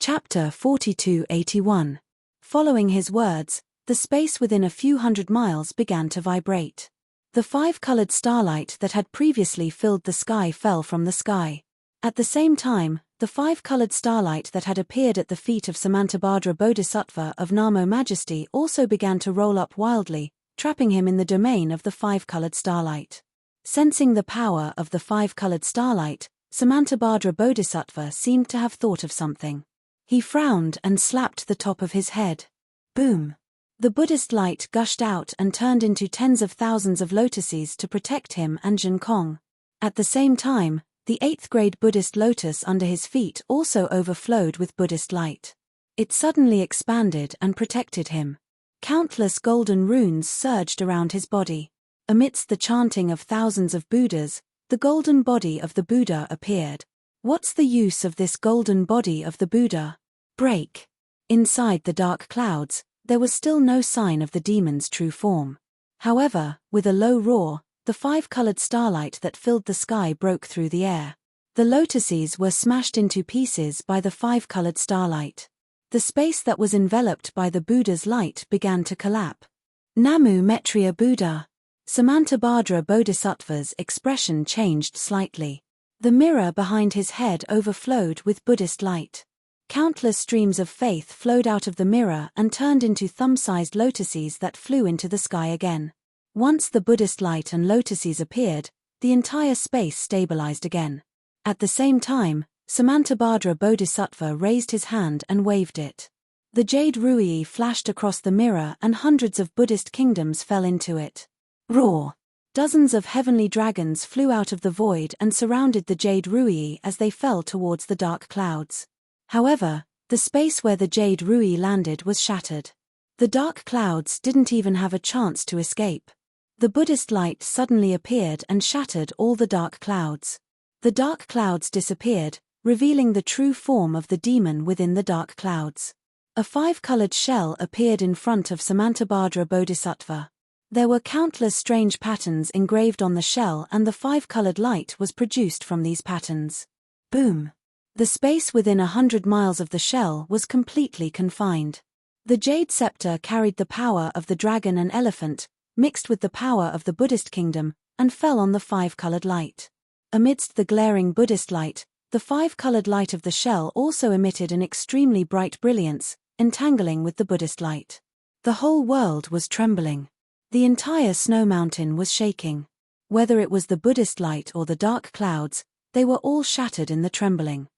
Chapter 4281. Following his words, the space within a few hundred miles began to vibrate. The 5-colored starlight that had previously filled the sky fell from the sky. At the same time, the 5-colored starlight that had appeared at the feet of Samantabhadra Bodhisattva of Namo Majesty also began to roll up wildly, trapping him in the domain of the 5-colored starlight. Sensing the power of the 5-colored starlight, Samantabhadra Bodhisattva seemed to have thought of something. He frowned and slapped the top of his head. Boom! The Buddhist light gushed out and turned into tens of thousands of lotuses to protect him and Zhen Kong. At the same time, the 8th grade Buddhist lotus under his feet also overflowed with Buddhist light. It suddenly expanded and protected him. Countless golden runes surged around his body. Amidst the chanting of thousands of Buddhas, the golden body of the Buddha appeared. What's the use of this golden body of the Buddha? Break! Inside the dark clouds, there was still no sign of the demon's true form. However, with a low roar, the 5-colored starlight that filled the sky broke through the air. The lotuses were smashed into pieces by the 5-colored starlight. The space that was enveloped by the Buddha's light began to collapse. Namu Metriya Buddha! Samantabhadra Bodhisattva's expression changed slightly. The mirror behind his head overflowed with Buddhist light. Countless streams of faith flowed out of the mirror and turned into thumb-sized lotuses that flew into the sky again. Once the Buddhist light and lotuses appeared, the entire space stabilized again. At the same time, Samantabhadra Bodhisattva raised his hand and waved it. The jade ruyi flashed across the mirror and hundreds of Buddhist kingdoms fell into it. Roar! Dozens of heavenly dragons flew out of the void and surrounded the jade ruyi as they fell towards the dark clouds. However, The space where the jade Rui landed was shattered. The dark clouds didn't even have a chance to escape. The Buddhist light suddenly appeared and shattered all the dark clouds. The dark clouds disappeared, revealing the true form of the demon within the dark clouds. A 5-colored shell appeared in front of Samantabhadra Bodhisattva. There were countless strange patterns engraved on the shell, and the 5-colored light was produced from these patterns. Boom! The space within 100 miles of the shell was completely confined. The jade scepter carried the power of the dragon and elephant, mixed with the power of the Buddhist kingdom, and fell on the 5-colored light. Amidst the glaring Buddhist light, the 5-colored light of the shell also emitted an extremely bright brilliance, entangling with the Buddhist light. The whole world was trembling. The entire snow mountain was shaking. Whether it was the Buddhist light or the dark clouds, they were all shattered in the trembling.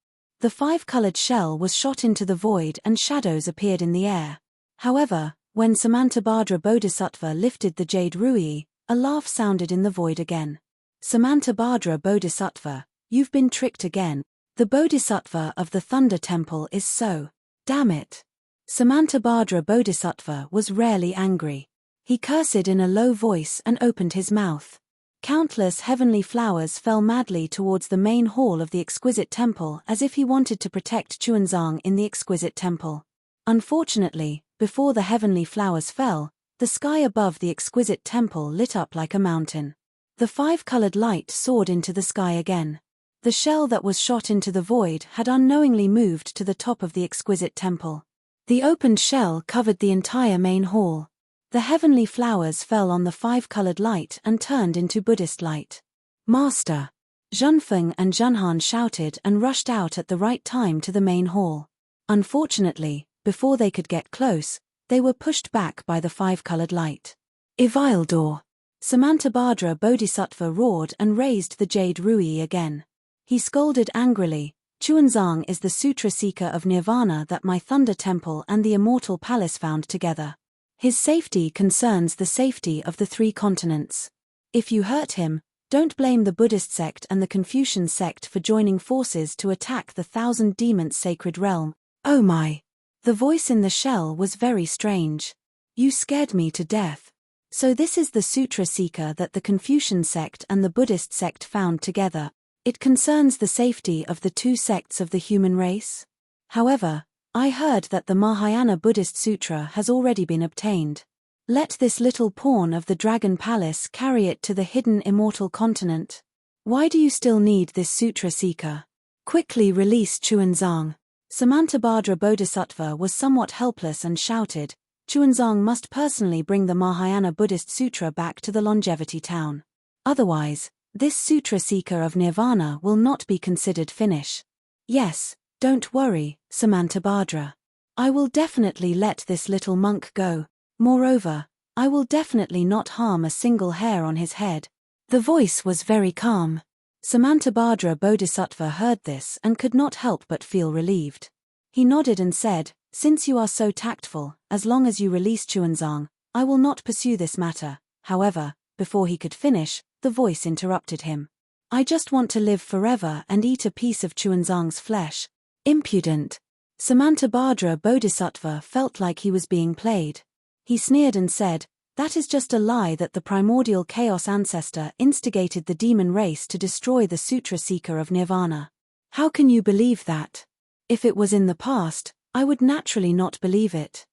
The 5-colored shell was shot into the void and shadows appeared in the air. However, when Samantabhadra Bodhisattva lifted the jade Rui, a laugh sounded in the void again. Samantabhadra Bodhisattva, you've been tricked again. The Bodhisattva of the Thunder Temple is so. Damn it. Samantabhadra Bodhisattva was rarely angry. He cursed in a low voice and opened his mouth. Countless heavenly flowers fell madly towards the main hall of the exquisite temple as if he wanted to protect Chuanzang in the exquisite temple. Unfortunately, before the heavenly flowers fell, the sky above the exquisite temple lit up like a mountain. The 5-colored light soared into the sky again. The shell that was shot into the void had unknowingly moved to the top of the exquisite temple. The opened shell covered the entire main hall. The heavenly flowers fell on the 5-colored light and turned into Buddhist light. Master! Zhunfeng and Zhunhan shouted and rushed out at the right time to the main hall. Unfortunately, before they could get close, they were pushed back by the 5-colored light. Ivildor! Samantabhadra Bodhisattva roared and raised the jade Rui again. He scolded angrily, Chuanzang is the sutra seeker of nirvana that my Thunder Temple and the Immortal Palace found together. His safety concerns the safety of the 3 continents. If you hurt him, don't blame the Buddhist sect and the Confucian sect for joining forces to attack the 1,000 demons' sacred realm. Oh my! The voice in the shell was very strange. You scared me to death. So this is the sutra seeker that the Confucian sect and the Buddhist sect found together. It concerns the safety of the 2 sects of the human race? However, I heard that the Mahayana Buddhist Sutra has already been obtained. Let this little pawn of the Dragon Palace carry it to the hidden immortal continent. Why do you still need this sutra seeker? Quickly release Chuanzang. Samantabhadra Bodhisattva was somewhat helpless and shouted, Chuanzang must personally bring the Mahayana Buddhist Sutra back to the longevity town. Otherwise, this sutra seeker of nirvana will not be considered finish. Yes. Don't worry, Samantabhadra. I will definitely let this little monk go. Moreover, I will definitely not harm a single hair on his head. The voice was very calm. Samantabhadra Bodhisattva heard this and could not help but feel relieved. He nodded and said, since you are so tactful, as long as you release Chuanzang, I will not pursue this matter. However, before he could finish, the voice interrupted him. I just want to live forever and eat a piece of Chuanzang's flesh. Impudent. Samantabhadra Bodhisattva felt like he was being played. He sneered and said, that is just a lie that the primordial chaos ancestor instigated the demon race to destroy the sutra seeker of nirvana. How can you believe that? If it was in the past, I would naturally not believe it.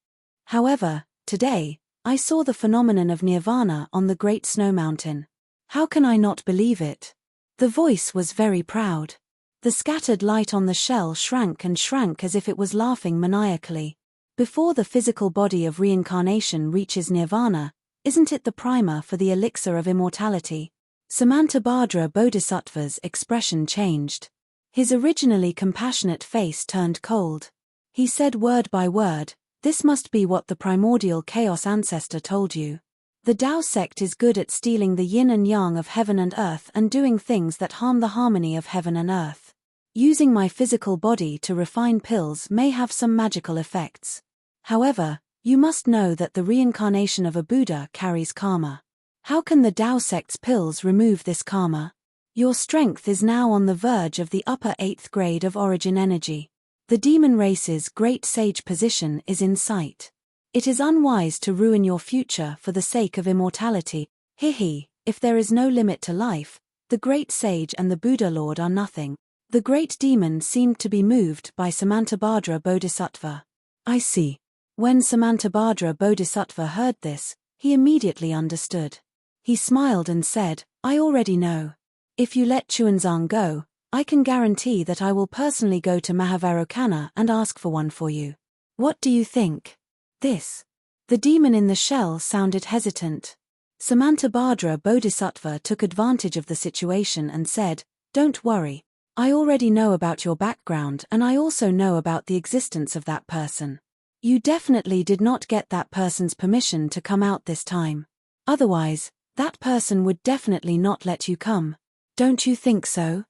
However, today, I saw the phenomenon of nirvana on the Great Snow Mountain. How can I not believe it? The voice was very proud. The scattered light on the shell shrank and shrank as if it was laughing maniacally. Before the physical body of reincarnation reaches nirvana, isn't it the primer for the elixir of immortality? Samantabhadra Bodhisattva's expression changed. His originally compassionate face turned cold. He said word by word, this must be what the primordial chaos ancestor told you. The Tao sect is good at stealing the yin and yang of heaven and earth and doing things that harm the harmony of heaven and earth. Using my physical body to refine pills may have some magical effects. However, you must know that the reincarnation of a Buddha carries karma. How can the Tao sect's pills remove this karma? Your strength is now on the verge of the upper 8th grade of origin energy. The demon race's great sage position is in sight. It is unwise to ruin your future for the sake of immortality. If there is no limit to life, the great sage and the Buddha Lord are nothing. The great demon seemed to be moved by Samantabhadra Bodhisattva. I see. When Samantabhadra Bodhisattva heard this, he immediately understood. He smiled and said, I already know. If you let Chuanzang go, I can guarantee that I will personally go to Mahavairokkana and ask for one for you. What do you think? This. The demon in the shell sounded hesitant. Samantabhadra Bodhisattva took advantage of the situation and said, Don't worry. I already know about your background and I also know about the existence of that person. You definitely did not get that person's permission to come out this time. Otherwise, that person would definitely not let you come. Don't you think so?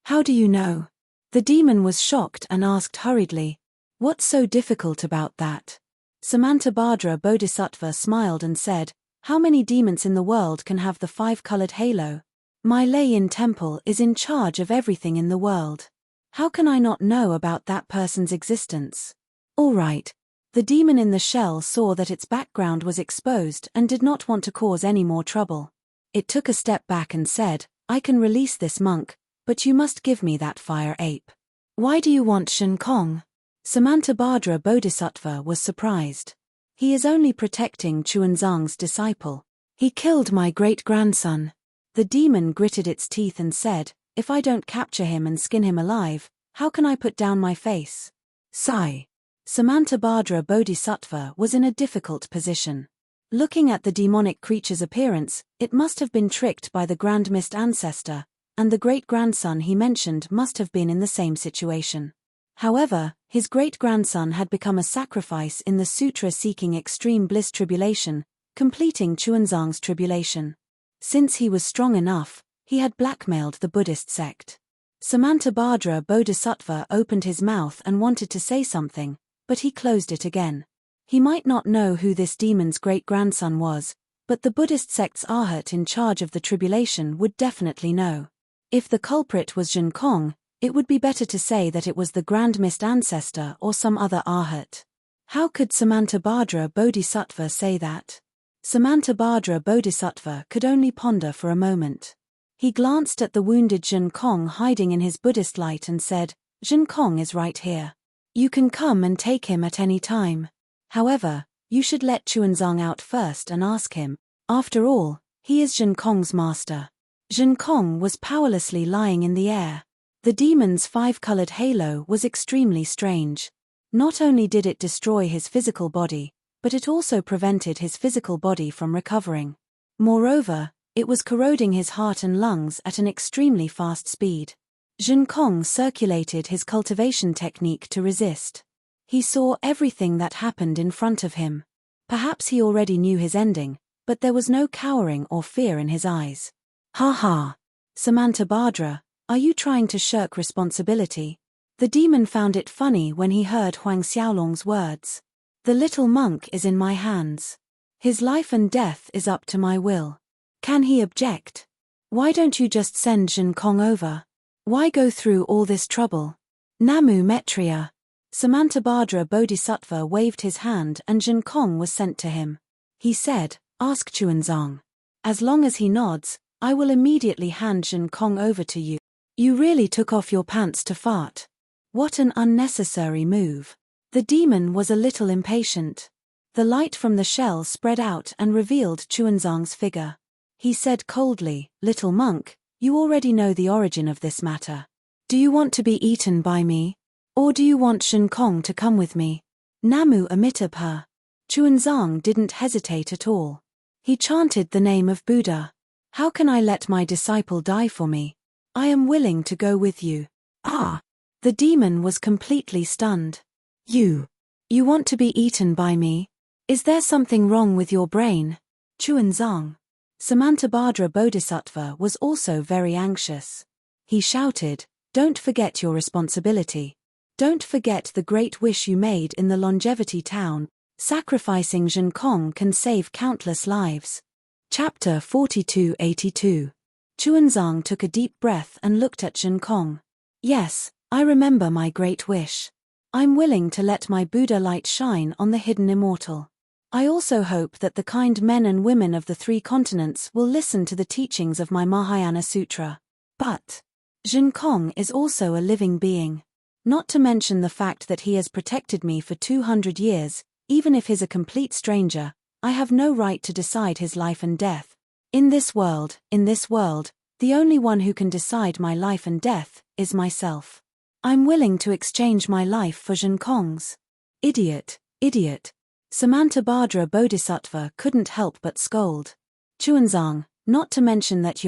How do you know? The demon was shocked and asked hurriedly, What's so difficult about that? Samantabhadra Bodhisattva smiled and said, How many demons in the world can have the 5-colored halo? My lay-in temple is in charge of everything in the world. How can I not know about that person's existence? All right. The demon in the shell saw that its background was exposed and did not want to cause any more trouble. It took a step back and said, I can release this monk, but you must give me that fire ape. Why do you want Shen Kong? Samantabhadra Bodhisattva was surprised. He is only protecting Chuanzang's disciple. He killed my great-grandson. The demon gritted its teeth and said, If I don't capture him and skin him alive, how can I put down my face? Sigh. Samantabhadra Bodhisattva was in a difficult position. Looking at the demonic creature's appearance, it must have been tricked by the Grand Mist ancestor, and the great-grandson he mentioned must have been in the same situation. However, his great-grandson had become a sacrifice in the sutra-seeking extreme bliss tribulation, completing Chuanzang's tribulation. Since he was strong enough, he had blackmailed the Buddhist sect. Samantabhadra Bodhisattva opened his mouth and wanted to say something, but he closed it again. He might not know who this demon's great-grandson was, but the Buddhist sect's arhat in charge of the tribulation would definitely know. If the culprit was Zhen Kong, it would be better to say that it was the Grand Mist ancestor or some other arhat. How could Samantabhadra Bodhisattva say that? Samantabhadra Bodhisattva could only ponder for a moment. He glanced at the wounded Zhen Kong hiding in his Buddhist light and said, Zhen Kong is right here. You can come and take him at any time. However, you should let Chuanzang out first and ask him. After all, he is Zhen Kong's master. Zhen Kong was powerlessly lying in the air. The demon's 5-colored halo was extremely strange. Not only did it destroy his physical body, but it also prevented his physical body from recovering. Moreover, it was corroding his heart and lungs at an extremely fast speed. Zhen Kong circulated his cultivation technique to resist. He saw everything that happened in front of him. Perhaps he already knew his ending, but there was no cowering or fear in his eyes. Ha ha! Samantabhadra, are you trying to shirk responsibility? The demon found it funny when he heard Huang Xiaolong's words. The little monk is in my hands. His life and death is up to my will. Can he object? Why don't you just send Zhen Kong over? Why go through all this trouble? Namu Maitreya. Samantabhadra Bodhisattva waved his hand and Zhen Kong was sent to him. He said, Ask Chuanzang. As long as he nods, I will immediately hand Zhen Kong over to you. You really took off your pants to fart. What an unnecessary move. The demon was a little impatient. The light from the shell spread out and revealed Chuanzang's figure. He said coldly, Little monk, you already know the origin of this matter. Do you want to be eaten by me? Or do you want Zhen Kong to come with me? Namu Amitabha. Chuanzang didn't hesitate at all. He chanted the name of Buddha. How can I let my disciple die for me? I am willing to go with you. Ah! The demon was completely stunned. You want to be eaten by me? Is there something wrong with your brain? Chuanzang. Samantabhadra Bodhisattva was also very anxious. He shouted, Don't forget your responsibility. Don't forget the great wish you made in the longevity town. Sacrificing Zhen Kong can save countless lives. Chapter 4282. Chuanzang took a deep breath and looked at Zhen Kong. Yes, I remember my great wish. I'm willing to let my Buddha light shine on the hidden immortal. I also hope that the kind men and women of the three continents will listen to the teachings of my Mahayana Sutra. But Jin Kong is also a living being. Not to mention the fact that he has protected me for 200 years, even if he's a complete stranger, I have no right to decide his life and death. In this world, the only one who can decide my life and death is myself. I'm willing to exchange my life for Jin Kong's. Idiot. Samantabhadra Bodhisattva couldn't help but scold. Chuanzang, not to mention that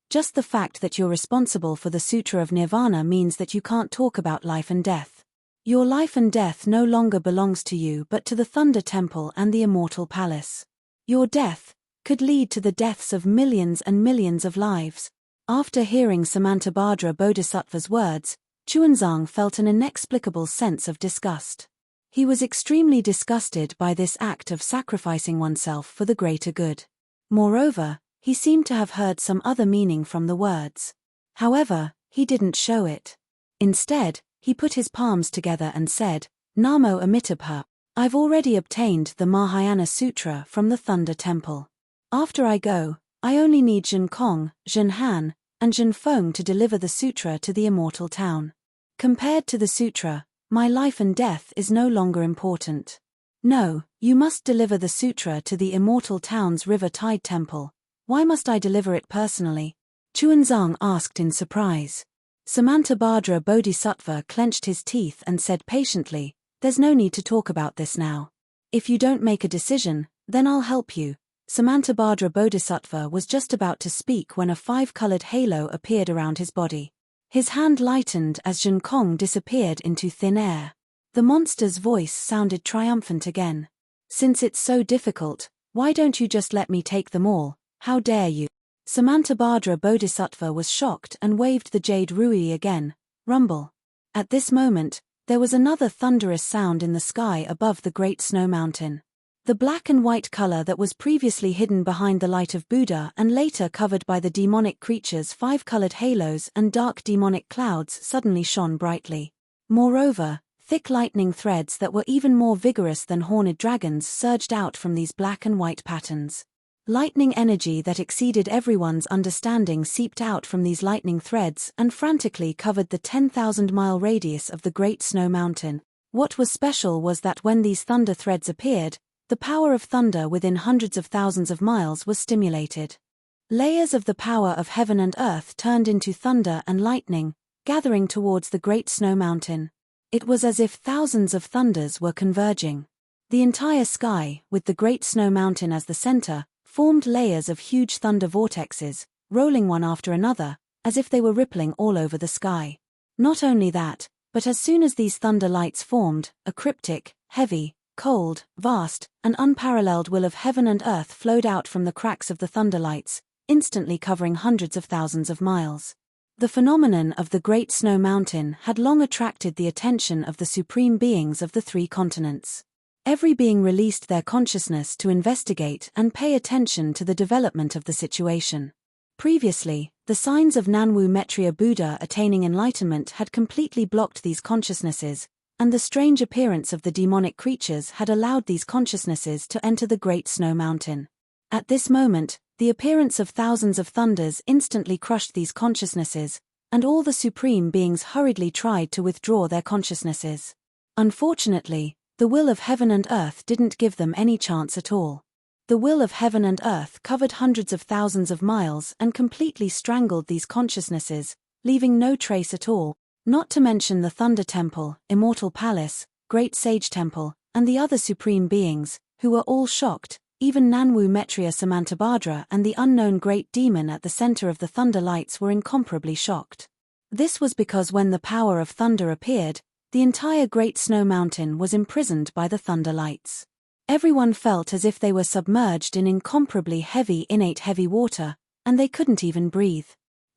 just the fact that you're responsible for the Sutra of Nirvana means that you can't talk about life and death. Your life and death no longer belongs to you but to the Thunder Temple and the Immortal Palace. Your death could lead to the deaths of millions and millions of lives. After hearing Samantabhadra Bodhisattva's words, Chuanzang felt an inexplicable sense of disgust. He was extremely disgusted by this act of sacrificing oneself for the greater good. Moreover, he seemed to have heard some other meaning from the words. However, he didn't show it. Instead, he put his palms together and said, Namo Amitabha, I've already obtained the Mahayana Sutra from the Thunder Temple. After I go, I only need Jin Kong, Jin Han, and Jin Feng to deliver the sutra to the immortal town. Compared to the sutra, my life and death is no longer important. No, you must deliver the sutra to the immortal town's River Tide Temple. Why must I deliver it personally? Chuanzang asked in surprise. Samantabhadra Bodhisattva clenched his teeth and said patiently, There's no need to talk about this now. If you don't make a decision, then I'll help you. Samantabhadra Bodhisattva was just about to speak when a five-colored halo appeared around his body. His hand lightened as Jin Kong disappeared into thin air. The monster's voice sounded triumphant again. Since it's so difficult, why don't you just let me take them all? How dare you? Samantabhadra Bodhisattva was shocked and waved the jade rui again. Rumble. At this moment, there was another thunderous sound in the sky above the great snow mountain. The black and white color that was previously hidden behind the light of Buddha and later covered by the demonic creature's five-colored halos and dark demonic clouds suddenly shone brightly. Moreover, thick lightning threads that were even more vigorous than horned dragons surged out from these black and white patterns. Lightning energy that exceeded everyone's understanding seeped out from these lightning threads and frantically covered the 10,000-mile radius of the Great Snow Mountain. What was special was that when these thunder threads appeared, the power of thunder within hundreds of thousands of miles was stimulated. Layers of the power of heaven and earth turned into thunder and lightning, gathering towards the Great Snow Mountain. It was as if thousands of thunders were converging. The entire sky, with the Great Snow Mountain as the center, formed layers of huge thunder vortexes, rolling one after another, as if they were rippling all over the sky. Not only that, but as soon as these thunder lights formed, a cryptic, heavy, cold, vast, and unparalleled will of heaven and earth flowed out from the cracks of the thunder lights, instantly covering hundreds of thousands of miles. The phenomenon of the Great Snow Mountain had long attracted the attention of the supreme beings of the three continents. Every being released their consciousness to investigate and pay attention to the development of the situation. Previously, the signs of Nanwu Mettria Buddha attaining enlightenment had completely blocked these consciousnesses, and the strange appearance of the demonic creatures had allowed these consciousnesses to enter the Great Snow Mountain. At this moment, the appearance of thousands of thunders instantly crushed these consciousnesses, and all the supreme beings hurriedly tried to withdraw their consciousnesses. Unfortunately, the will of heaven and earth didn't give them any chance at all. The will of heaven and earth covered hundreds of thousands of miles and completely strangled these consciousnesses, leaving no trace at all. Not to mention the Thunder Temple, Immortal Palace, Great Sage Temple, and the other supreme beings, who were all shocked. Even Nanwu Mettria Samantabhadra and the unknown great demon at the center of the thunder lights were incomparably shocked. This was because when the power of thunder appeared, the entire Great Snow Mountain was imprisoned by the thunder lights. Everyone felt as if they were submerged in incomparably heavy innate heavy water, and they couldn't even breathe.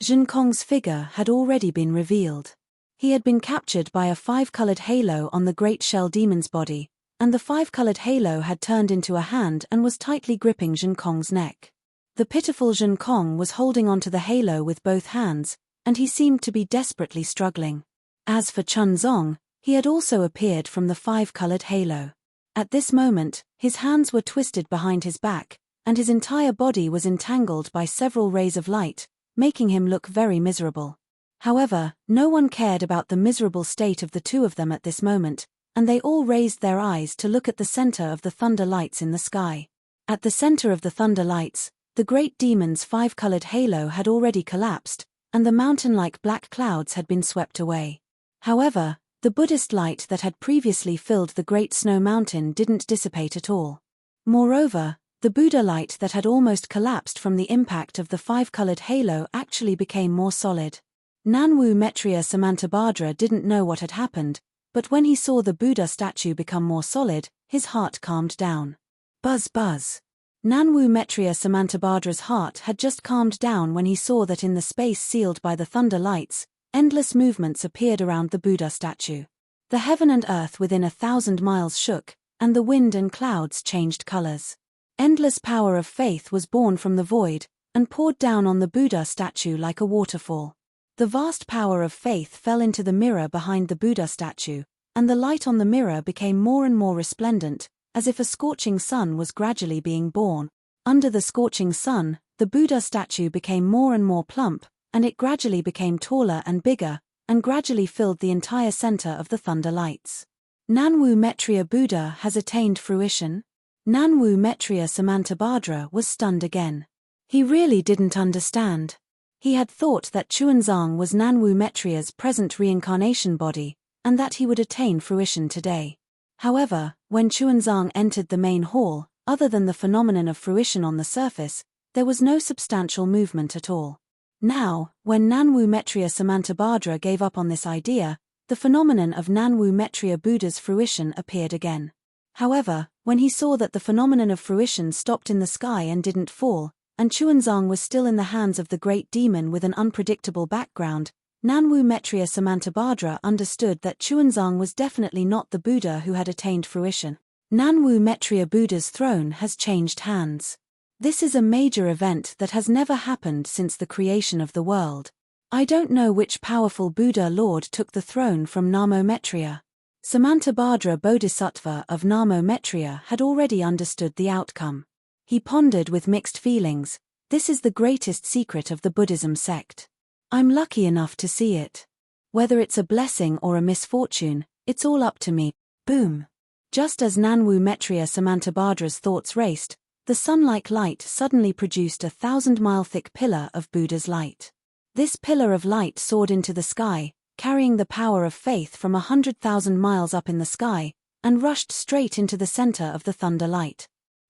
Jin Kong's figure had already been revealed. He had been captured by a five-colored halo on the great shell demon's body, and the five-colored halo had turned into a hand and was tightly gripping Jin Kong's neck. The pitiful Jin Kong was holding onto the halo with both hands, and he seemed to be desperately struggling. As for Chunzong, he had also appeared from the five-colored halo. At this moment, his hands were twisted behind his back, and his entire body was entangled by several rays of light, making him look very miserable. However, no one cared about the miserable state of the two of them at this moment, and they all raised their eyes to look at the center of the thunder lights in the sky. At the center of the thunder lights, the great demon's five-colored halo had already collapsed, and the mountain-like black clouds had been swept away. However, the Buddhist light that had previously filled the great snow mountain didn't dissipate at all. Moreover, the Buddha light that had almost collapsed from the impact of the five-colored halo actually became more solid. Nanwu Mettria Samantabhadra didn't know what had happened, but when he saw the Buddha statue become more solid, his heart calmed down. Buzz buzz. Nanwu Mettria Samantabhadra's heart had just calmed down when he saw that in the space sealed by the thunder lights, endless movements appeared around the Buddha statue. The heaven and earth within 1,000 miles shook, and the wind and clouds changed colors. Endless power of faith was born from the void, and poured down on the Buddha statue like a waterfall. The vast power of faith fell into the mirror behind the Buddha statue, and the light on the mirror became more and more resplendent, as if a scorching sun was gradually being born. Under the scorching sun, the Buddha statue became more and more plump, and it gradually became taller and bigger, and gradually filled the entire center of the thunder lights. Nanwu Mettria Buddha has attained fruition? Nanwu Mettria Samantabhadra was stunned again. He really didn't understand. He had thought that Chuanzang was Nanwu Mettria's present reincarnation body, and that he would attain fruition today. However, when Chuanzang entered the main hall, other than the phenomenon of fruition on the surface, there was no substantial movement at all. Now, when Nanwu Mettria Samantabhadra gave up on this idea, the phenomenon of Nanwu Mettria Buddha's fruition appeared again. However, when he saw that the phenomenon of fruition stopped in the sky and didn't fall, and Chuanzang was still in the hands of the great demon with an unpredictable background, Nanwu Mettria Samantabhadra understood that Chuanzang was definitely not the Buddha who had attained fruition. Nanwu Mettria Buddha's throne has changed hands. This is a major event that has never happened since the creation of the world. I don't know which powerful Buddha Lord took the throne from Namo Mettria. Samantabhadra Bodhisattva of Namo Mettria had already understood the outcome. He pondered with mixed feelings. This is the greatest secret of the Buddhism sect. I'm lucky enough to see it. Whether it's a blessing or a misfortune, it's all up to me. Boom. Just as Nanwu Mettria Samantabhadra's thoughts raced, the sun-like light suddenly produced a 1,000-mile thick pillar of Buddha's light. This pillar of light soared into the sky, carrying the power of faith from 100,000 miles up in the sky, and rushed straight into the center of the thunder light.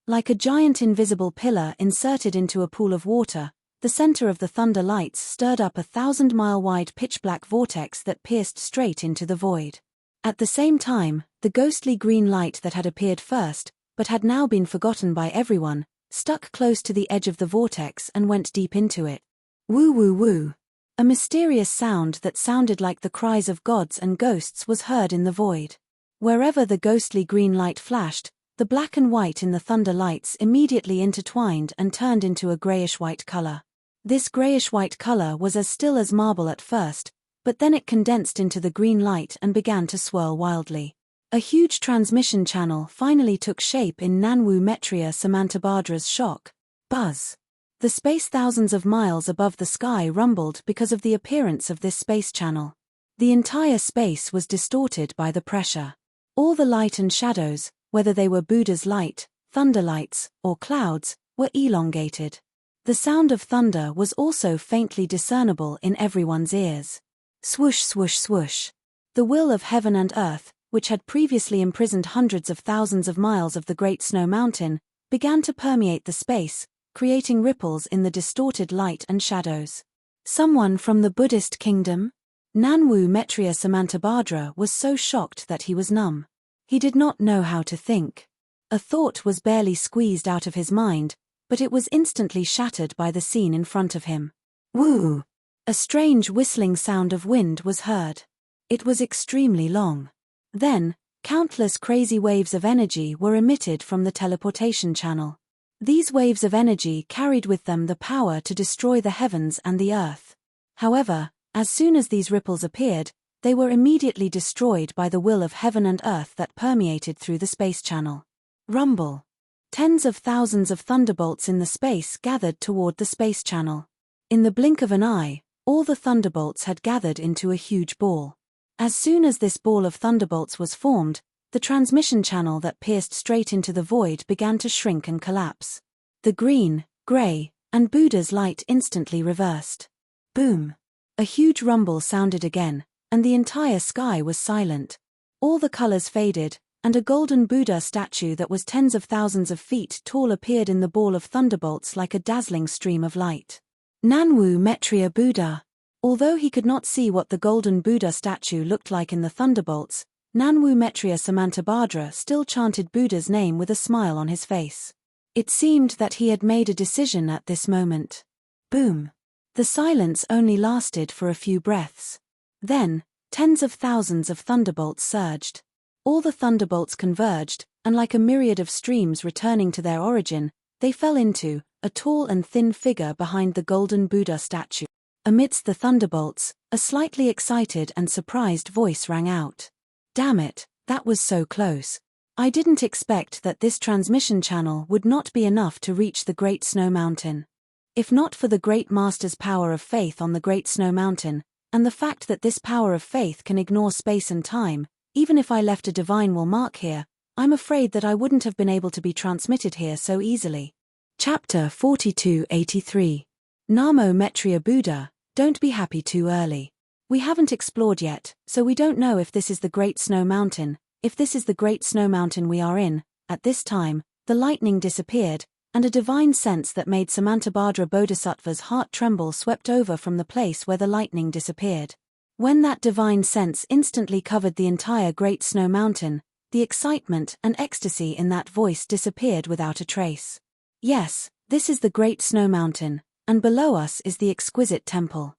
Like a giant invisible pillar inserted into a pool of water, the center of the thunder lights stirred up a 1,000-mile-wide pitch-black vortex that pierced straight into the void. At the same time, the ghostly green light that had appeared first, but had now been forgotten by everyone, stuck close to the edge of the vortex and went deep into it. Woo woo woo. A mysterious sound that sounded like the cries of gods and ghosts was heard in the void. Wherever the ghostly green light flashed, the black and white in the thunder lights immediately intertwined and turned into a grayish-white color. This grayish-white color was as still as marble at first, but then it condensed into the green light and began to swirl wildly. A huge transmission channel finally took shape in Nanwu Mettria Samantabhadra's shock. Buzz. The space thousands of miles above the sky rumbled because of the appearance of this space channel. The entire space was distorted by the pressure. All the light and shadows, whether they were Buddha's light, thunder lights, or clouds, were elongated. The sound of thunder was also faintly discernible in everyone's ears. Swoosh swoosh swoosh. The will of heaven and earth, which had previously imprisoned hundreds of thousands of miles of the Great Snow Mountain, began to permeate the space, creating ripples in the distorted light and shadows. Someone from the Buddhist kingdom? Nanwu Mettria Samantabhadra was so shocked that he was numb. He did not know how to think. A thought was barely squeezed out of his mind, but it was instantly shattered by the scene in front of him. Woo! A strange whistling sound of wind was heard. It was extremely long. Then, countless crazy waves of energy were emitted from the teleportation channel. These waves of energy carried with them the power to destroy the heavens and the earth. However, as soon as these ripples appeared, they were immediately destroyed by the will of heaven and earth that permeated through the space channel. Rumble. Tens of thousands of thunderbolts in the space gathered toward the space channel. In the blink of an eye, all the thunderbolts had gathered into a huge ball. As soon as this ball of thunderbolts was formed, the transmission channel that pierced straight into the void began to shrink and collapse. The green, gray, and Buddha's light instantly reversed. Boom! A huge rumble sounded again, and the entire sky was silent. All the colors faded, and a golden Buddha statue that was tens of thousands of feet tall appeared in the ball of thunderbolts like a dazzling stream of light. Nanwu Metriya Buddha. Although he could not see what the golden Buddha statue looked like in the thunderbolts, Nanwu Metriya Samantabhadra still chanted Buddha's name with a smile on his face. It seemed that he had made a decision at this moment. Boom! The silence only lasted for a few breaths. Then, tens of thousands of thunderbolts surged. All the thunderbolts converged, and like a myriad of streams returning to their origin, they fell into a tall and thin figure behind the golden Buddha statue. Amidst the thunderbolts, a slightly excited and surprised voice rang out. Damn it, that was so close. I didn't expect that this transmission channel would not be enough to reach the Great Snow Mountain. If not for the Great Master's power of faith on the Great Snow Mountain, and the fact that this power of faith can ignore space and time, even if I left a divine will mark here, I'm afraid that I wouldn't have been able to be transmitted here so easily. Chapter 4283. Namo Metriya Buddha, don't be happy too early. We haven't explored yet, so we don't know if this is the Great Snow Mountain. If this is the Great Snow Mountain we are in, at this time, the lightning disappeared, and a divine sense that made Samantabhadra Bodhisattva's heart tremble swept over from the place where the lightning disappeared. When that divine sense instantly covered the entire Great Snow Mountain, the excitement and ecstasy in that voice disappeared without a trace. Yes, this is the Great Snow Mountain, and below us is the exquisite temple.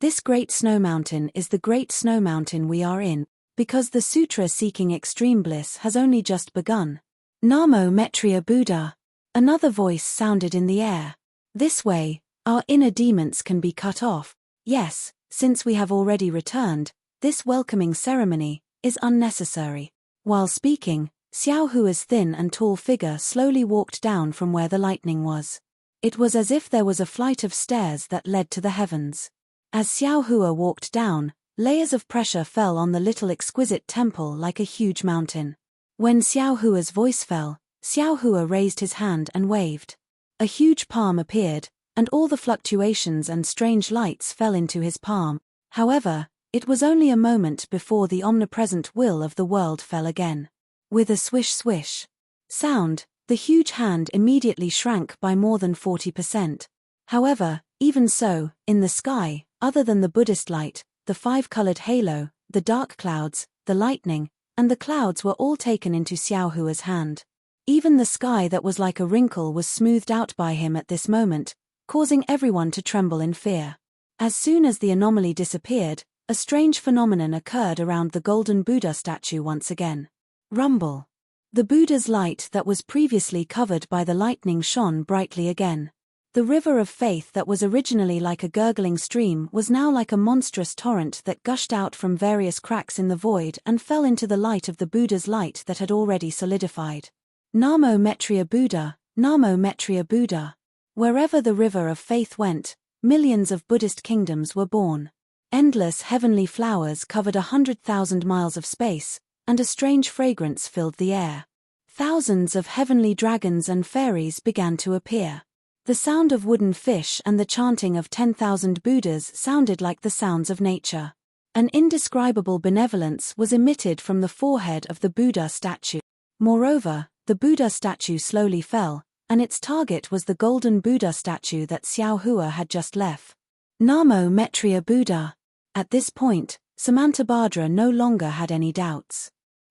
This Great Snow Mountain is the Great Snow Mountain we are in, because the sutra seeking extreme bliss has only just begun. Namo Metriya Buddha. Another voice sounded in the air. This way, our inner demons can be cut off. Yes, since we have already returned, this welcoming ceremony is unnecessary. While speaking, Xiao Hua's thin and tall figure slowly walked down from where the lightning was. It was as if there was a flight of stairs that led to the heavens. As Xiao Hua walked down, layers of pressure fell on the little exquisite temple like a huge mountain. When Xiao Hua's voice fell, Xiao Hua raised his hand and waved. A huge palm appeared, and all the fluctuations and strange lights fell into his palm. However, it was only a moment before the omnipresent will of the world fell again. With a swish-swish sound, the huge hand immediately shrank by more than 40%. However, even so, in the sky, other than the Buddhist light, the five-colored halo, the dark clouds, the lightning, and the clouds were all taken into Xiao Hua's hand. Even the sky that was like a wrinkle was smoothed out by him at this moment, causing everyone to tremble in fear. As soon as the anomaly disappeared, a strange phenomenon occurred around the golden Buddha statue once again. Rumble. The Buddha's light that was previously covered by the lightning shone brightly again. The river of faith that was originally like a gurgling stream was now like a monstrous torrent that gushed out from various cracks in the void and fell into the light of the Buddha's light that had already solidified. Namo Metriya Buddha, Namo Metriya Buddha. Wherever the river of faith went, millions of Buddhist kingdoms were born. Endless heavenly flowers covered 100,000 miles of space, and a strange fragrance filled the air. Thousands of heavenly dragons and fairies began to appear. The sound of wooden fish and the chanting of 10,000 Buddhas sounded like the sounds of nature. An indescribable benevolence was emitted from the forehead of the Buddha statue. Moreover, the Buddha statue slowly fell, and its target was the golden Buddha statue that Xiao Hua had just left. Namo Metriya Buddha. At this point, Samantabhadra no longer had any doubts.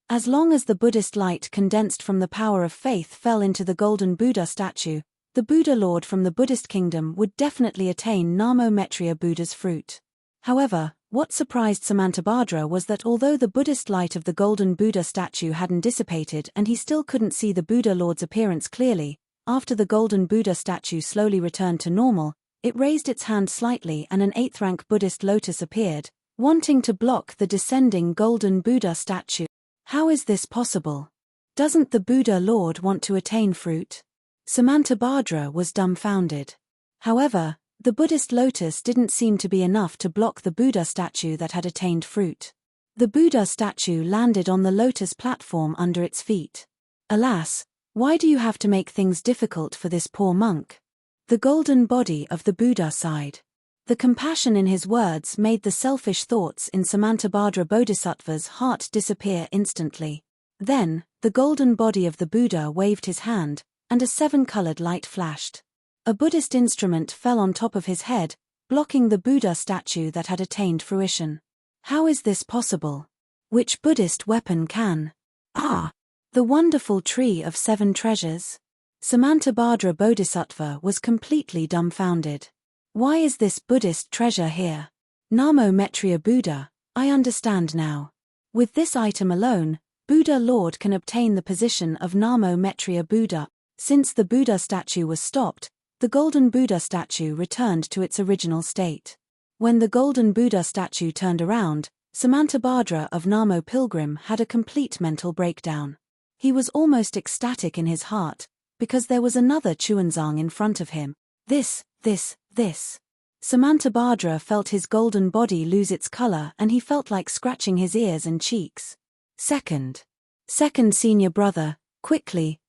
As long as the Buddhist light condensed from the power of faith fell into the golden Buddha statue, the Buddha Lord from the Buddhist kingdom would definitely attain Namo Metriya Buddha's fruit. However, what surprised Samantabhadra was that although the Buddhist light of the golden Buddha statue hadn't dissipated and he still couldn't see the Buddha Lord's appearance clearly, after the golden Buddha statue slowly returned to normal, it raised its hand slightly and an 8th-rank Buddhist lotus appeared, wanting to block the descending golden Buddha statue. How is this possible? Doesn't the Buddha Lord want to attain fruit? Samantabhadra was dumbfounded. However, the Buddhist lotus didn't seem to be enough to block the Buddha statue that had attained fruit. The Buddha statue landed on the lotus platform under its feet. Alas, why do you have to make things difficult for this poor monk? The golden body of the Buddha sighed. The compassion in his words made the selfish thoughts in Samantabhadra Bodhisattva's heart disappear instantly. Then, the golden body of the Buddha waved his hand, and a seven-colored light flashed. A Buddhist instrument fell on top of his head, blocking the Buddha statue that had attained fruition. How is this possible? Which Buddhist weapon can? The wonderful tree of seven treasures? Samantabhadra Bodhisattva was completely dumbfounded. Why is this Buddhist treasure here? Namo Maitreya Buddha, I understand now. With this item alone, Buddha Lord can obtain the position of Namo Maitreya Buddha. Since the Buddha statue was stopped, the golden Buddha statue returned to its original state. When the golden Buddha statue turned around, Samantabhadra of Namo Pilgrim had a complete mental breakdown. He was almost ecstatic in his heart, because there was another Chuanzang in front of him. This. Samantabhadra felt his golden body lose its color and he felt like scratching his ears and cheeks. Second senior brother, quickly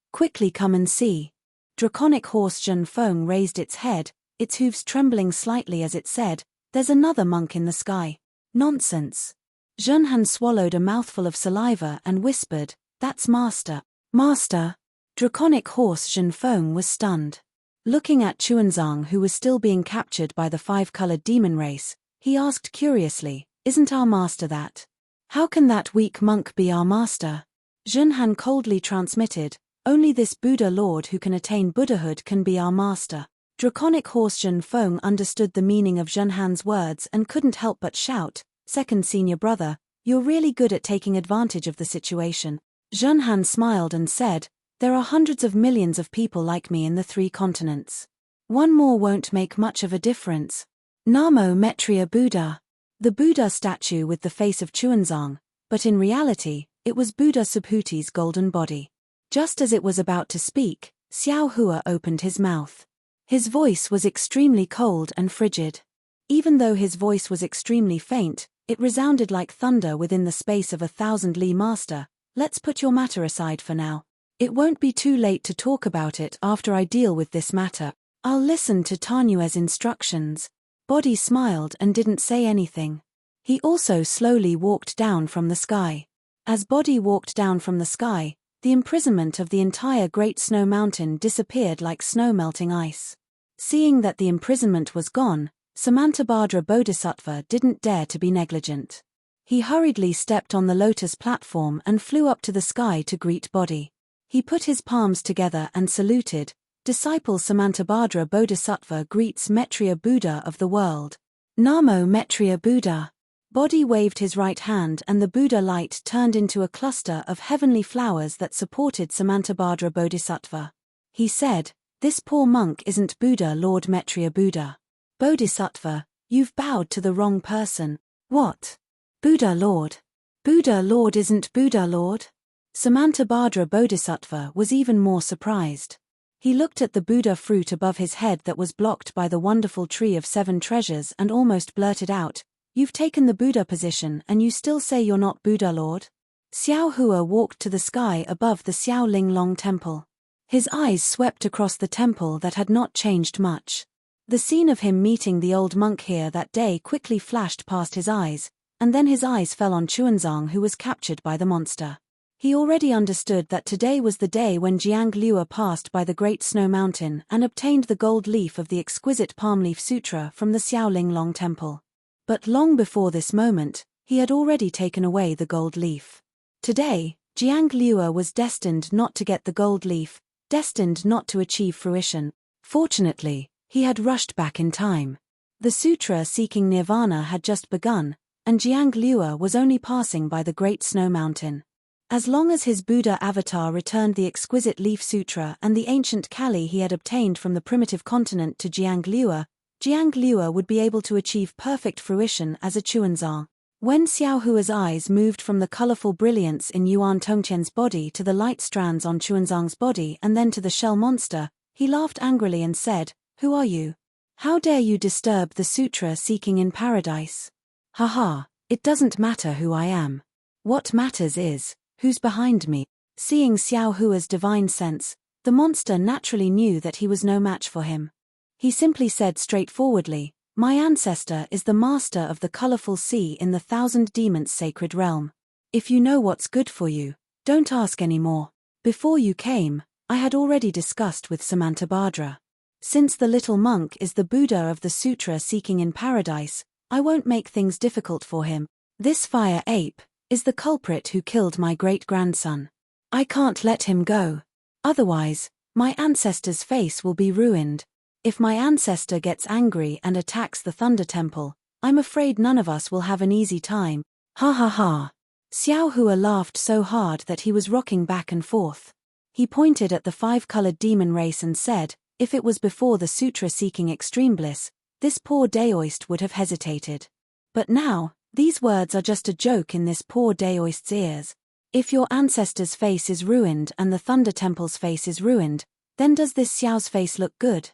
come and see. Draconic horse Zhen Feng raised its head, its hooves trembling slightly as it said, "There's another monk in the sky." Nonsense. Zhen Han swallowed a mouthful of saliva and whispered, "That's Master." Master? Draconic horse Zhen Feng was stunned. Looking at Chuanzang, who was still being captured by the five-colored demon race, he asked curiously, "Isn't our master that? How can that weak monk be our master?" Zhen Han coldly transmitted, "Only this Buddha Lord who can attain Buddhahood can be our master." Draconic horse Zhen Feng understood the meaning of Zhen Han's words and couldn't help but shout, "Second senior brother, you're really good at taking advantage of the situation." Zhen Han smiled and said, "There are hundreds of millions of people like me in the 3 continents. One more won't make much of a difference." Namo Maitreya Buddha. The Buddha statue with the face of Chuanzang, but in reality, it was Buddha Subhuti's golden body. Just as it was about to speak, Xiao Hua opened his mouth. His voice was extremely cold and frigid. Even though his voice was extremely faint, it resounded like thunder within the space of 1,000 li. Master, let's put your matter aside for now. It won't be too late to talk about it after I deal with this matter. I'll listen to Tanue's instructions. Body smiled and didn't say anything. He also slowly walked down from the sky. As Body walked down from the sky, the imprisonment of the entire Great Snow Mountain disappeared like snow-melting ice. Seeing that the imprisonment was gone, Samantabhadra Bodhisattva didn't dare to be negligent. He hurriedly stepped on the lotus platform and flew up to the sky to greet Body. He put his palms together and saluted, "Disciple Samantabhadra Bodhisattva greets Maitreya Buddha of the world." Namo Maitreya Buddha. Body waved his right hand and the Buddha light turned into a cluster of heavenly flowers that supported Samantabhadra Bodhisattva. He said, "This poor monk isn't Buddha Lord Maitreya Buddha. Bodhisattva, you've bowed to the wrong person." "What? Buddha Lord? Buddha Lord isn't Buddha Lord?" Samantabhadra Bodhisattva was even more surprised. He looked at the Buddha fruit above his head that was blocked by the wonderful tree of 7 treasures and almost blurted out, "You've taken the Buddha position and you still say you're not Buddha Lord?" Xiao Hua walked to the sky above the Xiao Linglong temple. His eyes swept across the temple that had not changed much. The scene of him meeting the old monk here that day quickly flashed past his eyes, and then his eyes fell on Chuanzang, who was captured by the monster. He already understood that today was the day when Jiang Liuer passed by the Great Snow Mountain and obtained the gold leaf of the exquisite Palm Leaf Sutra from the Xiao Linglong temple. But long before this moment, he had already taken away the gold leaf. Today, Jiang Liuer was destined not to get the gold leaf, destined not to achieve fruition. Fortunately, he had rushed back in time. The sutra seeking nirvana had just begun, and Jiang Liuer was only passing by the Great Snow Mountain. As long as his Buddha avatar returned the exquisite Leaf Sutra and the ancient Kali he had obtained from the primitive continent to Jiang Liuer would be able to achieve perfect fruition as a Chuanzang. When Xiao Hua's eyes moved from the colorful brilliance in Yuan Tongqian's body to the light strands on Chuanzang's body and then to the shell monster, he laughed angrily and said, "Who are you? How dare you disturb the sutra seeking in paradise? Haha, it doesn't matter who I am. What matters is, who's behind me." Seeing Xiao Hua's divine sense, the monster naturally knew that he was no match for him. He simply said straightforwardly, "My ancestor is the master of the colorful sea in the 1,000 demons sacred realm. If you know what's good for you, don't ask any more. Before you came, I had already discussed with Samantabhadra. Since the little monk is the Buddha of the sutra seeking in paradise, I won't make things difficult for him. This fire ape is the culprit who killed my great-grandson. I can't let him go. Otherwise, my ancestor's face will be ruined. If my ancestor gets angry and attacks the Thunder Temple, I'm afraid none of us will have an easy time." Ha ha ha. Xiao Hua laughed so hard that he was rocking back and forth. He pointed at the 5-colored demon race and said, if it was before the sutra seeking extreme bliss, this poor Daoist would have hesitated. But now, these words are just a joke in this poor Daoist's ears. If your ancestor's face is ruined and the Thunder Temple's face is ruined, then does this Xiao's face look good?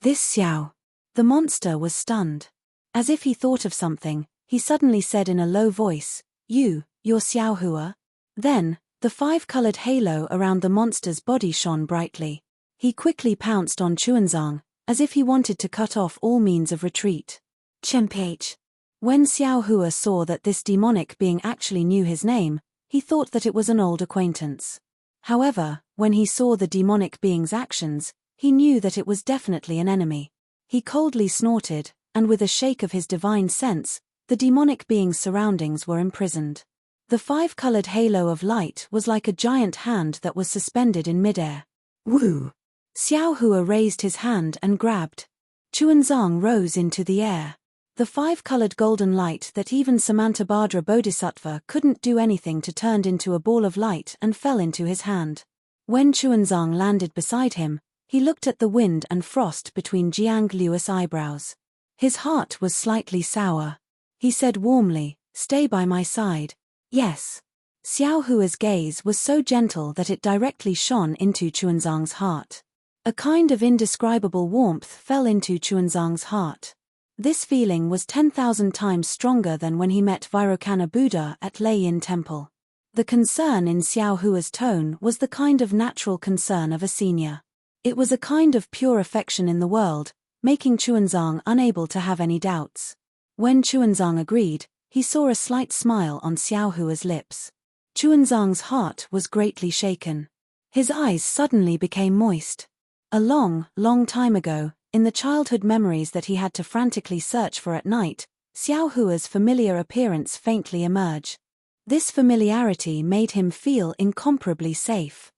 This Xiao. The monster was stunned. As if he thought of something, he suddenly said in a low voice, you're Xiao Hua? Then, the 5-colored halo around the monster's body shone brightly. He quickly pounced on Chuanzang, as if he wanted to cut off all means of retreat. Chenpage. When Xiao Hua saw that this demonic being actually knew his name, he thought that it was an old acquaintance. However, when he saw the demonic being's actions, he knew that it was definitely an enemy. He coldly snorted, and with a shake of his divine sense, the demonic being's surroundings were imprisoned. The 5-colored halo of light was like a giant hand that was suspended in midair. Woo! Xiao Hua raised his hand and grabbed. Chuanzang rose into the air. The 5-colored golden light that even Samantabhadra Bodhisattva couldn't do anything to turned into a ball of light and fell into his hand. When Chuanzang landed beside him, he looked at the wind and frost between Jiang Luo's eyebrows. His heart was slightly sour. He said warmly, "Stay by my side." Yes. Xiao Hua's gaze was so gentle that it directly shone into Chuanzang's heart. A kind of indescribable warmth fell into Chuanzang's heart. This feeling was 10,000 times stronger than when he met Vairocana Buddha at Lei-Yin Temple. The concern in Xiao Hua's tone was the kind of natural concern of a senior. It was a kind of pure affection in the world, making Chuanzang unable to have any doubts. When Chuanzang agreed, he saw a slight smile on Xiao Hua's lips. Chuanzang's heart was greatly shaken. His eyes suddenly became moist. A long, long time ago, in the childhood memories that he had to frantically search for at night, Xiao Hua's familiar appearance faintly emerged. This familiarity made him feel incomparably safe.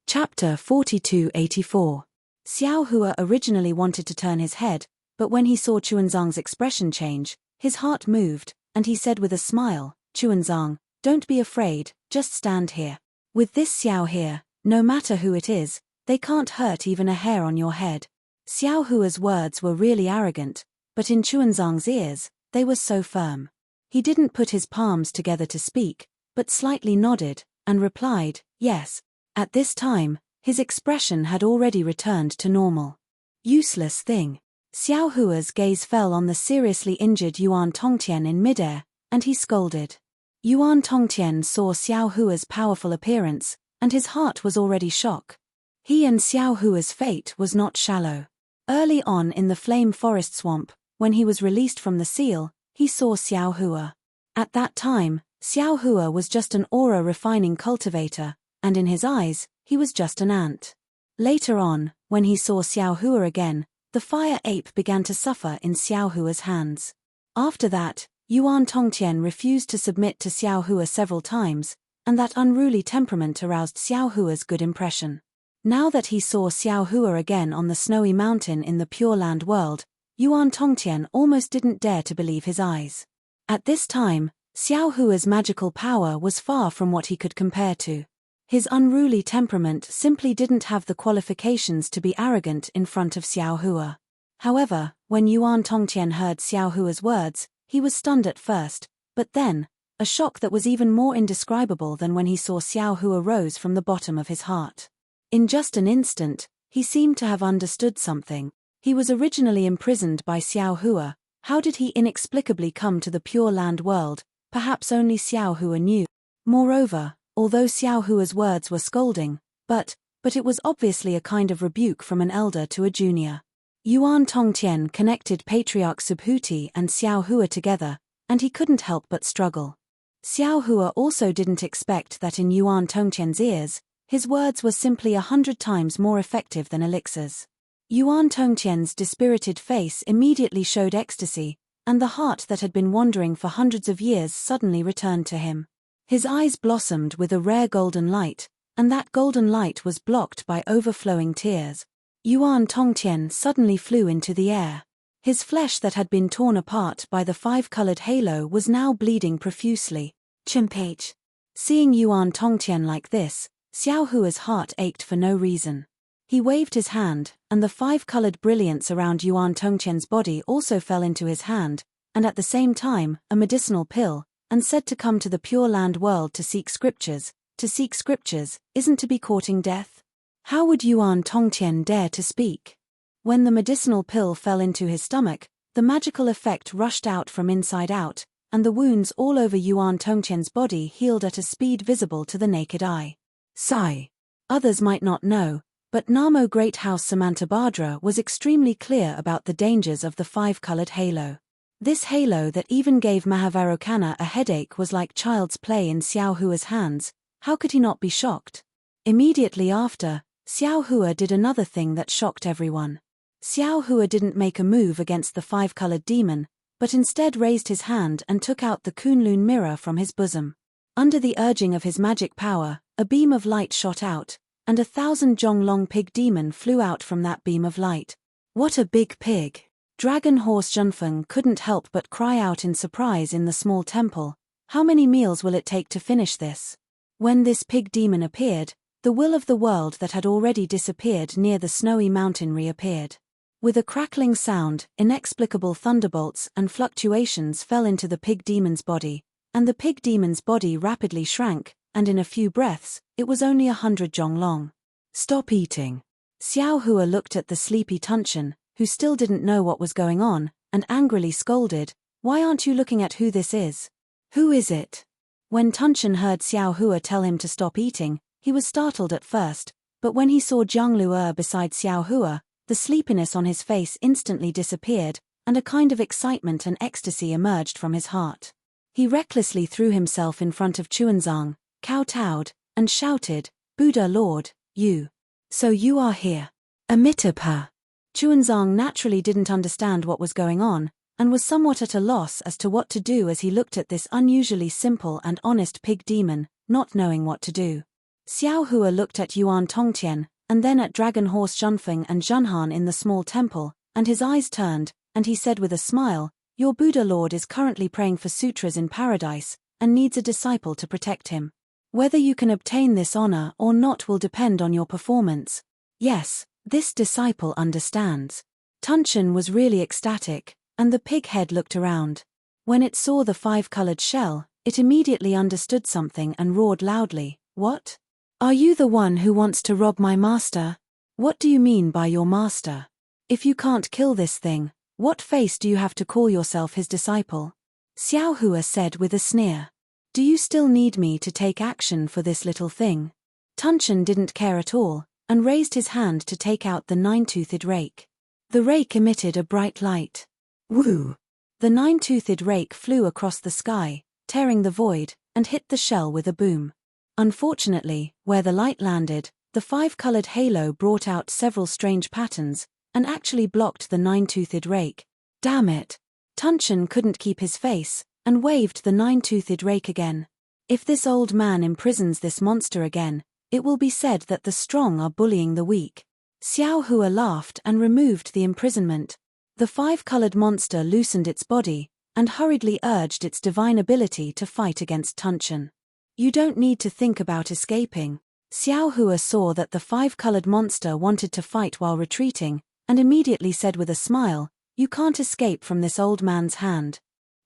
Chapter 4284. Xiao Hua originally wanted to turn his head, but when he saw Chuanzang's expression change, his heart moved, and he said with a smile, "Chuanzang, don't be afraid, just stand here. With this Xiao here, no matter who it is, they can't hurt even a hair on your head." Xiao Hua's words were really arrogant, but in Chuanzang's ears, they were so firm. He didn't put his palms together to speak, but slightly nodded, and replied, "Yes." At this time, his expression had already returned to normal. Useless thing. Xiao Hua's gaze fell on the seriously injured Yuan Tongqian in midair, and he scolded. Yuan Tongqian saw Xiao Hua's powerful appearance, and his heart was already shocked. He and Xiao Hua's fate was not shallow. Early on in the Flame Forest Swamp, when he was released from the seal, he saw Xiao Hua. At that time, Xiao Hua was just an aura-refining cultivator, and in his eyes, he was just an ant. Later on, when he saw Xiao Hua again, the fire ape began to suffer in Xiao Hua's hands. After that, Yuan Tongqian refused to submit to Xiao Hua several times, and that unruly temperament aroused Xiao Hua's good impression. Now that he saw Xiao Hua again on the snowy mountain in the Pure Land world, Yuan Tongqian almost didn't dare to believe his eyes. At this time, Xiao Hua's magical power was far from what he could compare to. His unruly temperament simply didn't have the qualifications to be arrogant in front of Xiao Hua. However, when Yuan Tongqian heard Xiao Hua's words, he was stunned at first, but then, a shock that was even more indescribable than when he saw Xiao Hua rose from the bottom of his heart. In just an instant, he seemed to have understood something. He was originally imprisoned by Xiao Hua. How did he inexplicably come to the Pure Land world? Perhaps only Xiao Hua knew. Moreover, although Xiao Hua's words were scolding, but it was obviously a kind of rebuke from an elder to a junior. Yuan Tongtian connected Patriarch Subhuti and Xiao Hua together, and he couldn't help but struggle. Xiao Hua also didn't expect that in Yuan Tongtian's ears, his words were simply 100 times more effective than elixirs. Yuan Tongtian's dispirited face immediately showed ecstasy, and the heart that had been wandering for hundreds of years suddenly returned to him. His eyes blossomed with a rare golden light, and that golden light was blocked by overflowing tears. Yuan Tongtian suddenly flew into the air. His flesh that had been torn apart by the five-colored halo was now bleeding profusely. Chimpage. Seeing Yuan Tongtian like this, Xiao Hua's heart ached for no reason. He waved his hand, and the five-colored brilliance around Yuan Tongtian's body also fell into his hand, and at the same time, a medicinal pill, and said to come to the Pure Land world to seek scriptures. To seek scriptures isn't to be courting death. How would Yuan Tongtian dare to speak? When the medicinal pill fell into his stomach, the magical effect rushed out from inside out, and the wounds all over Yuan Tongtian's body healed at a speed visible to the naked eye. Sigh. Others might not know, but Namo Great House Samantha Bhadra was extremely clear about the dangers of the five-colored halo. This halo that even gave Mahavarokana a headache was like child's play in Xiao Hua's hands. How could he not be shocked? Immediately after, Xiao Hua did another thing that shocked everyone. Xiao Hua didn't make a move against the five-colored demon, but instead raised his hand and took out the Kunlun mirror from his bosom. Under the urging of his magic power, a beam of light shot out, and 1,000 Zhonglong pig demon flew out from that beam of light. What a big pig! Dragon Horse Zhenfeng couldn't help but cry out in surprise in the small temple. How many meals will it take to finish this? When this pig demon appeared, the will of the world that had already disappeared near the snowy mountain reappeared. With a crackling sound, inexplicable thunderbolts and fluctuations fell into the pig demon's body, and the pig demon's body rapidly shrank, and in a few breaths, it was only 100 Zhonglong. Stop eating. Xiao Hua looked at the sleepy Tunchen, who still didn't know what was going on, and angrily scolded, "Why aren't you looking at who this is? Who is it?" When Tunchen heard Xiao Hua tell him to stop eating, he was startled at first, but when he saw Zhang Luer beside Xiao Hua, the sleepiness on his face instantly disappeared, and a kind of excitement and ecstasy emerged from his heart. He recklessly threw himself in front of Chuanzang, kowtowed, and shouted, "Buddha Lord, you. So you are here. Amitabha." Chuanzang naturally didn't understand what was going on, and was somewhat at a loss as to what to do as he looked at this unusually simple and honest pig demon, not knowing what to do. Xiao Hua looked at Yuan Tongtian, and then at Dragon Horse Zhenfeng and Zhenhan in the small temple, and his eyes turned, and he said with a smile, "Your Buddha Lord is currently praying for sutras in paradise, and needs a disciple to protect him. Whether you can obtain this honor or not will depend on your performance." Yes, this disciple understands. Tunchen was really ecstatic, and the pig head looked around. When it saw the five-colored shell, it immediately understood something and roared loudly, "What? Are you the one who wants to rob my master? What do you mean by your master? If you can't kill this thing, what face do you have to call yourself his disciple?" Xiao Hua said with a sneer. "Do you still need me to take action for this little thing?" Tunchen didn't care at all, and raised his hand to take out the nine-toothed rake. The rake emitted a bright light. Woo! The nine-toothed rake flew across the sky, tearing the void, and hit the shell with a boom. Unfortunately, where the light landed, the five-colored halo brought out several strange patterns, and actually blocked the nine-toothed rake. Damn it! Tunchen couldn't keep his face, and waved the nine-toothed rake again. If this old man imprisons this monster again, it will be said that the strong are bullying the weak. Xiao Hua laughed and removed the imprisonment. The five-colored monster loosened its body, and hurriedly urged its divine ability to fight against Tunchen. "You don't need to think about escaping." Xiao Hua saw that the five-colored monster wanted to fight while retreating, and immediately said with a smile, "You can't escape from this old man's hand.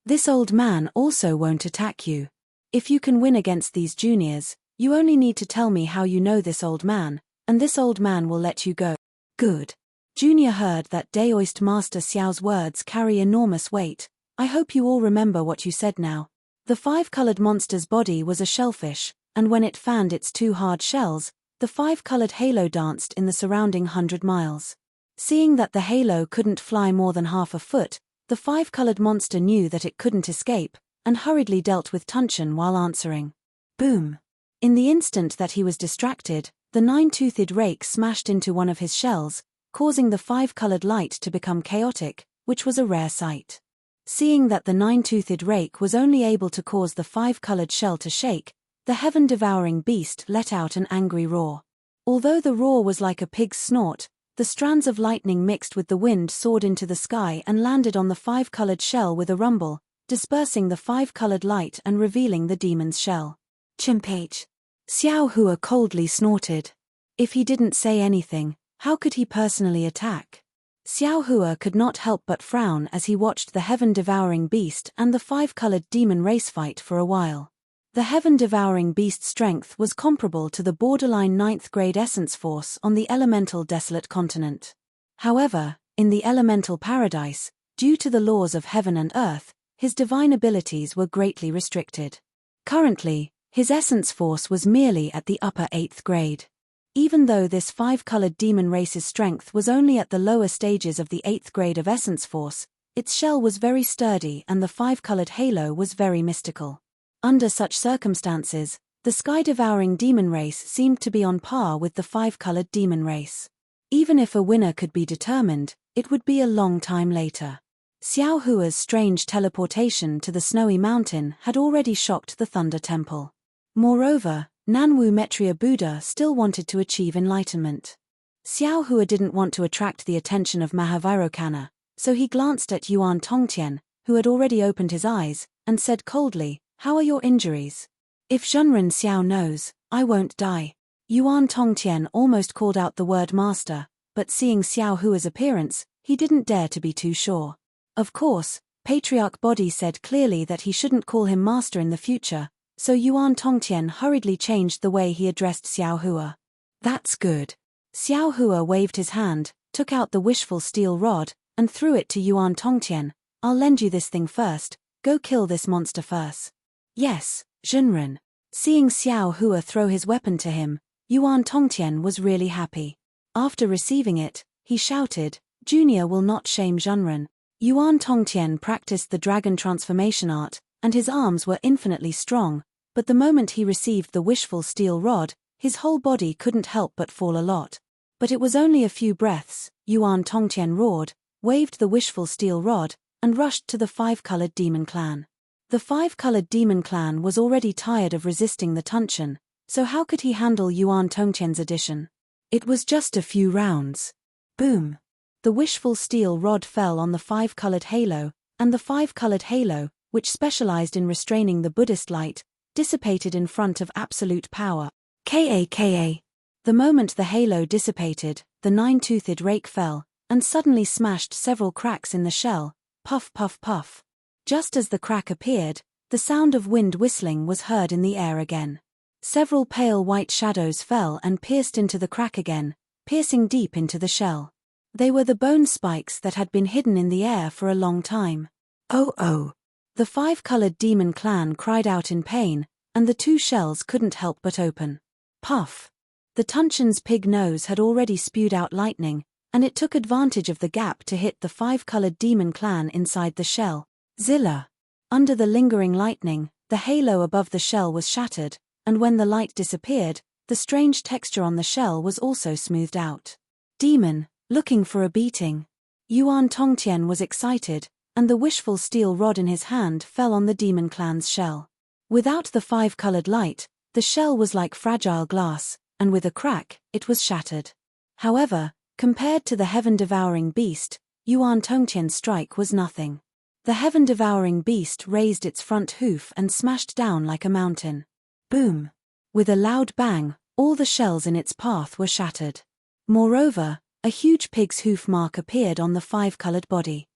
This old man also won't attack you. If you can win against these juniors, you only need to tell me how you know this old man, and this old man will let you go. Good. Junior heard that Daoist Master Xiao's words carry enormous weight. I hope you all remember what you said now. The five-colored monster's body was a shellfish, and when it fanned its two hard shells, the five-colored halo danced in the surrounding 100 miles. Seeing that the halo couldn't fly more than half a foot, the five-colored monster knew that it couldn't escape, and hurriedly dealt with Tunchen while answering. Boom! In the instant that he was distracted, the nine-toothed rake smashed into one of his shells, causing the five-colored light to become chaotic, which was a rare sight. Seeing that the nine-toothed rake was only able to cause the five-colored shell to shake, the heaven-devouring beast let out an angry roar. Although the roar was like a pig's snort, the strands of lightning mixed with the wind soared into the sky and landed on the five-colored shell with a rumble, dispersing the five-colored light and revealing the demon's shell. Chimpage. Xiao Hua coldly snorted. If he didn't say anything, how could he personally attack? Xiao Hua could not help but frown as he watched the heaven-devouring beast and the five-colored demon race fight for a while. The heaven-devouring beast's strength was comparable to the borderline 9th-grade essence force on the elemental desolate continent. However, in the elemental paradise, due to the laws of heaven and earth, his divine abilities were greatly restricted. Currently, his essence force was merely at the upper 8th grade. Even though this five-colored demon race's strength was only at the lower stages of the 8th grade of essence force, its shell was very sturdy and the five-colored halo was very mystical. Under such circumstances, the sky-devouring demon race seemed to be on par with the five-colored demon race. Even if a winner could be determined, it would be a long time later. Xiao Hua's strange teleportation to the snowy mountain had already shocked the Thunder Temple. Moreover, Nanwu Metria Buddha still wanted to achieve enlightenment. Xiao Hua didn't want to attract the attention of Mahavairochana, so he glanced at Yuan Tongtian, who had already opened his eyes, and said coldly, "How are your injuries?" "If Zhenren Xiao knows, I won't die." Yuan Tongtian almost called out the word master, but seeing Xiao Hua's appearance, he didn't dare to be too sure. Of course, Patriarch Body said clearly that he shouldn't call him master in the future, so Yuan Tongtian hurriedly changed the way he addressed Xiao Hua. "That's good." Xiao Hua waved his hand, took out the wishful steel rod, and threw it to Yuan Tongtian. "I'll lend you this thing first, go kill this monster first." "Yes, Zhenren." Seeing Xiao Hua throw his weapon to him, Yuan Tongtian was really happy. After receiving it, he shouted, "Junior will not shame Zhenren." Yuan Tongtian practiced the dragon transformation art, and his arms were infinitely strong, but the moment he received the wishful steel rod, his whole body couldn't help but fall a lot. But it was only a few breaths. Yuan Tongtian roared, waved the wishful steel rod, and rushed to the five-colored demon clan. The five-colored demon clan was already tired of resisting the Tunchen, so how could he handle Yuan Tongtian's addition? It was just a few rounds. Boom! The wishful steel rod fell on the five-colored halo, and the five-colored halo, which specialized in restraining the Buddhist light, dissipated in front of absolute power. Kaka. The moment the halo dissipated, the nine-toothed rake fell, and suddenly smashed several cracks in the shell. Puff puff puff. Just as the crack appeared, the sound of wind whistling was heard in the air again. Several pale white shadows fell and pierced into the crack again, piercing deep into the shell. They were the bone spikes that had been hidden in the air for a long time. "Oh oh!" The five-colored demon clan cried out in pain, and the two shells couldn't help but open. Puff! The Tunchen's pig nose had already spewed out lightning, and it took advantage of the gap to hit the five-colored demon clan inside the shell. Zilla! Under the lingering lightning, the halo above the shell was shattered, and when the light disappeared, the strange texture on the shell was also smoothed out. Demon, looking for a beating. Yuan Tongtian was excited, and the wishful steel rod in his hand fell on the demon clan's shell. Without the five-colored light, the shell was like fragile glass, and with a crack, it was shattered. However, compared to the heaven-devouring beast, Yuan Tongtian's strike was nothing. The heaven-devouring beast raised its front hoof and smashed down like a mountain. Boom! With a loud bang, all the shells in its path were shattered. Moreover, a huge pig's hoof mark appeared on the five-colored body.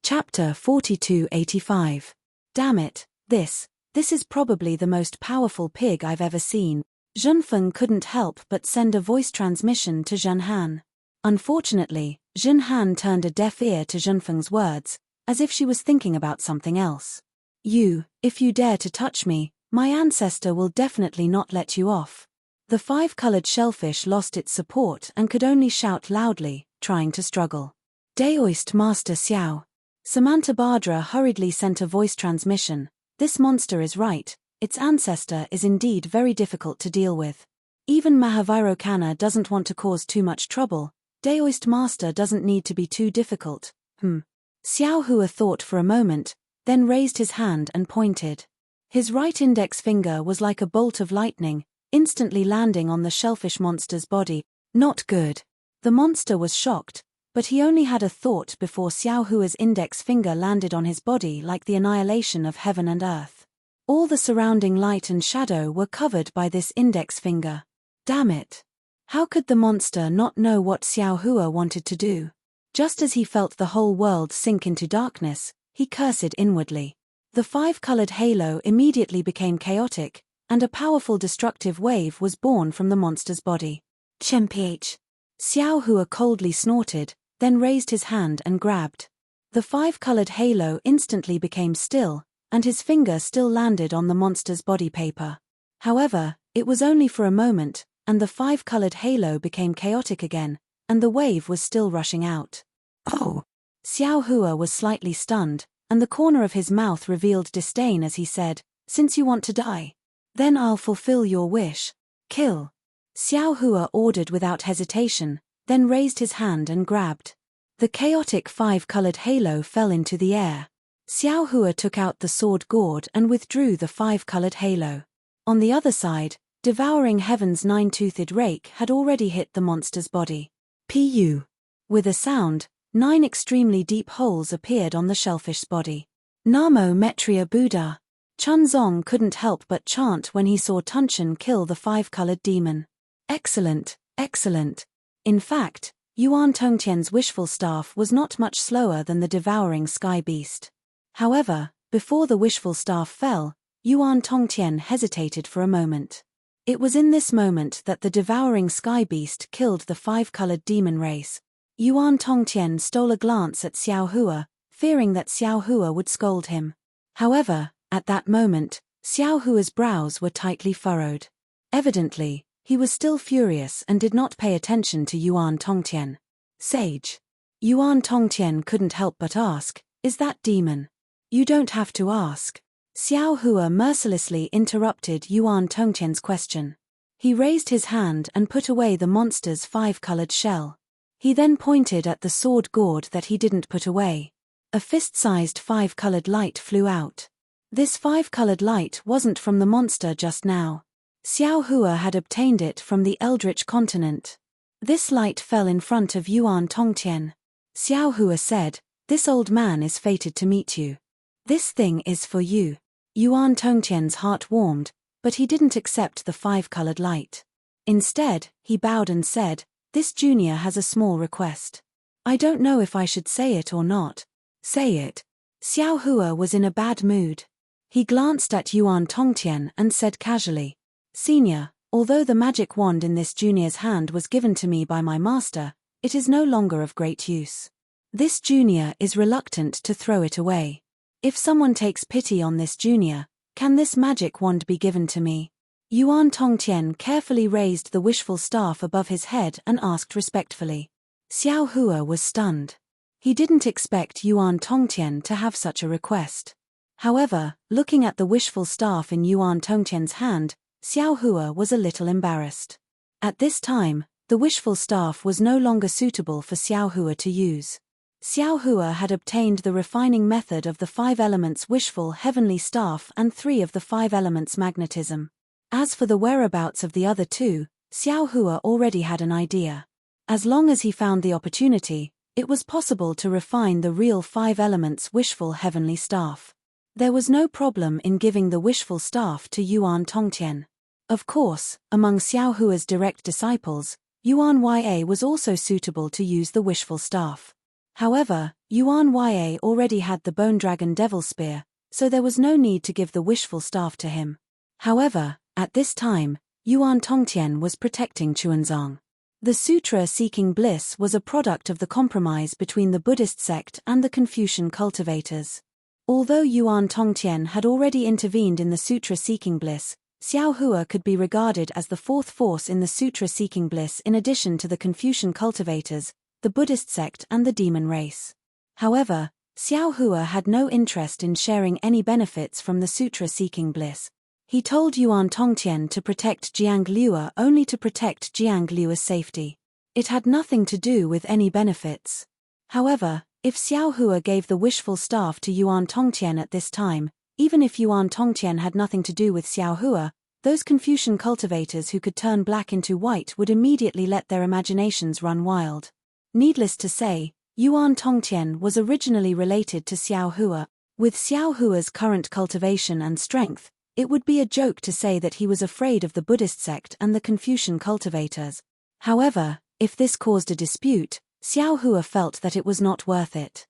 Chapter 4285. Damn it, this This is probably the most powerful pig I've ever seen. Zhenfeng couldn't help but send a voice transmission to Zhen Han. Unfortunately, Zhen Han turned a deaf ear to Zhenfeng's words, as if she was thinking about something else. If you dare to touch me, my ancestor will definitely not let you off. The five-colored shellfish lost its support and could only shout loudly, trying to struggle. Daoist Master Xiao. Samantha Badra hurriedly sent a voice transmission. This monster is right, its ancestor is indeed very difficult to deal with. Even Mahavirokana doesn't want to cause too much trouble. Daoist Master doesn't need to be too difficult. Xiao Hua thought for a moment, then raised his hand and pointed. His right index finger was like a bolt of lightning, instantly landing on the shellfish monster's body. Not good. The monster was shocked, but he only had a thought before Xiao Hua's index finger landed on his body like the annihilation of heaven and earth. All the surrounding light and shadow were covered by this index finger. Damn it! How could the monster not know what Xiao Hua wanted to do? Just as he felt the whole world sink into darkness, he cursed inwardly. The five-colored halo immediately became chaotic, and a powerful destructive wave was born from the monster's body. Chemph! Xiao Hua coldly snorted, then raised his hand and grabbed. The five-colored halo instantly became still, and his finger still landed on the monster's body paper. However, it was only for a moment, and the five-colored halo became chaotic again, and the wave was still rushing out. Oh! Xiao Hua was slightly stunned, and the corner of his mouth revealed disdain as he said, "Since you want to die, then I'll fulfill your wish. Kill." Xiao Hua ordered without hesitation, then raised his hand and grabbed. The chaotic five-colored halo fell into the air. Xiao Hua took out the sword gourd and withdrew the five-colored halo. On the other side, devouring heaven's nine-toothed rake had already hit the monster's body. Pu. With a sound, 9 extremely deep holes appeared on the shellfish's body. Namo Metria Buddha. Chunzong couldn't help but chant when he saw Tunchen kill the five-colored demon. Excellent, excellent. In fact, Yuan Tongtian's wishful staff was not much slower than the devouring sky beast. However, before the wishful staff fell, Yuan Tongtian hesitated for a moment. It was in this moment that the devouring sky beast killed the five-colored demon race. Yuan Tongtian stole a glance at Xiao Hua, fearing that Xiao Hua would scold him. However, at that moment, Xiao Hua's brows were tightly furrowed. Evidently, he was still furious and did not pay attention to Yuan Tongtian. Sage. Yuan Tongtian couldn't help but ask, "Is that demon?" "You don't have to ask." Xiao Hua mercilessly interrupted Yuan Tongtian's question. He raised his hand and put away the monster's five-colored shell. He then pointed at the sword gourd that he didn't put away. A fist-sized five-colored light flew out. This five-colored light wasn't from the monster just now. Xiao Hua had obtained it from the Eldritch continent. This light fell in front of Yuan Tongtian. Xiao Hua said, "This old man is fated to meet you. This thing is for you." Yuan Tongtian's heart warmed, but he didn't accept the five-colored light. Instead, he bowed and said, "This junior has a small request. I don't know if I should say it or not." "Say it." Xiao Hua was in a bad mood. He glanced at Yuan Tongtian and said casually, "Senior, although the magic wand in this junior's hand was given to me by my master, it is no longer of great use. This junior is reluctant to throw it away. If someone takes pity on this junior, can this magic wand be given to me?" Yuan Tongtian carefully raised the wishful staff above his head and asked respectfully. Xiao Hua was stunned. He didn't expect Yuan Tongtian to have such a request. However, looking at the wishful staff in Yuan Tongtian's hand, Xiao Hua was a little embarrassed. At this time, the wishful staff was no longer suitable for Xiao Hua to use. Xiao Hua had obtained the refining method of the 5 elements wishful heavenly staff and 3 of the 5 elements magnetism. As for the whereabouts of the other 2, Xiao Hua already had an idea. As long as he found the opportunity, it was possible to refine the real 5 elements wishful heavenly staff. There was no problem in giving the wishful staff to Yuan Tongtian. Of course, among Xiao Hua's direct disciples, Yuan Ya was also suitable to use the wishful staff. However, Yuan Ya already had the Bone Dragon Devil Spear, so there was no need to give the wishful staff to him. However, at this time, Yuan Tongtian was protecting Chuanzong. The sutra seeking bliss was a product of the compromise between the Buddhist sect and the Confucian cultivators. Although Yuan Tongtian had already intervened in the sutra seeking bliss, Xiao Hua could be regarded as the fourth force in the sutra seeking bliss in addition to the Confucian cultivators, the Buddhist sect and the demon race. However, Xiao Hua had no interest in sharing any benefits from the sutra seeking bliss. He told Yuan Tongtian to protect Jiang Liu'er only to protect Jiang Liu'er's safety. It had nothing to do with any benefits. However, if Xiao Hua gave the wishful staff to Yuan Tongtian at this time, even if Yuan Tongtian had nothing to do with Xiao Hua, those Confucian cultivators who could turn black into white would immediately let their imaginations run wild. Needless to say, Yuan Tongtian was originally related to Xiao Hua. With Xiao Hua's current cultivation and strength, it would be a joke to say that he was afraid of the Buddhist sect and the Confucian cultivators. However, if this caused a dispute, Xiao Hua felt that it was not worth it.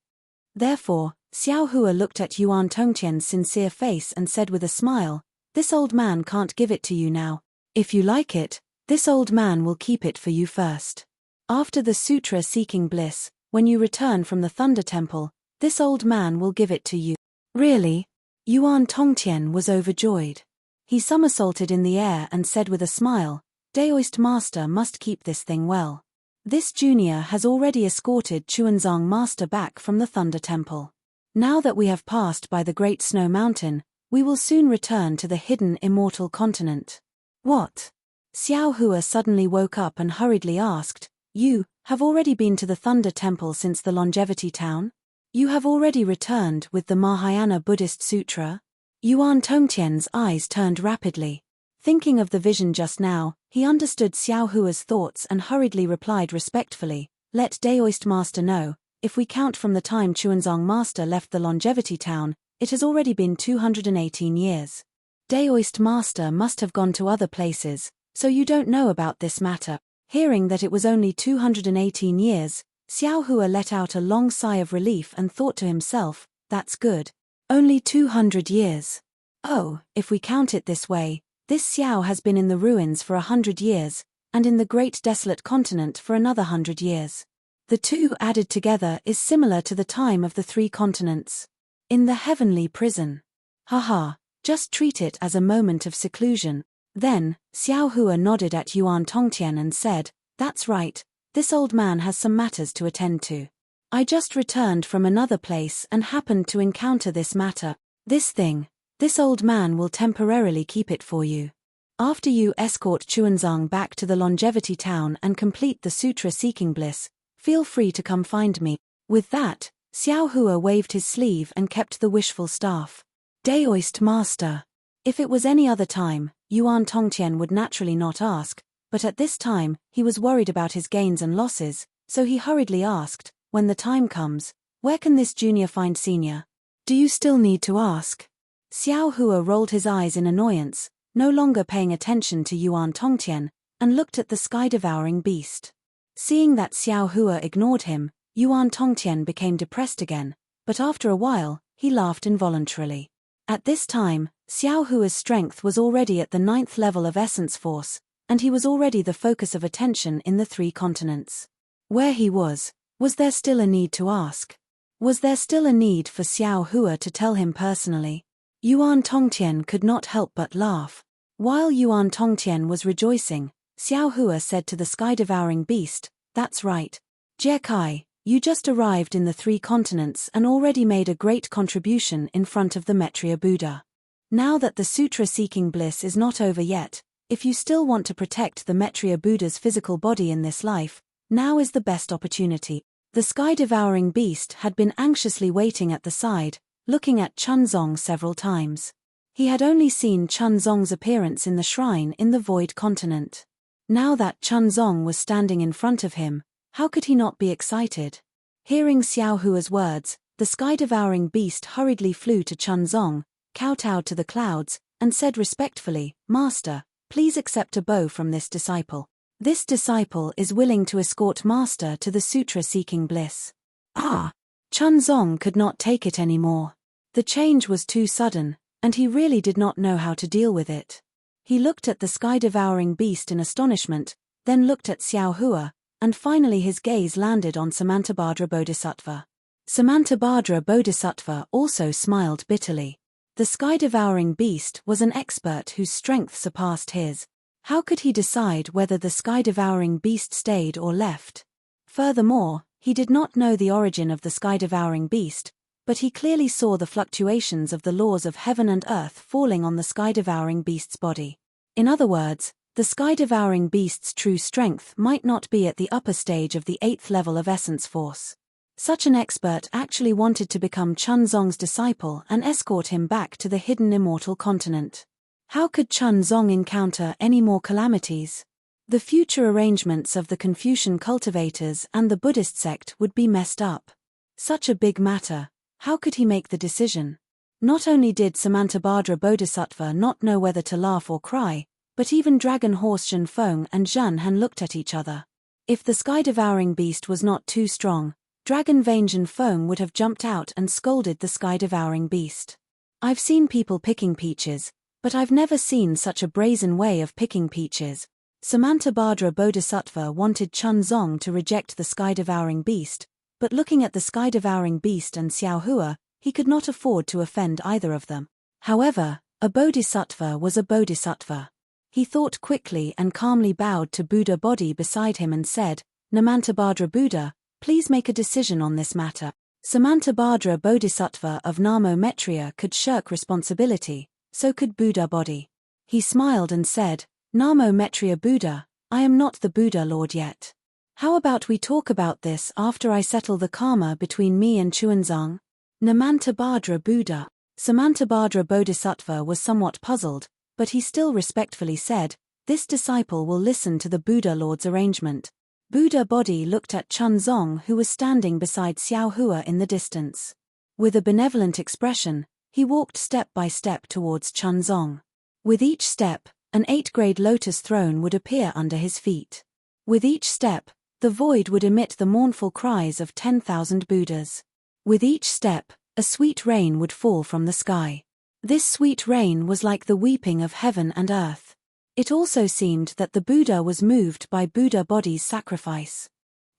Therefore, Xiao Hua looked at Yuan Tongtian's sincere face and said with a smile, "This old man can't give it to you now. If you like it, this old man will keep it for you first. After the sutra seeking bliss, when you return from the Thunder Temple, this old man will give it to you." Really? Yuan Tongtian was overjoyed. He somersaulted in the air and said with a smile, "Daoist master must keep this thing well. This junior has already escorted Chuanzong master back from the Thunder Temple. Now that we have passed by the Great Snow Mountain, we will soon return to the hidden immortal continent." "What?" Xiao Hua suddenly woke up and hurriedly asked, "You have already been to the Thunder Temple since the Longevity Town? You have already returned with the Mahayana Buddhist Sutra?" Yuan Tongtian's eyes turned rapidly. Thinking of the vision just now, he understood Xiao Hua's thoughts and hurriedly replied respectfully, "Let Daoist master know, if we count from the time Chuanzong master left the Longevity Town, it has already been 218 years. Daoist master must have gone to other places, so you don't know about this matter." Hearing that it was only 218 years, Xiao Hua let out a long sigh of relief and thought to himself, "That's good. Only 200 years. Oh, if we count it this way, this Xiao has been in the ruins for 100 years, and in the great desolate continent for another 100 years. The two added together is similar to the time of the 3 continents. In the heavenly prison. Haha, just treat it as a moment of seclusion." Then, Xiao Hua nodded at Yuan Tongtian and said, "That's right. This old man has some matters to attend to. I just returned from another place and happened to encounter this matter. This old man will temporarily keep it for you. After you escort Chuanzong back to the Longevity Town and complete the Sutra Seeking Bliss, feel free to come find me." With that, Xiao Hua waved his sleeve and kept the wishful staff. "Daoist master." If it was any other time, Yuan Tongtian would naturally not ask, but at this time, he was worried about his gains and losses, so he hurriedly asked, "When the time comes, where can this junior find senior? Do you still need to ask?" Xiao Hua rolled his eyes in annoyance, no longer paying attention to Yuan Tongtian, and looked at the sky-devouring beast. Seeing that Xiao Hua ignored him, Yuan Tongtian became depressed again, but after a while, he laughed involuntarily. At this time, Xiao Hua's strength was already at the 9th level of essence force, and he was already the focus of attention in the 3 continents. Where he was there still a need to ask? Was there still a need for Xiao Hua to tell him personally? Yuan Tongtian could not help but laugh. While Yuan Tongtian was rejoicing, Xiao Hua said to the sky-devouring beast, "That's right. Jie Kai, you just arrived in the 3 continents and already made a great contribution in front of the Maitreya Buddha. Now that the sutra-seeking bliss is not over yet, if you still want to protect the Maitreya Buddha's physical body in this life, now is the best opportunity." The sky-devouring beast had been anxiously waiting at the side, looking at Chunzong several times. He had only seen Chunzong's appearance in the shrine in the Void Continent. Now that Chunzong was standing in front of him, how could he not be excited? Hearing Xiao Hua's words, the sky-devouring beast hurriedly flew to Chunzong, kowtowed to the clouds, and said respectfully, "Master, please accept a bow from this disciple. This disciple is willing to escort Master to the Sutra-seeking bliss." Ah! Chunzong could not take it anymore. The change was too sudden, and he really did not know how to deal with it. He looked at the sky-devouring beast in astonishment, then looked at Xiao Hua, and finally his gaze landed on Samantabhadra Bodhisattva. Samantabhadra Bodhisattva also smiled bitterly. The sky-devouring beast was an expert whose strength surpassed his. How could he decide whether the sky-devouring beast stayed or left? Furthermore, he did not know the origin of the sky-devouring beast, but he clearly saw the fluctuations of the laws of heaven and earth falling on the sky-devouring beast's body. In other words, the sky-devouring beast's true strength might not be at the upper stage of the 8th level of essence force. Such an expert actually wanted to become Chunzong's disciple and escort him back to the hidden immortal continent. How could Chunzong encounter any more calamities? The future arrangements of the Confucian cultivators and the Buddhist sect would be messed up. Such a big matter, how could he make the decision? Not only did Samantabhadra Bodhisattva not know whether to laugh or cry, but even Dragon Horse Zhenfeng and Zhen Han looked at each other. If the sky-devouring beast was not too strong, Dragon Vein Zhenfeng would have jumped out and scolded the sky-devouring beast. I've seen people picking peaches, but I've never seen such a brazen way of picking peaches. Samantabhadra Bodhisattva wanted Chunzong to reject the sky-devouring beast, but looking at the sky-devouring beast and Xiao Hua, he could not afford to offend either of them. However, a bodhisattva was a bodhisattva. He thought quickly and calmly bowed to Buddha body beside him and said, "Namantabhadra Buddha, please make a decision on this matter." Samantabhadra Bodhisattva of Namo Metriya could shirk responsibility, so could Buddha body. He smiled and said, "Namo Metriya Buddha, I am not the Buddha Lord yet. How about we talk about this after I settle the karma between me and Chuanzang?" Namantabhadra Buddha. Samantabhadra Bodhisattva was somewhat puzzled, but he still respectfully said, "This disciple will listen to the Buddha Lord's arrangement." Buddha body looked at Chunzong, who was standing beside Xiao Hua in the distance. With a benevolent expression, he walked step by step towards Chunzong. With each step, an 8th-grade lotus throne would appear under his feet. With each step, the void would emit the mournful cries of 10,000 Buddhas. With each step, a sweet rain would fall from the sky. This sweet rain was like the weeping of heaven and earth. It also seemed that the Buddha was moved by Buddha body's sacrifice.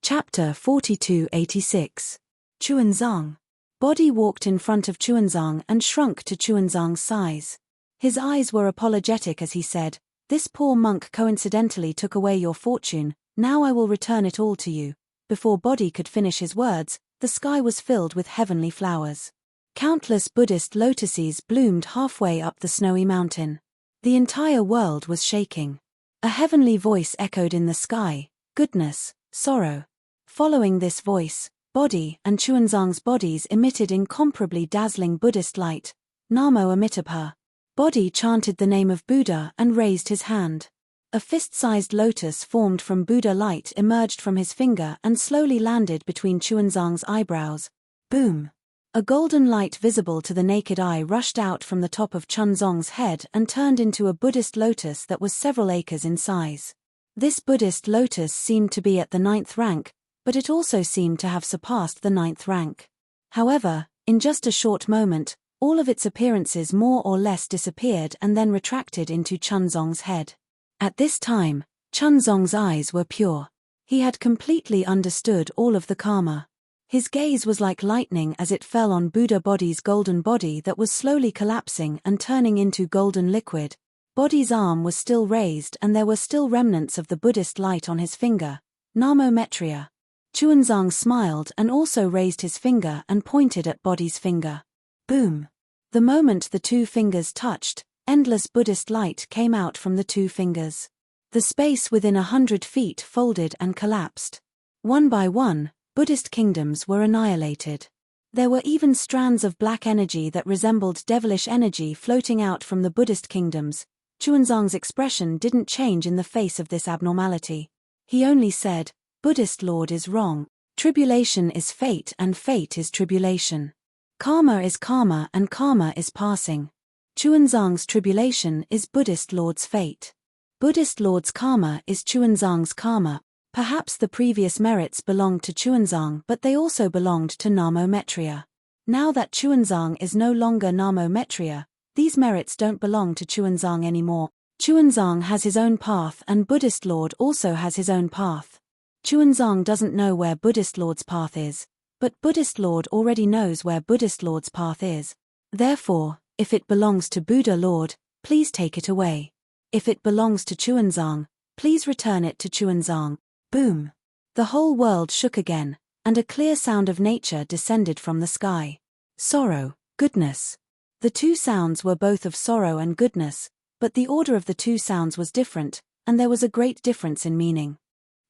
Chapter 4286. Chuanzang. Body walked in front of Chuanzang and shrunk to Chuanzang's size. His eyes were apologetic as he said, "This poor monk coincidentally took away your fortune, now I will return it all to you." Before Body could finish his words, the sky was filled with heavenly flowers. Countless Buddhist lotuses bloomed halfway up the snowy mountain. The entire world was shaking. A heavenly voice echoed in the sky, "Goodness, sorrow." Following this voice, Body and Chuanzang's bodies emitted incomparably dazzling Buddhist light. Namo Amitabha. Body chanted the name of Buddha and raised his hand. A fist-sized lotus formed from Buddha light emerged from his finger and slowly landed between Chuanzang's eyebrows. Boom! A golden light visible to the naked eye rushed out from the top of Chunzong's head and turned into a Buddhist lotus that was several acres in size. This Buddhist lotus seemed to be at the 9th rank, but it also seemed to have surpassed the 9th rank. However, in just a short moment, all of its appearances more or less disappeared and then retracted into Chunzong's head. At this time, Chunzong's eyes were pure. He had completely understood all of the karma. His gaze was like lightning as it fell on Buddha body's golden body that was slowly collapsing and turning into golden liquid. Body's arm was still raised and there were still remnants of the Buddhist light on his finger. Namo Metriya. Chuanzang smiled and also raised his finger and pointed at Body's finger. Boom! The moment the two fingers touched, endless Buddhist light came out from the two fingers. The space within 100 feet folded and collapsed. One by one, Buddhist kingdoms were annihilated. There were even strands of black energy that resembled devilish energy floating out from the Buddhist kingdoms. Chuanzang's expression didn't change in the face of this abnormality. He only said, "Buddhist Lord is wrong. Tribulation is fate and fate is tribulation. Karma is karma and karma is passing. Chuanzang's tribulation is Buddhist Lord's fate. Buddhist Lord's karma is Chuanzang's karma." Perhaps the previous merits belonged to Chuanzang, but they also belonged to Namo Metriya. Now that Chuanzang is no longer Namo Metria, these merits don't belong to Chuanzang anymore. Chuanzang has his own path and Buddhist Lord also has his own path. Chuanzang doesn't know where Buddhist Lord's path is, but Buddhist Lord already knows where Buddhist Lord's path is. Therefore, if it belongs to Buddha Lord, please take it away. If it belongs to Chuanzang, please return it to Chuanzang. Boom! The whole world shook again, and a clear sound of nature descended from the sky. Sorrow, goodness. The two sounds were both of sorrow and goodness, but the order of the two sounds was different, and there was a great difference in meaning.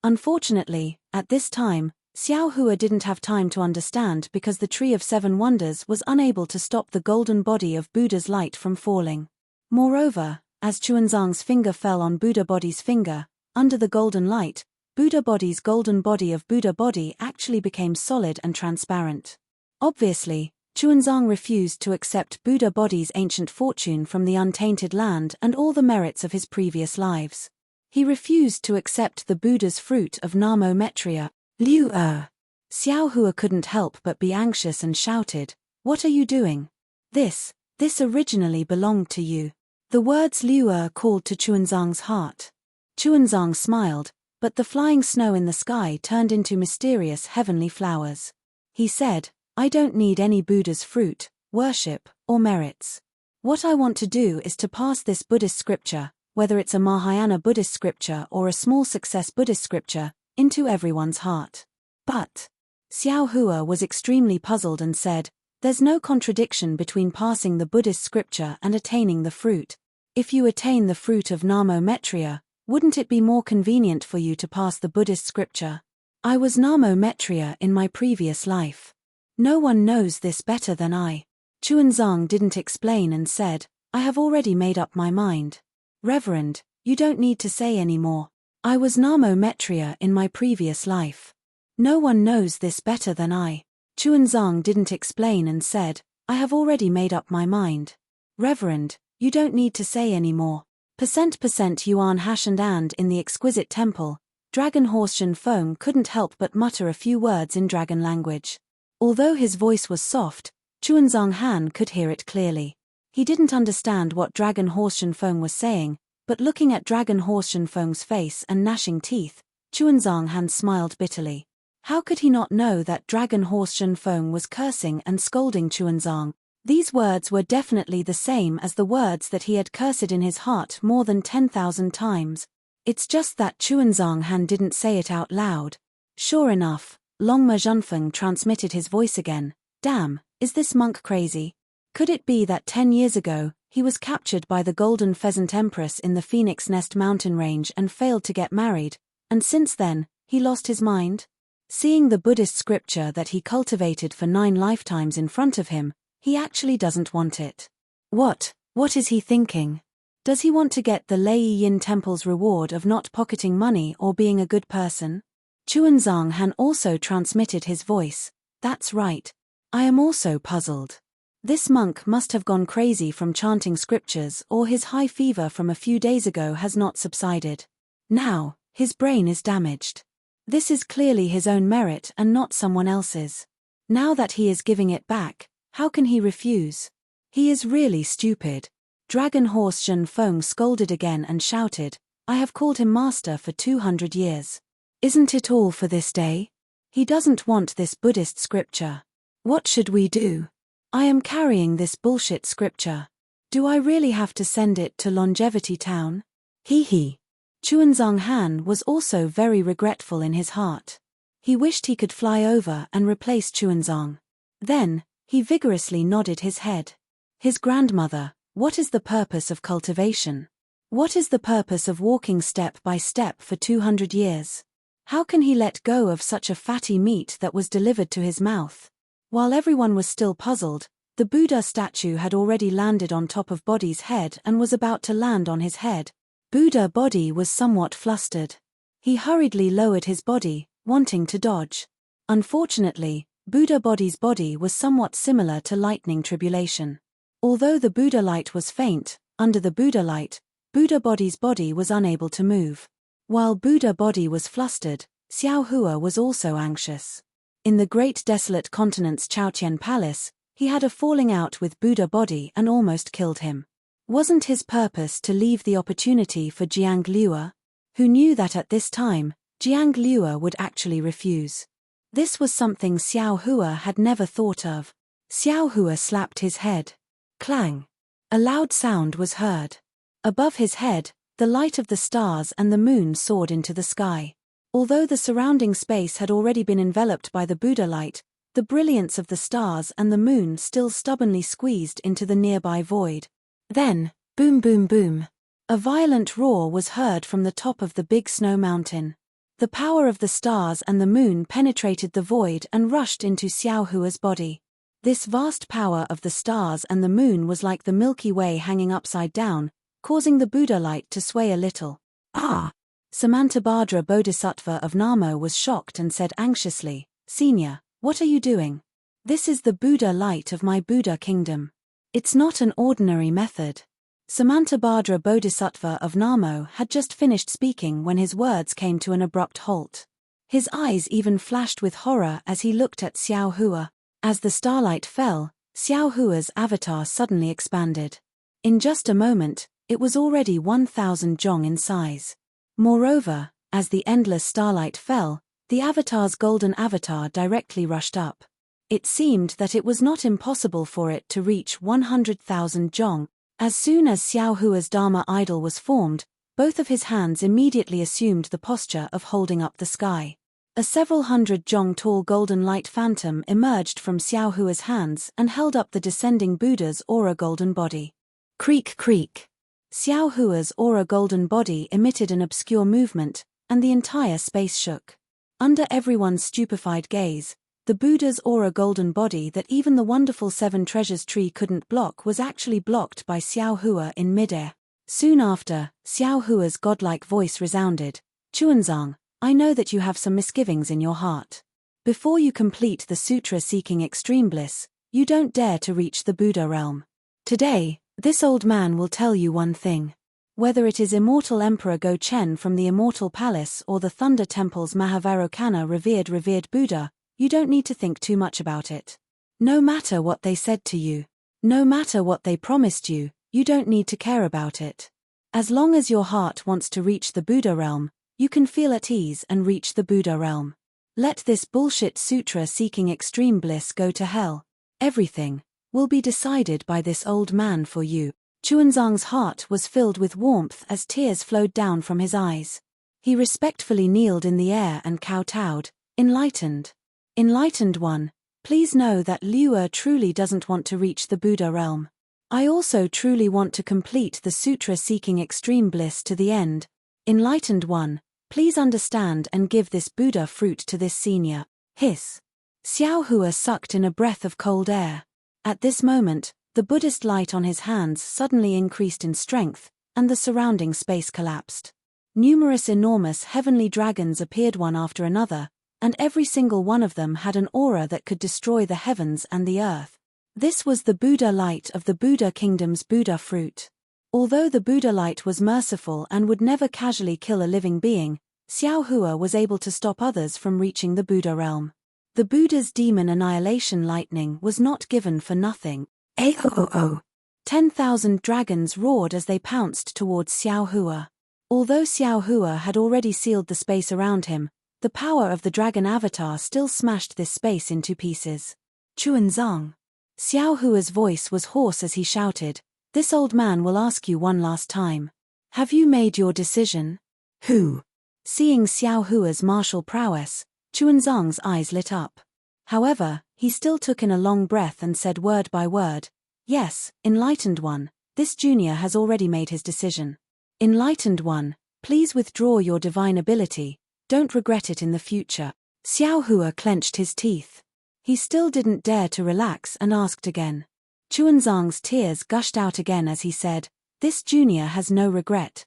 Unfortunately, at this time, Xiao Hua didn't have time to understand because the Tree of Seven Wonders was unable to stop the golden body of Buddha's light from falling. Moreover, as Chuanzang's finger fell on Buddha body's finger, under the golden light, Buddha body's golden body of Buddha body actually became solid and transparent. Obviously, Chuanzang refused to accept Buddha body's ancient fortune from the untainted land and all the merits of his previous lives. He refused to accept the Buddha's fruit of Namo Metria, Liu Er. Xiao Hua couldn't help but be anxious and shouted, "What are you doing? This originally belonged to you." The words Liu Er called to Chuanzang's heart. Chuanzang smiled, but the flying snow in the sky turned into mysterious heavenly flowers. He said, "I don't need any Buddha's fruit, worship, or merits. What I want to do is to pass this Buddhist scripture, whether it's a Mahayana Buddhist scripture or a small success Buddhist scripture, into everyone's heart." But Xiao Hua was extremely puzzled and said, "There's no contradiction between passing the Buddhist scripture and attaining the fruit. If you attain the fruit of Namo Metria, wouldn't it be more convenient for you to pass the Buddhist scripture? I was Namo Metria in my previous life. No one knows this better than I." Chuanzang didn't explain and said, "I have already made up my mind. Reverend, you don't need to say any more. I was Namo Metria in my previous life. No one knows this better than I." Chuanzang didn't explain and said, "I have already made up my mind. Reverend, you don't need to say any more." Yuan Hash and in the exquisite temple, Dragon Horse Shen Feng couldn't help but mutter a few words in dragon language. Although his voice was soft, Chuanzang Han could hear it clearly. He didn't understand what Dragon Horse Shen Feng was saying, but looking at Dragon Horse Shen Feng's face and gnashing teeth, Chuanzang Han smiled bitterly. How could he not know that Dragon Horse Shen Feng was cursing and scolding Chuanzang? These words were definitely the same as the words that he had cursed in his heart more than 10,000 times. It's just that Chuanzang Han didn't say it out loud. Sure enough, Longma Zhenfeng transmitted his voice again. "Damn, is this monk crazy? Could it be that 10 years ago, he was captured by the Golden Pheasant Empress in the Phoenix Nest mountain range and failed to get married, and since then, he lost his mind? Seeing the Buddhist scripture that he cultivated for 9 lifetimes in front of him, he actually doesn't want it. What is he thinking? Does he want to get the Lei Yin Temple's reward of not pocketing money or being a good person?" Chuanzang Han also transmitted his voice. "That's right. I am also puzzled. This monk must have gone crazy from chanting scriptures or his high fever from a few days ago has not subsided. Now, his brain is damaged. This is clearly his own merit and not someone else's. Now that he is giving it back, how can he refuse? He is really stupid." Dragon Horse Shen Feng scolded again and shouted, "I have called him master for 200 years. Isn't it all for this day? He doesn't want this Buddhist scripture. What should we do? I am carrying this bullshit scripture. Do I really have to send it to Longevity Town? Hee hee." Chuanzang Han was also very regretful in his heart. He wished he could fly over and replace Chuanzang. Then, he vigorously nodded his head. His grandmother, what is the purpose of cultivation? What is the purpose of walking step by step for 200 years? How can he let go of such a fatty meat that was delivered to his mouth? While everyone was still puzzled, the Buddha statue had already landed on top of Bodhi's head and was about to land on his head. Buddha Bodhi was somewhat flustered. He hurriedly lowered his body, wanting to dodge. Unfortunately, Buddha Bodhi's body was somewhat similar to lightning tribulation. Although the Buddha light was faint, under the Buddha light, Buddha Bodhi's body was unable to move. While Buddha Body was flustered, Xiao Hua was also anxious. In the great desolate continent's Chaotian Palace, He had a falling out with Buddha body and almost killed him. Wasn't his purpose to leave the opportunity for Jiang Liuer? Who knew that at this time, Jiang Liuer would actually refuse. This was something Xiao Hua had never thought of. Xiao Hua slapped his head. Clang! A loud sound was heard. Above his head, the light of the stars and the moon soared into the sky. Although the surrounding space had already been enveloped by the Buddha light, the brilliance of the stars and the moon still stubbornly squeezed into the nearby void. Then, boom boom boom. A violent roar was heard from the top of the big snow mountain. The power of the stars and the moon penetrated the void and rushed into Xiao Hua's body. This vast power of the stars and the moon was like the Milky Way hanging upside down, causing the Buddha light to sway a little. Ah! Samantabhadra Bodhisattva of Namo was shocked and said anxiously, "Senior, what are you doing? This is the Buddha light of my Buddha kingdom. It's not an ordinary method." Samantabhadra Bodhisattva of Namo had just finished speaking when his words came to an abrupt halt. His eyes even flashed with horror as he looked at Xiao Hua. As the starlight fell, Xiao Hua's avatar suddenly expanded. In just a moment, it was already 1,000 zhong in size. Moreover, as the endless starlight fell, the avatar's golden avatar directly rushed up. It seemed that it was not impossible for it to reach 100,000 zhong. As soon as Xiao Hua's Dharma idol was formed, both of his hands immediately assumed the posture of holding up the sky. A several hundred zhong tall golden light phantom emerged from Xiao Hua's hands and held up the descending Buddha's aura golden body. Creak creak. Xiao Hua's aura golden body emitted an obscure movement, and the entire space shook. Under everyone's stupefied gaze, the Buddha's aura golden body that even the wonderful Seven Treasures tree couldn't block was actually blocked by Xiao Hua in midair. Soon after, Xiao Hua's godlike voice resounded, "Chuanzang, I know that you have some misgivings in your heart. Before you complete the sutra seeking extreme bliss, you don't dare to reach the Buddha realm. Today, this old man will tell you one thing. Whether it is immortal Emperor Go Chen from the Immortal Palace or the Thunder Temple's Mahavairokkana revered Buddha, you don't need to think too much about it. No matter what they said to you, no matter what they promised you, you don't need to care about it. As long as your heart wants to reach the Buddha realm, you can feel at ease and reach the Buddha realm. Let this bullshit sutra seeking extreme bliss go to hell. Everything will be decided by this old man for you." Chuanzang's heart was filled with warmth as tears flowed down from his eyes. He respectfully kneeled in the air and kowtowed, "Enlightened. Enlightened one, please know that Liuer truly doesn't want to reach the Buddha realm. I also truly want to complete the sutra seeking extreme bliss to the end. Enlightened one, please understand and give this Buddha fruit to this senior." Hiss. Xiao Hua sucked in a breath of cold air. At this moment, the Buddhist light on his hands suddenly increased in strength, and the surrounding space collapsed. Numerous enormous heavenly dragons appeared one after another, and every single one of them had an aura that could destroy the heavens and the earth. This was the Buddha light of the Buddha kingdom's Buddha fruit. Although the Buddha light was merciful and would never casually kill a living being, Xiao Hua was able to stop others from reaching the Buddha realm. The Buddha's demon annihilation lightning was not given for nothing. Aoo! 10,000 dragons roared as they pounced towards Xiao Hua. Although Xiao Hua had already sealed the space around him, the power of the dragon avatar still smashed this space into pieces. "Chuanzang." Xiao Hua's voice was hoarse as he shouted, "This old man will ask you one last time. Have you made your decision?" "Who?" Seeing Xiao Hua's martial prowess, Chuanzang's eyes lit up. However, he still took in a long breath and said word by word, "Yes, enlightened one, this junior has already made his decision. Enlightened one, please withdraw your divine ability, don't regret it in the future." Xiao Hua clenched his teeth. He still didn't dare to relax and asked again. Chuanzang's tears gushed out again as he said, "This junior has no regret."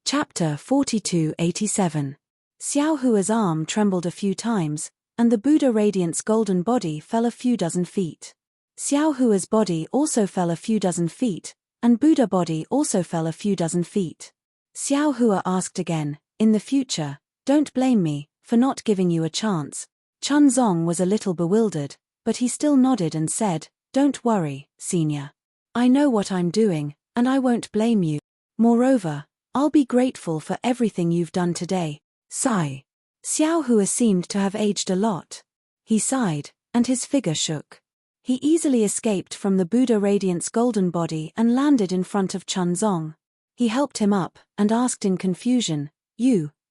Chapter 4287. Xiao Hua's arm trembled a few times, and the Buddha Radiant's golden body fell a few dozen feet. Xiao Hua's body also fell a few dozen feet, and Buddha body also fell a few dozen feet. Xiao Hua asked again, "In the future, don't blame me for not giving you a chance." Chunzong was a little bewildered, but he still nodded and said, Don't worry, Senior. I know what I'm doing, and I won't blame you. Moreover, I'll be grateful for everything you've done today. Sigh. Xiao Hua seemed to have aged a lot. He sighed, and his figure shook. He easily escaped from the Buddha Radiant's golden body and landed in front of Chunzong. He helped him up, and asked in confusion,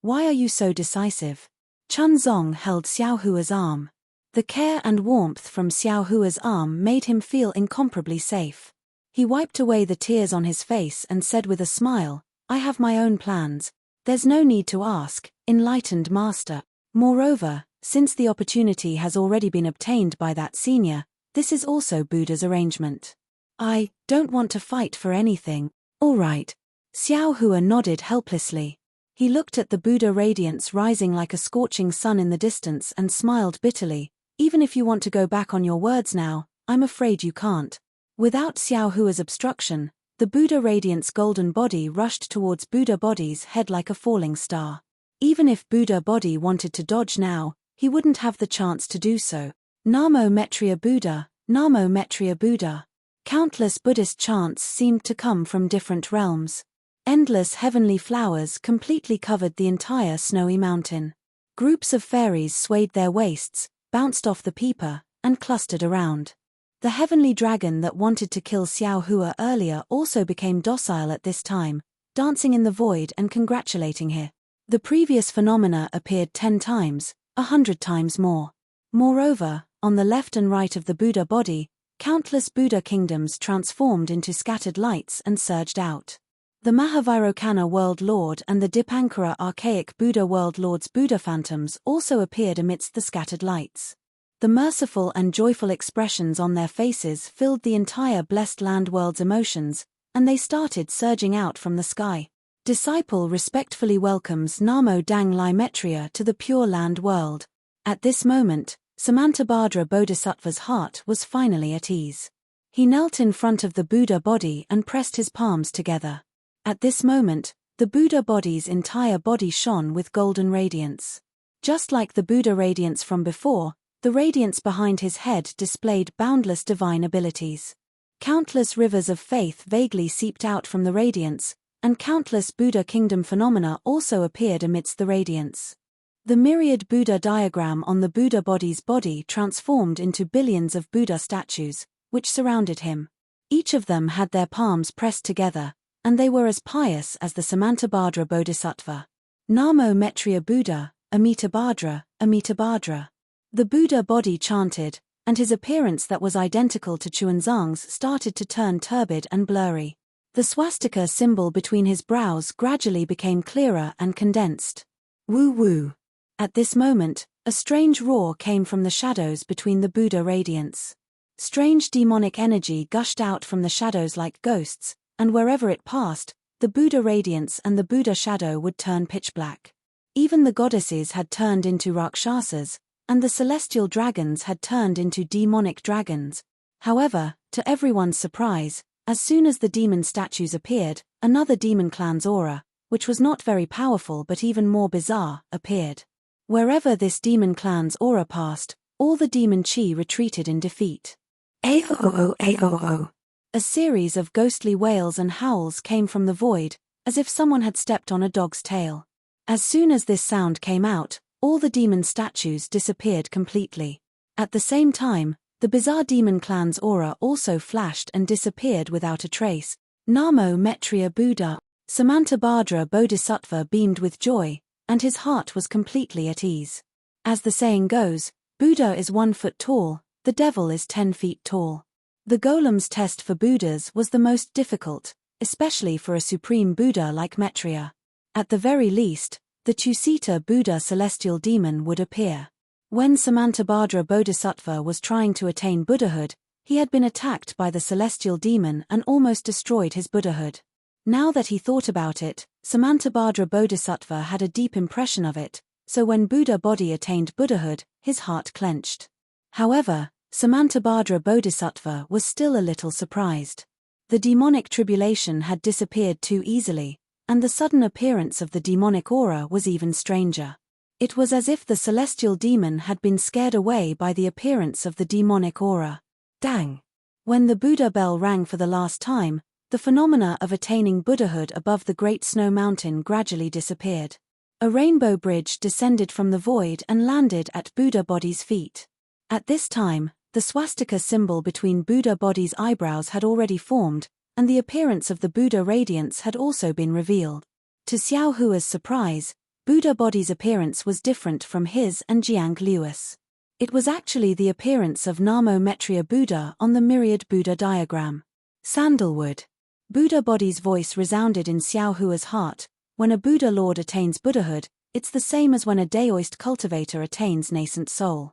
why are you so decisive? Chunzong held Xiao Hua's arm. The care and warmth from Xiao Hua's arm made him feel incomparably safe. He wiped away the tears on his face and said with a smile, I have my own plans. There's no need to ask, enlightened master. Moreover, since the opportunity has already been obtained by that senior, this is also Buddha's arrangement. I don't want to fight for anything. All right. Xiao Hua nodded helplessly. He looked at the Buddha radiance rising like a scorching sun in the distance and smiled bitterly. Even if you want to go back on your words now, I'm afraid you can't. Without Xiao Hua's obstruction, the Buddha Radiant's golden body rushed towards Buddha Body's head like a falling star. Even if Buddha Body wanted to dodge now, he wouldn't have the chance to do so. Namo Mettria Buddha, Namo Mettria Buddha. Countless Buddhist chants seemed to come from different realms. Endless heavenly flowers completely covered the entire snowy mountain. Groups of fairies swayed their waists, bounced off the peeper, and clustered around. The heavenly dragon that wanted to kill Xiao Hua earlier also became docile at this time, dancing in the void and congratulating her. The previous phenomena appeared 10 times, 100 times more. Moreover, on the left and right of the Buddha body, countless Buddha kingdoms transformed into scattered lights and surged out. The Mahavirokana World Lord and the Dipankara Archaic Buddha World Lord's Buddha phantoms also appeared amidst the scattered lights. The merciful and joyful expressions on their faces filled the entire blessed land world's emotions, and they started surging out from the sky. Disciple respectfully welcomes Namo Dang Lai Mettria to the Pure Land world. At this moment, Samantabhadra Bodhisattva's heart was finally at ease. He knelt in front of the Buddha body and pressed his palms together. At this moment, the Buddha body's entire body shone with golden radiance. Just like the Buddha radiance from before, the radiance behind his head displayed boundless divine abilities. Countless rivers of faith vaguely seeped out from the radiance, and countless Buddha kingdom phenomena also appeared amidst the radiance. The myriad Buddha diagram on the Buddha body's body transformed into billions of Buddha statues, which surrounded him. Each of them had their palms pressed together, and they were as pious as the Samantabhadra Bodhisattva. Namo Mettria Buddha, Amitabhadra, Amitabhadra. The Buddha body chanted, and his appearance that was identical to Chuanzang's started to turn turbid and blurry. The swastika symbol between his brows gradually became clearer and condensed. Woo-woo. At this moment, a strange roar came from the shadows between the Buddha radiance. Strange demonic energy gushed out from the shadows like ghosts, and wherever it passed, the Buddha radiance and the Buddha shadow would turn pitch black. Even the goddesses had turned into Rakshasas, and the celestial dragons had turned into demonic dragons. However, to everyone's surprise, as soon as the demon statues appeared, another demon clan's aura, which was not very powerful but even more bizarre, appeared. Wherever this demon clan's aura passed, all the demon chi retreated in defeat. Aoo aoo. A series of ghostly wails and howls came from the void, as if someone had stepped on a dog's tail. As soon as this sound came out, all the demon statues disappeared completely. At the same time, the bizarre demon clan's aura also flashed and disappeared without a trace. Namo Mettria Buddha. Samantabhadra Bodhisattva beamed with joy, and his heart was completely at ease. As the saying goes, Buddha is 1 foot tall, the devil is 10 feet tall. The golem's test for Buddhas was the most difficult, especially for a supreme Buddha like Mettria. At the very least, the Tusita Buddha celestial demon would appear. When Samantabhadra Bodhisattva was trying to attain Buddhahood, he had been attacked by the celestial demon and almost destroyed his Buddhahood. Now that he thought about it, Samantabhadra Bodhisattva had a deep impression of it, so when Buddha body attained Buddhahood, his heart clenched. However, Samantabhadra Bodhisattva was still a little surprised. The demonic tribulation had disappeared too easily, and the sudden appearance of the demonic aura was even stranger. It was as if the celestial demon had been scared away by the appearance of the demonic aura. Dang! When the Buddha bell rang for the last time, the phenomena of attaining Buddhahood above the great snow mountain gradually disappeared. A rainbow bridge descended from the void and landed at Buddha body's feet. At this time, the swastika symbol between Buddha body's eyebrows had already formed, and the appearance of the Buddha radiance had also been revealed. To Xiao Hua's surprise, Buddha body's appearance was different from his and Jiang Liu's. It was actually the appearance of Namo Mettria Buddha on the myriad Buddha diagram. Sandalwood. Buddha body's voice resounded in Xiao Hua's heart. When a Buddha Lord attains Buddhahood, it's the same as when a Daoist cultivator attains nascent soul.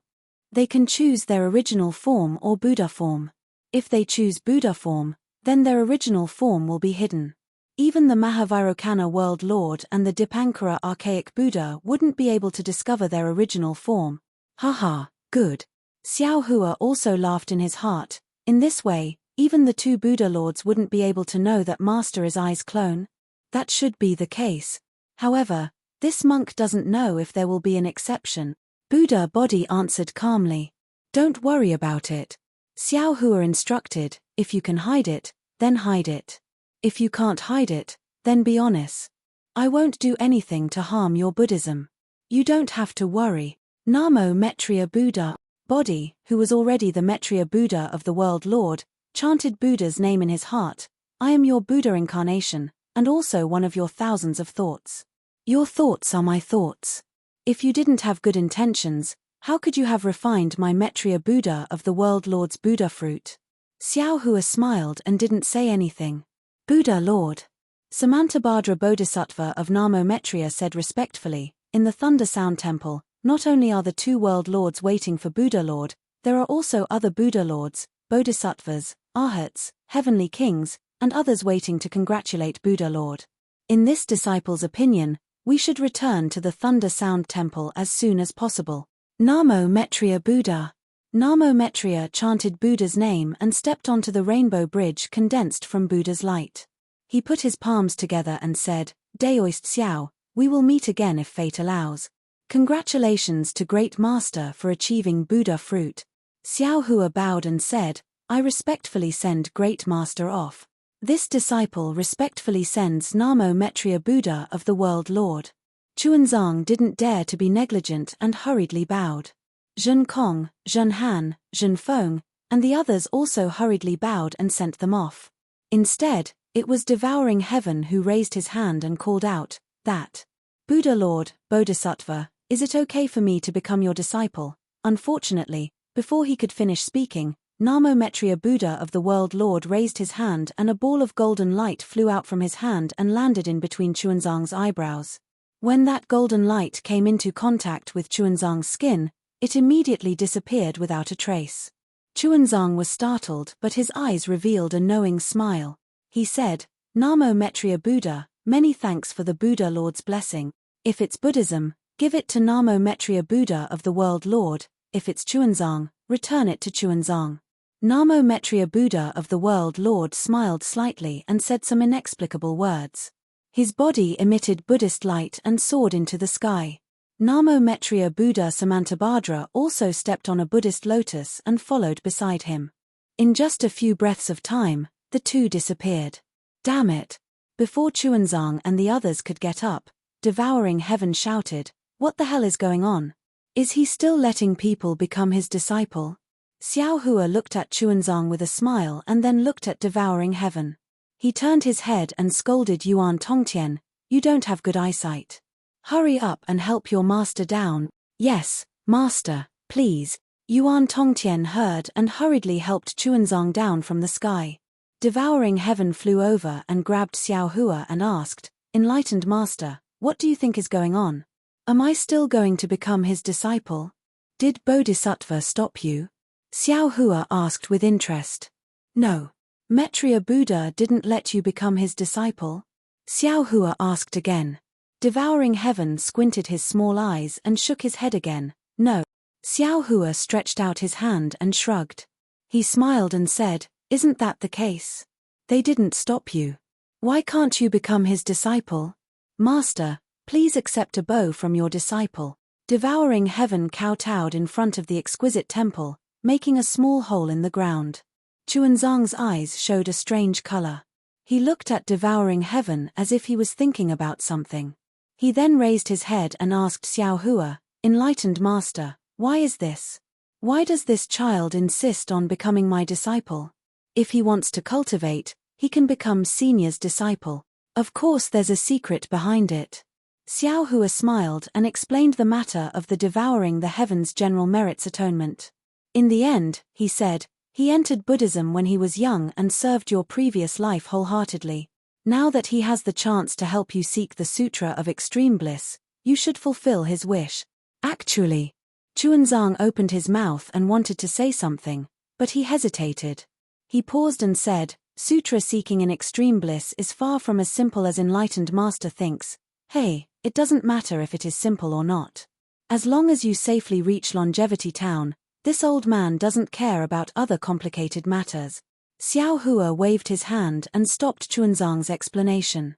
They can choose their original form or Buddha form. If they choose Buddha form, then their original form will be hidden. Even the Mahavairokkana World Lord and the Dipankara Archaic Buddha wouldn't be able to discover their original form. Haha, good. Xiao Hua also laughed in his heart. In this way, even the two Buddha Lords wouldn't be able to know that Master is Ai's clone. That should be the case. However, this monk doesn't know if there will be an exception. Buddha body answered calmly. Don't worry about it. Xiao Hua instructed, if you can hide it, then hide it. If you can't hide it, then be honest. I won't do anything to harm your Buddhism. You don't have to worry. Namo Mettria Buddha, body, who was already the Mettria Buddha of the World Lord, chanted Buddha's name in his heart. I am your Buddha incarnation, and also one of your thousands of thoughts. Your thoughts are my thoughts. If you didn't have good intentions, how could you have refined my Mettria Buddha of the World Lord's Buddha fruit? Xiao Hua smiled and didn't say anything. Buddha Lord. Samantabhadra Bodhisattva of Namo Mettria said respectfully, in the Thunder Sound Temple, not only are the two World Lords waiting for Buddha Lord, there are also other Buddha Lords, Bodhisattvas, Arhats, Heavenly Kings, and others waiting to congratulate Buddha Lord. In this disciple's opinion, we should return to the Thunder Sound Temple as soon as possible. Namo Mettria Buddha. Namo Mettria chanted Buddha's name and stepped onto the rainbow bridge condensed from Buddha's light. He put his palms together and said, Daoist Xiao, we will meet again if fate allows. Congratulations to Great Master for achieving Buddha fruit. Xiao Hua bowed and said, I respectfully send Great Master off. This disciple respectfully sends Namo Mettria Buddha of the World Lord. Chuanzang didn't dare to be negligent and hurriedly bowed. Zhen Kong, Zhen Han, Zhen Feng, and the others also hurriedly bowed and sent them off. Instead, it was Devouring Heaven who raised his hand and called out, that. Buddha Lord, Bodhisattva, is it okay for me to become your disciple? Unfortunately, before he could finish speaking, Namo Mettria Buddha of the World Lord raised his hand and a ball of golden light flew out from his hand and landed in between Chuanzang's eyebrows. When that golden light came into contact with Chuanzang's skin, it immediately disappeared without a trace. Chuanzang was startled, but his eyes revealed a knowing smile. He said, Namo Mettria Buddha, many thanks for the Buddha Lord's blessing. If it's Buddhism, give it to Namo Mettria Buddha of the World Lord. If it's Chuanzang, return it to Chuanzang. Namo Mettria Buddha of the World Lord smiled slightly and said some inexplicable words. His body emitted Buddhist light and soared into the sky. Namo Mettria Buddha Samantabhadra also stepped on a Buddhist lotus and followed beside him. In just a few breaths of time, the two disappeared. Damn it! Before Chuanzang and the others could get up, Devouring Heaven shouted, What the hell is going on? Is he still letting people become his disciple? Xiao Hua looked at Chuanzang with a smile and then looked at Devouring Heaven. He turned his head and scolded Yuan Tongtian, You don't have good eyesight. Hurry up and help your master down. Yes, master, please. Yuan Tongtian heard and hurriedly helped Chuanzang down from the sky. Devouring Heaven flew over and grabbed Xiao Hua and asked, Enlightened master, what do you think is going on? Am I still going to become his disciple? Did Bodhisattva stop you? Xiao Hua asked with interest. No. Mettria Buddha didn't let you become his disciple? Xiao Hua asked again. Devouring Heaven squinted his small eyes and shook his head again. No. Xiao Hua stretched out his hand and shrugged. He smiled and said, Isn't that the case? They didn't stop you. Why can't you become his disciple? Master, please accept a bow from your disciple. Devouring Heaven kowtowed in front of the exquisite temple, making a small hole in the ground. Chuanzang's eyes showed a strange color. He looked at devouring heaven as if he was thinking about something. He then raised his head and asked Xiao Hua, "Enlightened master, why is this? Why does this child insist on becoming my disciple? If he wants to cultivate, he can become senior's disciple. Of course there's a secret behind it." Xiao Hua smiled and explained the matter of the devouring the heavens general merits atonement. "In the end," he said, "he entered Buddhism when he was young and served your previous life wholeheartedly. Now that he has the chance to help you seek the Sutra of Extreme Bliss, you should fulfill his wish." Actually, Chuanzang opened his mouth and wanted to say something, but he hesitated. He paused and said, "Sutra seeking in extreme bliss is far from as simple as enlightened master thinks. Hey, it doesn't matter if it is simple or not. As long as you safely reach Longevity Town, this old man doesn't care about other complicated matters." Xiao Hua waved his hand and stopped Chuanzang's explanation.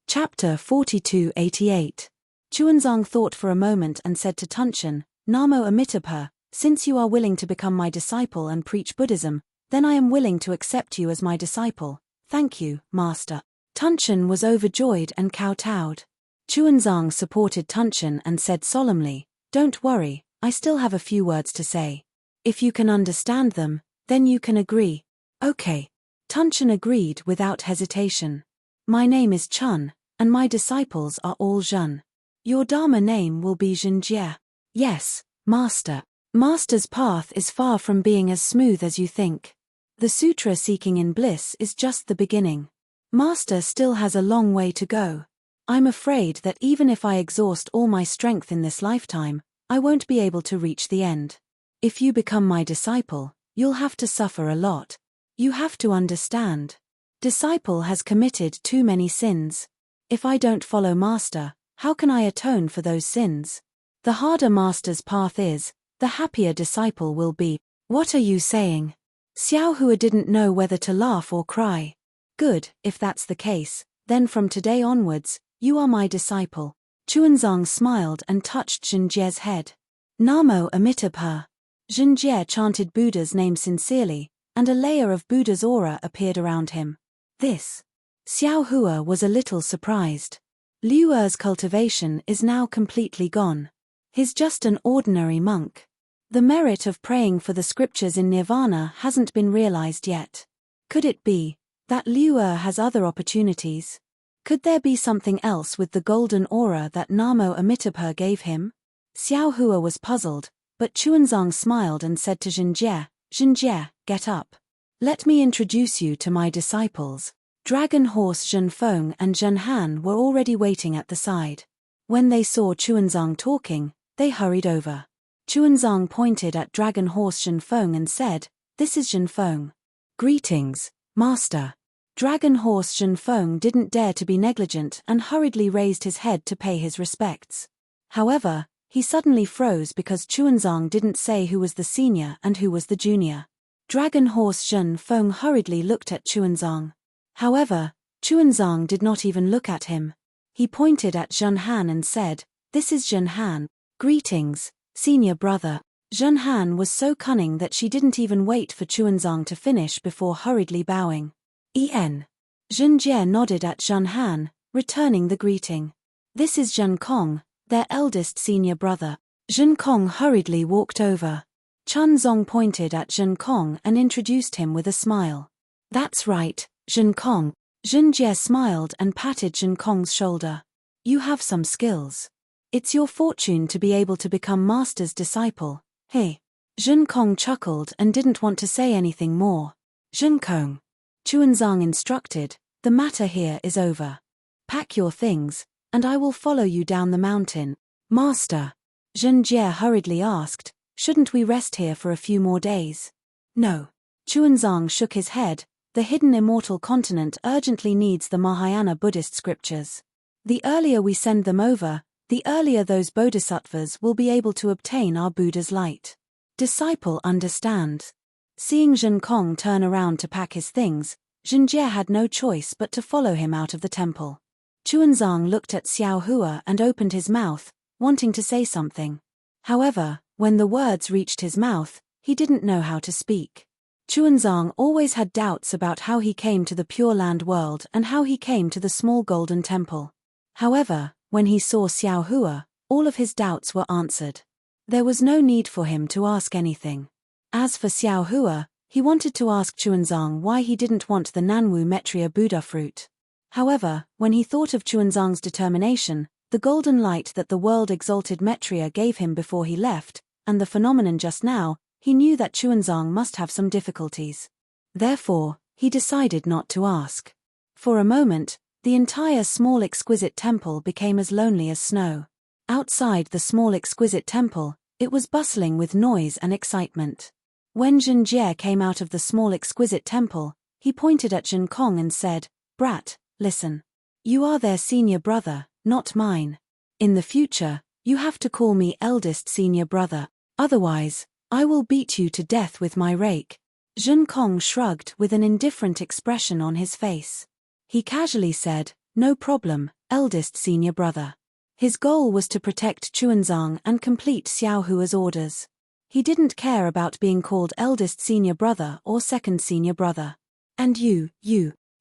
Chapter 4288. Chuanzang thought for a moment and said to Tunchen, "Namo Amitabha, since you are willing to become my disciple and preach Buddhism, then I am willing to accept you as my disciple. Thank you, master." Tunchen was overjoyed and kowtowed. Chuanzang supported Tunchen and said solemnly, "Don't worry, I still have a few words to say. If you can understand them, then you can agree." "Okay." Tunchen agreed without hesitation. "My name is Chun, and my disciples are all Zhen. Your Dharma name will be Zhenjie." "Yes, master. Master's path is far from being as smooth as you think. The sutra seeking in bliss is just the beginning. Master still has a long way to go. I'm afraid that even if I exhaust all my strength in this lifetime, I won't be able to reach the end. If you become my disciple, you'll have to suffer a lot. You have to understand. Disciple has committed too many sins. If I don't follow master, how can I atone for those sins? The harder master's path is, the happier disciple will be." "What are you saying?" Xiao Hua didn't know whether to laugh or cry. "Good, if that's the case, then from today onwards, you are my disciple." Chuanzang smiled and touched Zhenjie's head. "Namo Amitabha." Zhenjie chanted Buddha's name sincerely, and a layer of Buddha's aura appeared around him. This. Xiao Hua was a little surprised. Liu Er's cultivation is now completely gone. He's just an ordinary monk. The merit of praying for the scriptures in Nirvana hasn't been realized yet. Could it be that Liu Er has other opportunities? Could there be something else with the golden aura that Namo Amitabha gave him? Xiao Hua was puzzled, but Chuanzang smiled and said to Zhenjie, "Zhenjie, get up. Let me introduce you to my disciples." Dragon Horse Zhenfeng and Zhenhan were already waiting at the side. When they saw Chuanzang talking, they hurried over. Chuanzang pointed at Dragon Horse Zhenfeng and said, "This is Zhenfeng." "Greetings, master." Dragon Horse Zhenfeng didn't dare to be negligent and hurriedly raised his head to pay his respects. However, he suddenly froze because Chuanzang didn't say who was the senior and who was the junior. Dragon Horse Zhenfeng hurriedly looked at Chuanzang. However, Chuanzang did not even look at him. He pointed at Zhenhan and said, "This is Zhenhan. Greetings, senior brother." Zhenhan was so cunning that she didn't even wait for Chuanzang to finish before hurriedly bowing. Zhenjie nodded at Zhenhan, returning the greeting. "This is Zhenkong, their eldest senior brother." Zhenkong hurriedly walked over. Chunzong pointed at Zhenkong and introduced him with a smile. "That's right, Zhenkong." Zhenjie smiled and patted Zhenkong's shoulder. "You have some skills. It's your fortune to be able to become master's disciple, hey?" Zhenkong chuckled and didn't want to say anything more. "Zhenkong," Chuanzang instructed, "the matter here is over. Pack your things, and I will follow you down the mountain." "Master," Zhenjie hurriedly asked, "shouldn't we rest here for a few more days?" "No." Chuanzang shook his head. "The hidden immortal continent urgently needs the Mahayana Buddhist scriptures. The earlier we send them over, the earlier those bodhisattvas will be able to obtain our Buddha's light." Disciple understands. Seeing Zhenkong turn around to pack his things, Zhenjie had no choice but to follow him out of the temple. Chuanzang looked at Xiao Hua and opened his mouth, wanting to say something. However, when the words reached his mouth, he didn't know how to speak. Chuanzang always had doubts about how he came to the Pure Land world and how he came to the small golden temple. However, when he saw Xiao Hua, all of his doubts were answered. There was no need for him to ask anything. As for Xiao Hua, he wanted to ask Chuanzang why he didn't want the Nanwu Metria Buddha fruit. However, when he thought of Chuanzang's determination, the golden light that the world-exalted Metria gave him before he left, and the phenomenon just now, he knew that Chuanzang must have some difficulties. Therefore, he decided not to ask. For a moment, the entire small exquisite temple became as lonely as snow. Outside the small exquisite temple, it was bustling with noise and excitement. When Zhenjie came out of the small exquisite temple, he pointed at Zhen Kong and said, "Brat, listen. You are their senior brother, not mine. In the future, you have to call me eldest senior brother, otherwise, I will beat you to death with my rake." Zhen Kong shrugged with an indifferent expression on his face. He casually said, "No problem, eldest senior brother." His goal was to protect Chuanzang and complete Xiao Hua's orders. He didn't care about being called eldest senior brother or second senior brother. "And you.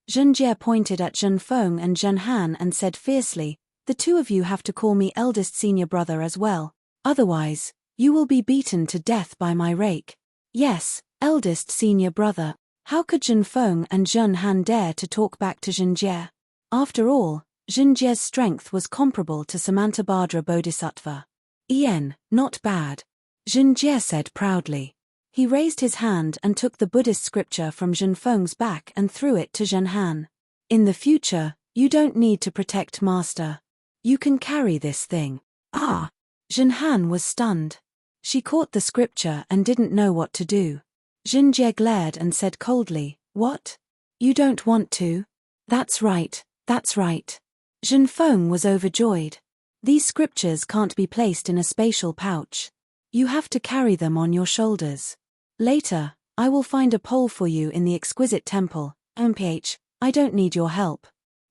Zhenjie pointed at Zhen Feng and Zhen Han and said fiercely, "The two of you have to call me eldest senior brother as well. Otherwise, you will be beaten to death by my rake." "Yes, eldest senior brother." How could Zhen Feng and Zhen Han dare to talk back to Zhenjie? After all, Zhenjie's strength was comparable to Samantabhadra Bodhisattva. Not bad," Zhenjie said proudly. He raised his hand and took the Buddhist scripture from Zhen Feng's back and threw it to Zhen Han. "In the future, you don't need to protect Master. You can carry this thing." "Ah!" Zhen Han was stunned. She caught the scripture and didn't know what to do. Zhenjie glared and said coldly, "What? You don't want to?" That's right. Zhen Feng was overjoyed. "These scriptures can't be placed in a spatial pouch. You have to carry them on your shoulders. Later, I will find a pole for you in the exquisite temple. I don't need your help."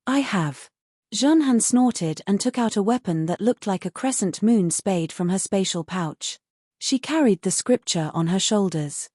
"I have." Zhen Han snorted and took out a weapon that looked like a crescent moon spade from her spatial pouch. She carried the scripture on her shoulders.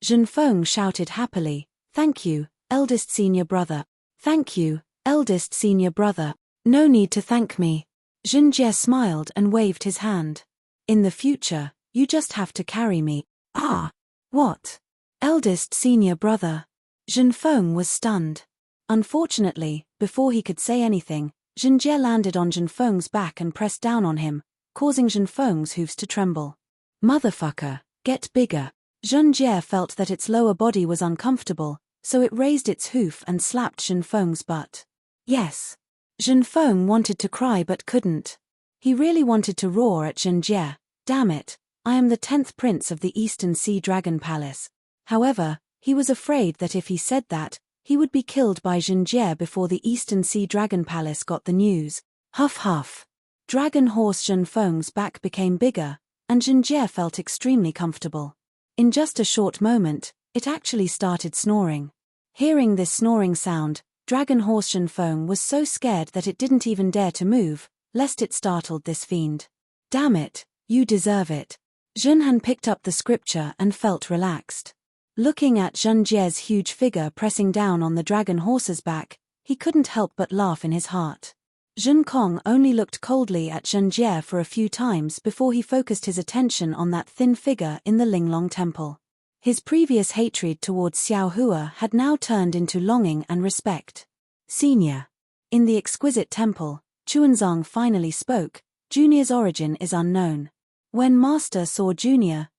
Zhen Feng shouted happily, "Thank you, eldest senior brother. Thank you, eldest senior brother." "No need to thank me." Zhenjie smiled and waved his hand. "In the future, you just have to carry me." "Ah! What? Eldest senior brother?" Zhen Feng was stunned. Unfortunately, before he could say anything, Zhenjie landed on Zhen Feng's back and pressed down on him, causing Zhen Feng's hoofs to tremble. "Motherfucker, get bigger." Zhenjie felt that its lower body was uncomfortable, so it raised its hoof and slapped Zhen Feng's butt. "Yes." Zhen Feng wanted to cry but couldn't. He really wanted to roar at Zhenjie, "Damn it, I am the 10th prince of the Eastern Sea Dragon Palace." However, he was afraid that if he said that, he would be killed by Zhenjie before the Eastern Sea Dragon Palace got the news. Huff huff. Dragon horse Zhen Feng's back became bigger, and Zhenjie felt extremely comfortable. In just a short moment, it actually started snoring. Hearing this snoring sound, Dragon horse Zhen Feng was so scared that it didn't even dare to move, lest it startled this fiend. "Damn it, you deserve it." Zhen Han picked up the scripture and felt relaxed. Looking at Zhenjie's huge figure pressing down on the dragon horse's back, he couldn't help but laugh in his heart. Zhen Kong only looked coldly at Zhenjie for a few times before he focused his attention on that thin figure in the Linglong Temple. His previous hatred towards Xiao Hua had now turned into longing and respect. "Senior." In the exquisite temple, Chuanzang finally spoke. "Junior's origin is unknown. When Master saw Junior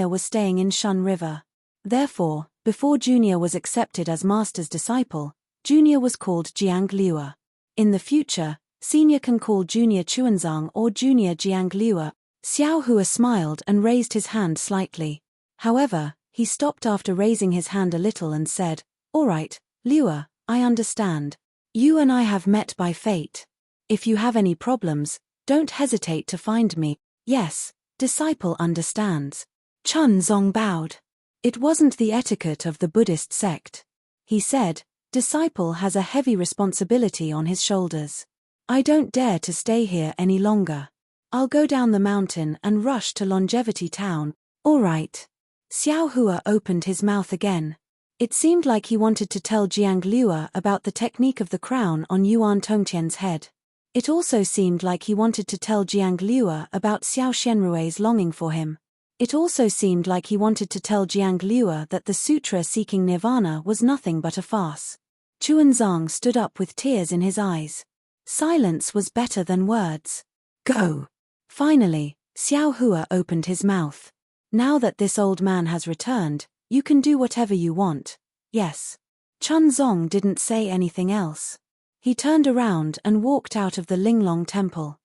was staying in Shun River. Therefore, before Junior was accepted as Master's disciple, Junior was called Jiang Liua. In the future, Senior can call Junior Chuanzang or Junior Jiang Liua." Xiao Hua smiled and raised his hand slightly. However, he stopped after raising his hand a little and said, "All right, Liua, I understand. You and I have met by fate. If you have any problems, don't hesitate to find me." "Yes, disciple understands." Chunzong bowed. It wasn't the etiquette of the Buddhist sect. He said, "Disciple has a heavy responsibility on his shoulders. I don't dare to stay here any longer. I'll go down the mountain and rush to Longevity Town." "All right." Xiao Hua opened his mouth again. It seemed like he wanted to tell Jiang Liu about the technique of the crown on Yuan Tongqian's head. It also seemed like he wanted to tell Jiang Liu about Xiao Xianrui's longing for him. It also seemed like he wanted to tell Jiang Liu that the sutra seeking nirvana was nothing but a farce. Chuanzang stood up with tears in his eyes. Silence was better than words. Go! Finally, Xiao Hua opened his mouth. Now that this old man has returned, you can do whatever you want, yes. Chunzong didn't say anything else. He turned around and walked out of the Linglong temple.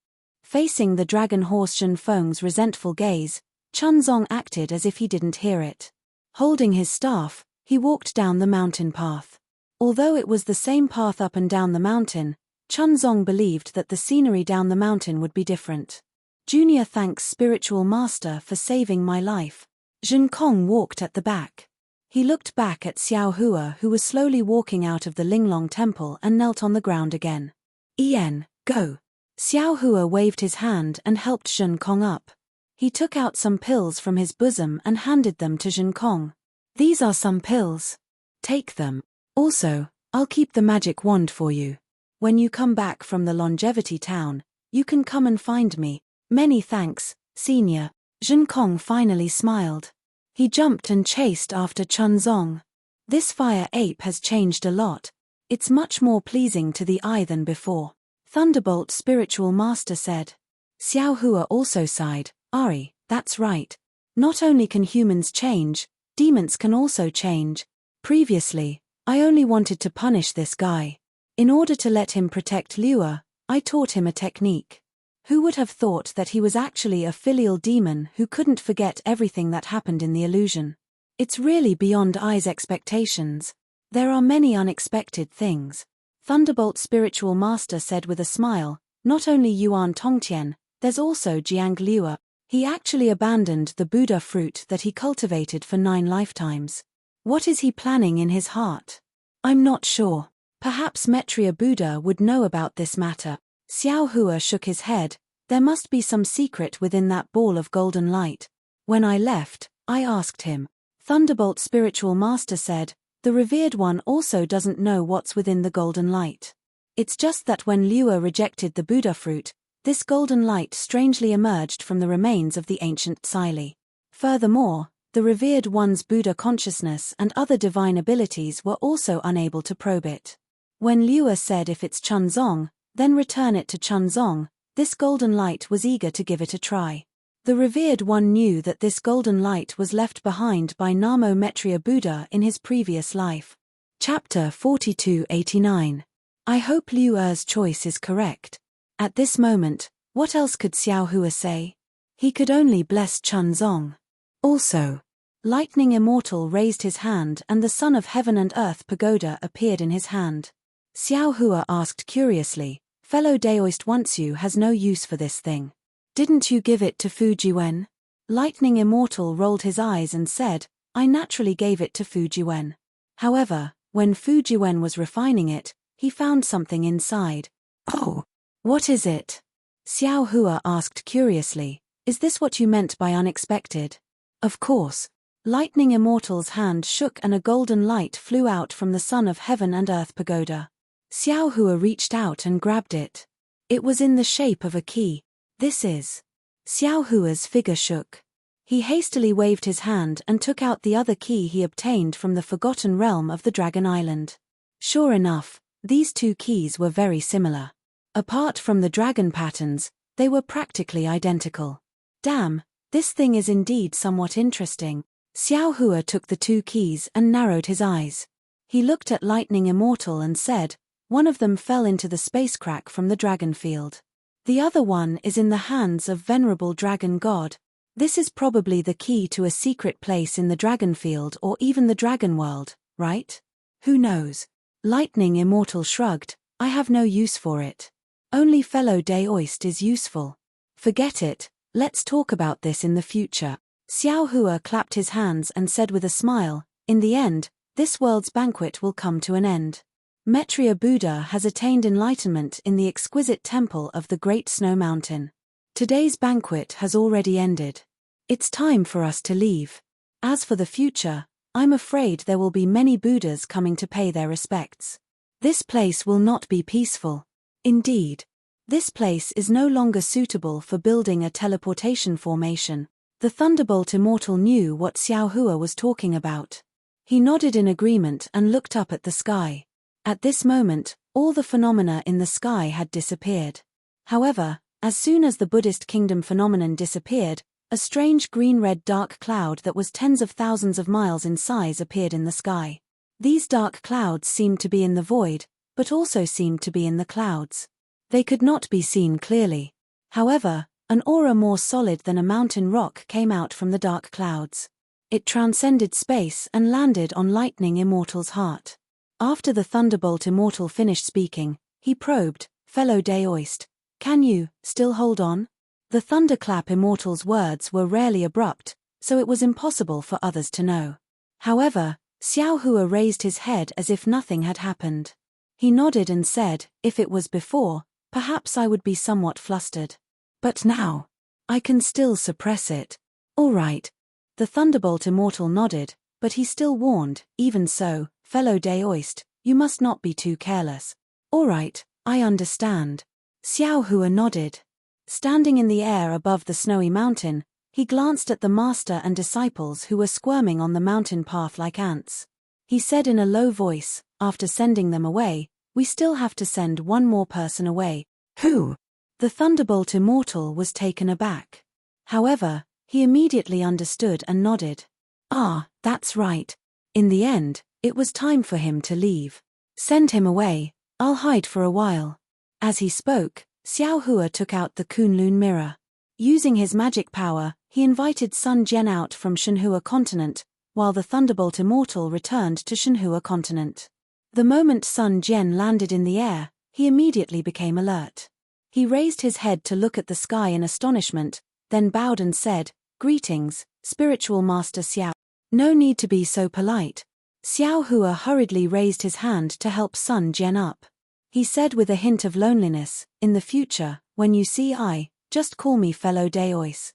Facing the dragon horse Zhenfeng's resentful gaze, Chunzong acted as if he didn't hear it. Holding his staff, he walked down the mountain path. Although it was the same path up and down the mountain, Chunzong believed that the scenery down the mountain would be different. Junior thanks spiritual master for saving my life. Zhen Kong walked at the back. He looked back at Xiao Hua, who was slowly walking out of the Linglong temple, and knelt on the ground again. Ian, go. Xiao Hua waved his hand and helped Zhen Kong up. He took out some pills from his bosom and handed them to Zhen Kong. These are some pills. Take them. Also, I'll keep the magic wand for you. When you come back from the longevity town, you can come and find me. Many thanks, senior. Zhen Kong finally smiled. He jumped and chased after Chunzong. This fire ape has changed a lot. It's much more pleasing to the eye than before. Thunderbolt spiritual master said. Xiao Hua also sighed. Ari, that's right. Not only can humans change, demons can also change. Previously, I only wanted to punish this guy. In order to let him protect Liu, I taught him a technique. Who would have thought that he was actually a filial demon who couldn't forget everything that happened in the illusion? It's really beyond I's expectations. There are many unexpected things. Thunderbolt spiritual master said with a smile, not only Yuan Tongqian, there's also Jiang Liu. He actually abandoned the Buddha fruit that he cultivated for 9 lifetimes. What is he planning in his heart? I'm not sure. Perhaps Maitreya Buddha would know about this matter. Xiao Hua shook his head. There must be some secret within that ball of golden light. When I left, I asked him. Thunderbolt spiritual master said, the revered one also doesn't know what's within the golden light. It's just that when Liu rejected the Buddha fruit, this golden light strangely emerged from the remains of the ancient Psyli. Furthermore, the revered one's Buddha consciousness and other divine abilities were also unable to probe it. When Liu said if it's Chunzong, then return it to Chunzong, this golden light was eager to give it a try. The revered one knew that this golden light was left behind by Namo Maitreya Buddha in his previous life. Chapter 4289. I hope Liu's choice is correct. At this moment, what else could Xiao Hua say? He could only bless Chunzong. Also, Lightning Immortal raised his hand and the Son of Heaven and Earth pagoda appeared in his hand. Xiao Hua asked curiously, fellow Daoist Once has no use for this thing. Didn't you give it to Fujiwen? Lightning Immortal rolled his eyes and said, I naturally gave it to Fujiwen. However, when Fujiwen was refining it, he found something inside. Oh, what is it? Xiao Hua asked curiously, is this what you meant by unexpected? Of course. Lightning Immortal's hand shook and a golden light flew out from the Son of Heaven and Earth pagoda. Xiao Hua reached out and grabbed it. It was in the shape of a key. This is. Xiao Hua's figure shook. He hastily waved his hand and took out the other key he obtained from the forgotten realm of the Dragon Island. Sure enough, these 2 keys were very similar. Apart from the dragon patterns, they were practically identical. Damn, this thing is indeed somewhat interesting. Xiao Hua took the 2 keys and narrowed his eyes. He looked at Lightning Immortal and said, one of them fell into the space crack from the dragon field. The other one is in the hands of Venerable Dragon God. This is probably the key to a secret place in the dragon field or even the dragon world, right? Who knows? Lightning Immortal shrugged, I have no use for it. Only fellow Daoist is useful. Forget it, let's talk about this in the future. Xiao Hua clapped his hands and said with a smile, in the end, this world's banquet will come to an end. Maitreya Buddha has attained enlightenment in the exquisite temple of the Great Snow Mountain. Today's banquet has already ended. It's time for us to leave. As for the future, I'm afraid there will be many Buddhas coming to pay their respects. This place will not be peaceful. Indeed. This place is no longer suitable for building a teleportation formation. The Thunderbolt Immortal knew what Xiao Hua was talking about. He nodded in agreement and looked up at the sky. At this moment, all the phenomena in the sky had disappeared. However, as soon as the Buddhist kingdom phenomenon disappeared, a strange green-red dark cloud that was tens of thousands of miles in size appeared in the sky. These dark clouds seemed to be in the void, but also seemed to be in the clouds. They could not be seen clearly. However, an aura more solid than a mountain rock came out from the dark clouds. It transcended space and landed on Lightning Immortal's heart. After the Thunderbolt Immortal finished speaking, he probed, "Fellow Daoist, can you still hold on?" The Thunderclap Immortal's words were rarely abrupt, so it was impossible for others to know. However, Xiao Hua raised his head as if nothing had happened. He nodded and said, "If it was before, perhaps I would be somewhat flustered. But now, I can still suppress it." "All right." The Thunderbolt Immortal nodded, but he still warned, "Even so, fellow Daoist, you must not be too careless." "All right, I understand." Xiao Hua nodded. Standing in the air above the snowy mountain, he glanced at the master and disciples who were squirming on the mountain path like ants. He said in a low voice, after sending them away, "We still have to send one more person away." "Who?" The Thunderbolt Immortal was taken aback. However, he immediately understood and nodded. "Ah, that's right. In the end, it was time for him to leave. Send him away, I'll hide for a while." As he spoke, Xiao Hua took out the Kunlun mirror. Using his magic power, he invited Sun Jian out from Shenhua continent, while the Thunderbolt Immortal returned to Shenhua continent. The moment Sun Jian landed in the air, he immediately became alert. He raised his head to look at the sky in astonishment, then bowed and said, "Greetings, Spiritual Master Xiao." "No need to be so polite." Xiao Hua hurriedly raised his hand to help Sun Jian up. He said with a hint of loneliness, "In the future, when you see I, just call me fellow Daoist."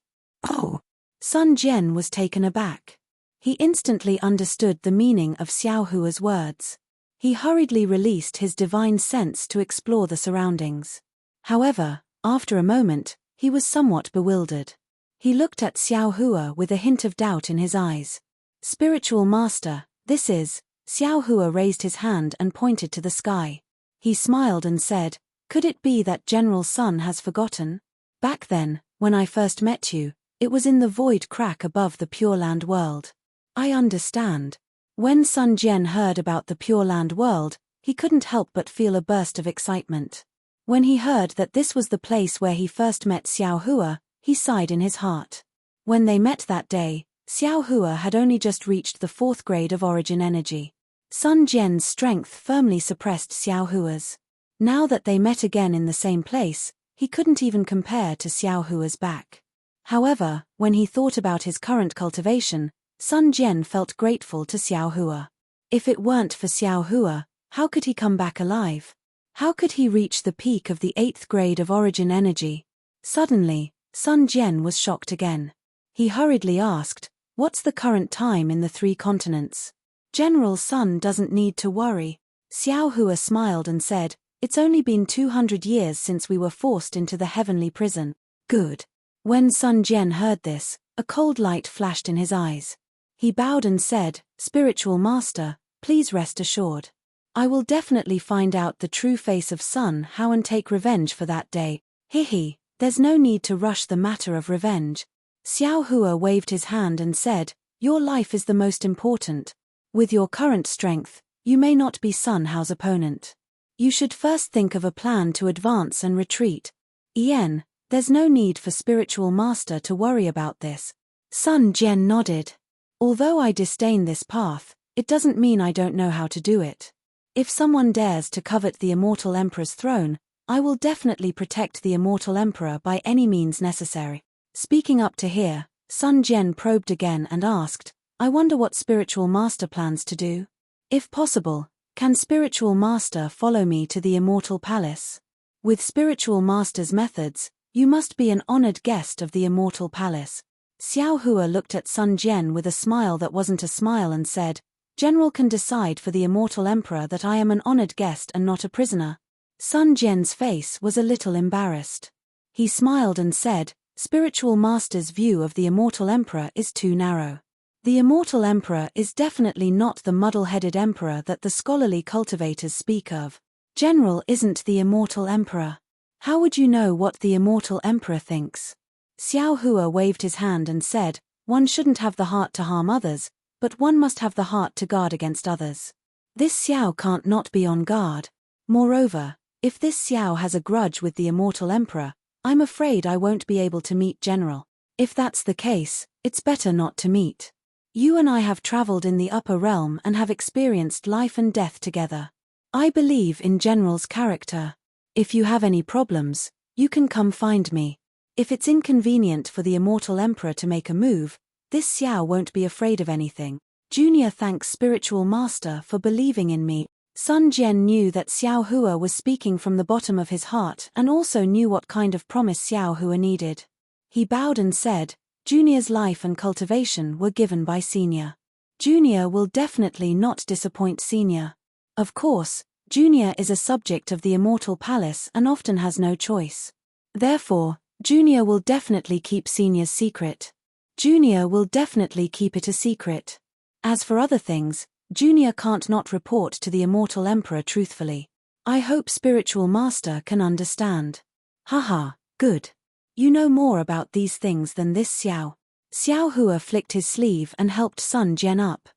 "Oh." Sun Jian was taken aback. He instantly understood the meaning of Xiao Hua's words. He hurriedly released his divine sense to explore the surroundings. However, after a moment, he was somewhat bewildered. He looked at Xiao Hua with a hint of doubt in his eyes. "Spiritual Master, this is..." Xiao Hua raised his hand and pointed to the sky. He smiled and said, "Could it be that General Sun has forgotten? Back then, when I first met you, it was in the void crack above the Pure Land world." "I understand." When Sun Jian heard about the Pure Land world, he couldn't help but feel a burst of excitement. When he heard that this was the place where he first met Xiao Hua, he sighed in his heart. When they met that day, Xiao Hua had only just reached the 4th grade of origin energy. Sun Jian's strength firmly suppressed Xiao Hua's. Now that they met again in the same place, he couldn't even compare to Xiao Hua's back. However, when he thought about his current cultivation, Sun Jian felt grateful to Xiao Hua. If it weren't for Xiao Hua, how could he come back alive? How could he reach the peak of the 8th grade of origin energy? Suddenly, Sun Jian was shocked again. He hurriedly asked, "What's the current time in the 3 continents?" "General Sun doesn't need to worry." Xiao Hua smiled and said, "It's only been 200 years since we were forced into the heavenly prison." "Good." When Sun Jian heard this, a cold light flashed in his eyes. He bowed and said, "Spiritual Master, please rest assured. I will definitely find out the true face of Sun Hao and take revenge for that day." "Hihi, there's no need to rush the matter of revenge." Xiao Hua waved his hand and said, "Your life is the most important. With your current strength, you may not be Sun Hao's opponent. You should first think of a plan to advance and retreat. There's no need for Spiritual Master to worry about this." Sun Jian nodded. "Although I disdain this path, it doesn't mean I don't know how to do it. If someone dares to covet the Immortal Emperor's throne, I will definitely protect the Immortal Emperor by any means necessary." Speaking up to here, Sun Jian probed again and asked, "I wonder what Spiritual Master plans to do? If possible, can Spiritual Master follow me to the Immortal Palace? With Spiritual Master's methods, you must be an honored guest of the Immortal Palace." Xiao Hua looked at Sun Jian with a smile that wasn't a smile and said, "General can decide for the immortal emperor that I am an honored guest and not a prisoner." Sun Jian's face was a little embarrassed. He smiled and said, "Spiritual Master's view of the immortal emperor is too narrow. The immortal emperor is definitely not the muddle-headed emperor that the scholarly cultivators speak of. General isn't the immortal emperor. How would you know what the immortal emperor thinks?" Xiao Hua waved his hand and said, "One shouldn't have the heart to harm others, but one must have the heart to guard against others. This Xiao can't not be on guard. Moreover, if this Xiao has a grudge with the immortal emperor, I'm afraid I won't be able to meet General. If that's the case, it's better not to meet. You and I have traveled in the upper realm and have experienced life and death together. I believe in General's character. If you have any problems, you can come find me. If it's inconvenient for the immortal emperor to make a move, this Xiao won't be afraid of anything. Junior thanks Spiritual Master for believing in me." Sun Jian knew that Xiao Hua was speaking from the bottom of his heart and also knew what kind of promise Xiao Hua needed. He bowed and said, "Junior's life and cultivation were given by Senior. Junior will definitely not disappoint Senior. Of course, Junior is a subject of the Immortal Palace and often has no choice. Therefore, Junior will definitely keep Senior's secret. Junior will definitely keep it a secret. As for other things, Junior can't not report to the Immortal Emperor truthfully. I hope Spiritual Master can understand." "Haha, good. You know more about these things than this Xiao." Xiao Hua flicked his sleeve and helped Sun Jian up.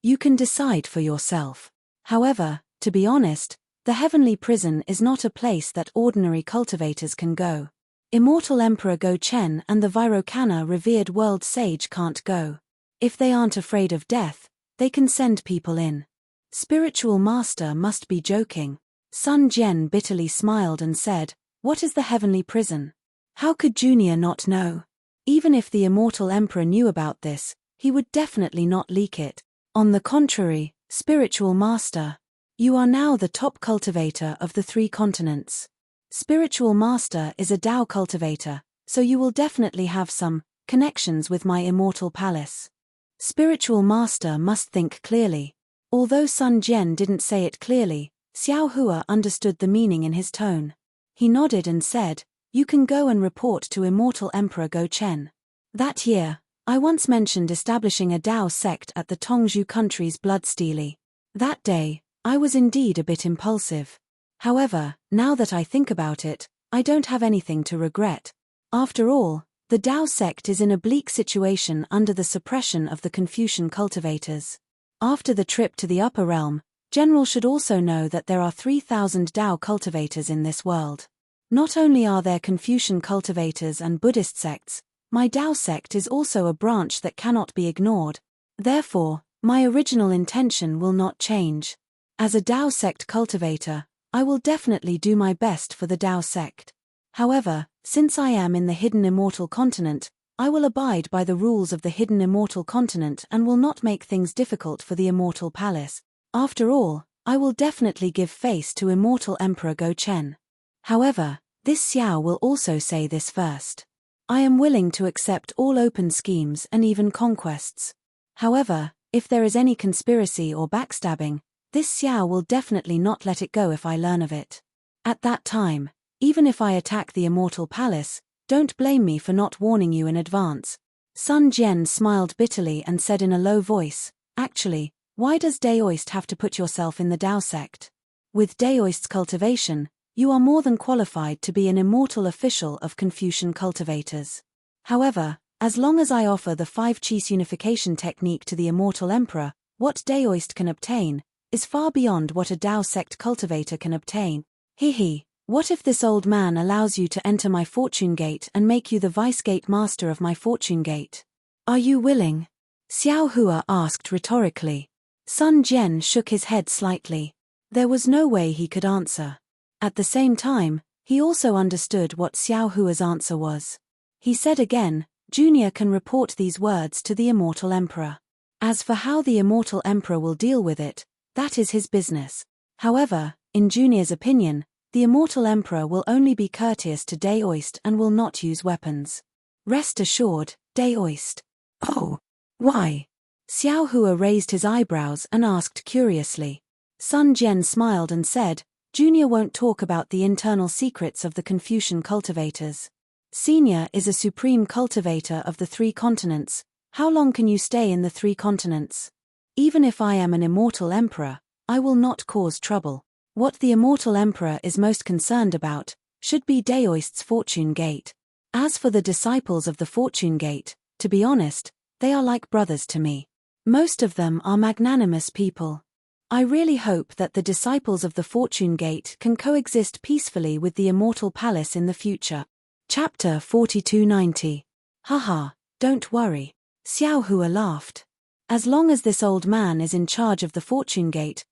"You can decide for yourself. However, to be honest, the heavenly prison is not a place that ordinary cultivators can go. Immortal Emperor Go Chen and the Virokana revered world sage can't go. If they aren't afraid of death, they can send people in. Spiritual Master must be joking." Sun Jian bitterly smiled and said, "What is the heavenly prison? How could Junior not know? Even if the Immortal Emperor knew about this, he would definitely not leak it. On the contrary, Spiritual Master, you are now the top cultivator of the 3 continents. Spiritual Master is a Dao cultivator, so you will definitely have some connections with my Immortal Palace. Spiritual Master must think clearly." Although Sun Jian didn't say it clearly, Xiao Hua understood the meaning in his tone. He nodded and said, "You can go and report to Immortal Emperor Go Chen. That year, I once mentioned establishing a Dao sect at the Tongzhou country's Bloodsteely. That day, I was indeed a bit impulsive. However, now that I think about it, I don't have anything to regret. After all, the Dao sect is in a bleak situation under the suppression of the Confucian cultivators. After the trip to the upper realm, General should also know that there are 3,000 Dao cultivators in this world. Not only are there Confucian cultivators and Buddhist sects, my Dao sect is also a branch that cannot be ignored. Therefore, my original intention will not change. As a Dao sect cultivator, I will definitely do my best for the Dao sect. However, since I am in the hidden immortal continent, I will abide by the rules of the hidden immortal continent and will not make things difficult for the Immortal Palace. After all, I will definitely give face to Immortal Emperor Go Chen. However, this Xiao will also say this first. I am willing to accept all open schemes and even conquests. However, if there is any conspiracy or backstabbing, this Xiao will definitely not let it go if I learn of it. At that time, even if I attack the Immortal Palace, don't blame me for not warning you in advance." Sun Jian smiled bitterly and said in a low voice, "Actually, why does Daoist have to put yourself in the Dao sect? With Daoist's cultivation, you are more than qualified to be an immortal official of Confucian cultivators. However, as long as I offer the 5 Qis unification technique to the Immortal Emperor, what Daoist can obtain is far beyond what a Dao sect cultivator can obtain. Hehe, what if this old man allows you to enter my fortune gate and make you the vice-gate master of my fortune gate? Are you willing?" Xiao Hua asked rhetorically. Sun Jian shook his head slightly. There was no way he could answer. At the same time, he also understood what Xiao Hua's answer was. He said again, "Junior can report these words to the Immortal Emperor. As for how the Immortal Emperor will deal with it, that is his business. However, in Junior's opinion, the Immortal Emperor will only be courteous to Daoist and will not use weapons. Rest assured, Daoist. Oh. Why? Xiao Hua raised his eyebrows and asked curiously. Sun Jian smiled and said, Junior won't talk about the internal secrets of the Confucian cultivators. Senior is a supreme cultivator of the 3 continents. How long can you stay in the 3 continents? Even if I am an immortal emperor, I will not cause trouble. What the immortal emperor is most concerned about should be Daoist's fortune gate. As for the disciples of the fortune gate, to be honest, they are like brothers to me. Most of them are magnanimous people. I really hope that the disciples of the fortune gate can coexist peacefully with the immortal palace in the future. Chapter 4290. Haha, don't worry. Xiao Hua laughed. As long as this old man is in charge of the fortune gate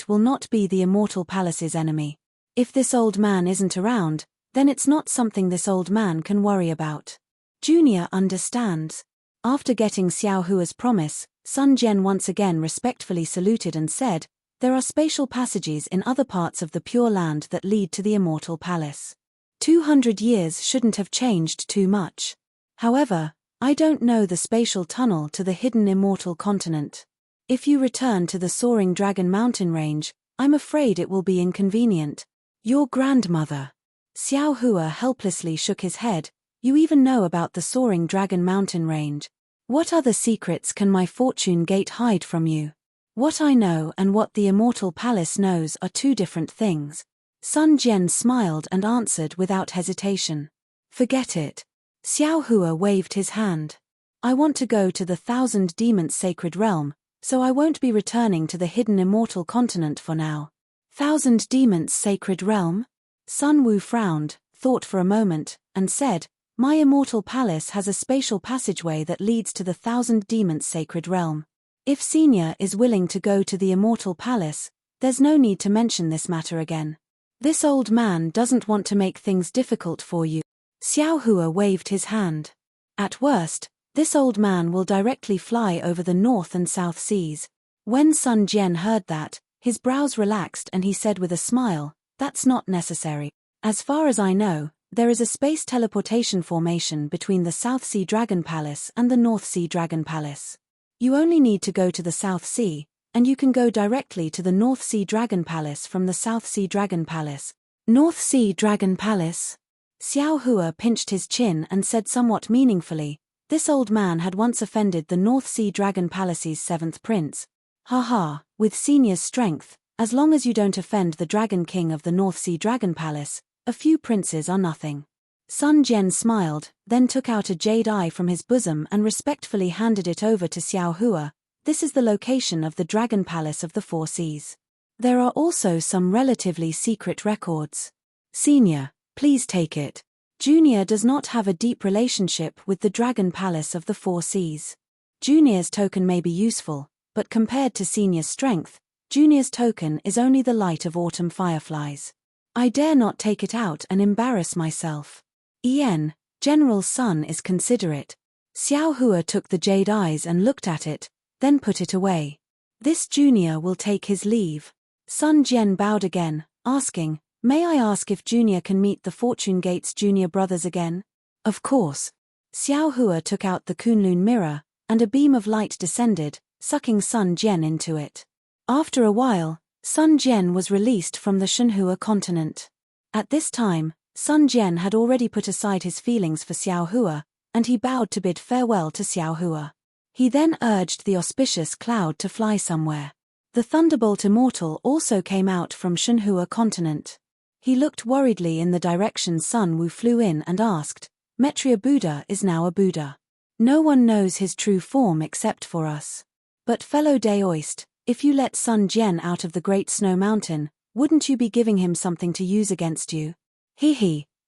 will not be the immortal palace's enemy. If this old man isn't around, then it's not something this old man can worry about. Junior understands. After getting Xiao Hua's promise, Sun Jian once again respectfully saluted and said, there are spatial passages in other parts of the Pure Land that lead to the immortal palace. 200 years shouldn't have changed too much. However, I don't know the spatial tunnel to the hidden immortal continent. If you return to the soaring dragon mountain range, I'm afraid it will be inconvenient. Your grandmother. Xiao Hua helplessly shook his head. You even know about the soaring dragon mountain range. What other secrets can my fortune gate hide from you? What I know and what the immortal palace knows are 2 different things. Sun Jian smiled and answered without hesitation. Forget it. Xiao Hua waved his hand. I want to go to the 1,000 Demons' sacred realm, so I won't be returning to the hidden immortal continent for now. 1,000 Demons' sacred realm? Sun Wu frowned, thought for a moment, and said, my immortal palace has a spatial passageway that leads to the 1,000 Demons' sacred realm. If Senior is willing to go to the immortal palace, there's no need to mention this matter again. This old man doesn't want to make things difficult for you. Xiao Hua waved his hand. At worst, this old man will directly fly over the North and South Seas. When Sun Jian heard that, his brows relaxed and he said with a smile, that's not necessary. As far as I know, there is a space teleportation formation between the South Sea Dragon Palace and the North Sea Dragon Palace. You only need to go to the South Sea, and you can go directly to the North Sea Dragon Palace from the South Sea Dragon Palace. North Sea Dragon Palace? Xiao Hua pinched his chin and said somewhat meaningfully, this old man had once offended the North Sea Dragon Palace's 7th prince. Haha, with Senior's strength, as long as you don't offend the Dragon King of the North Sea Dragon Palace, a few princes are nothing. Sun Jian smiled, then took out a jade eye from his bosom and respectfully handed it over to Xiao Hua. This is the location of the Dragon Palace of the 4 Seas. There are also some relatively secret records. Senior, please take it. Junior does not have a deep relationship with the Dragon Palace of the 4 Seas. Junior's token may be useful, but compared to Senior's strength, Junior's token is only the light of autumn fireflies. I dare not take it out and embarrass myself. General Sun is considerate. Xiao Hua took the jade eyes and looked at it, then put it away. This Junior will take his leave. Sun Jian bowed again, asking, may I ask if Junior can meet the Fortune Gate's junior brothers again? Of course. Xiao Hua took out the Kunlun mirror, and a beam of light descended, sucking Sun Jian into it. After a while, Sun Jian was released from the Shenhua continent. At this time, Sun Jian had already put aside his feelings for Xiao Hua, and he bowed to bid farewell to Xiao Hua. He then urged the auspicious cloud to fly somewhere. The Thunderbolt Immortal also came out from Shenhua continent. He looked worriedly in the direction Sun Wu flew in and asked, Metria Buddha is now a Buddha. No one knows his true form except for us. But fellow Daoist, if you let Sun Jian out of the Great Snow Mountain, wouldn't you be giving him something to use against you?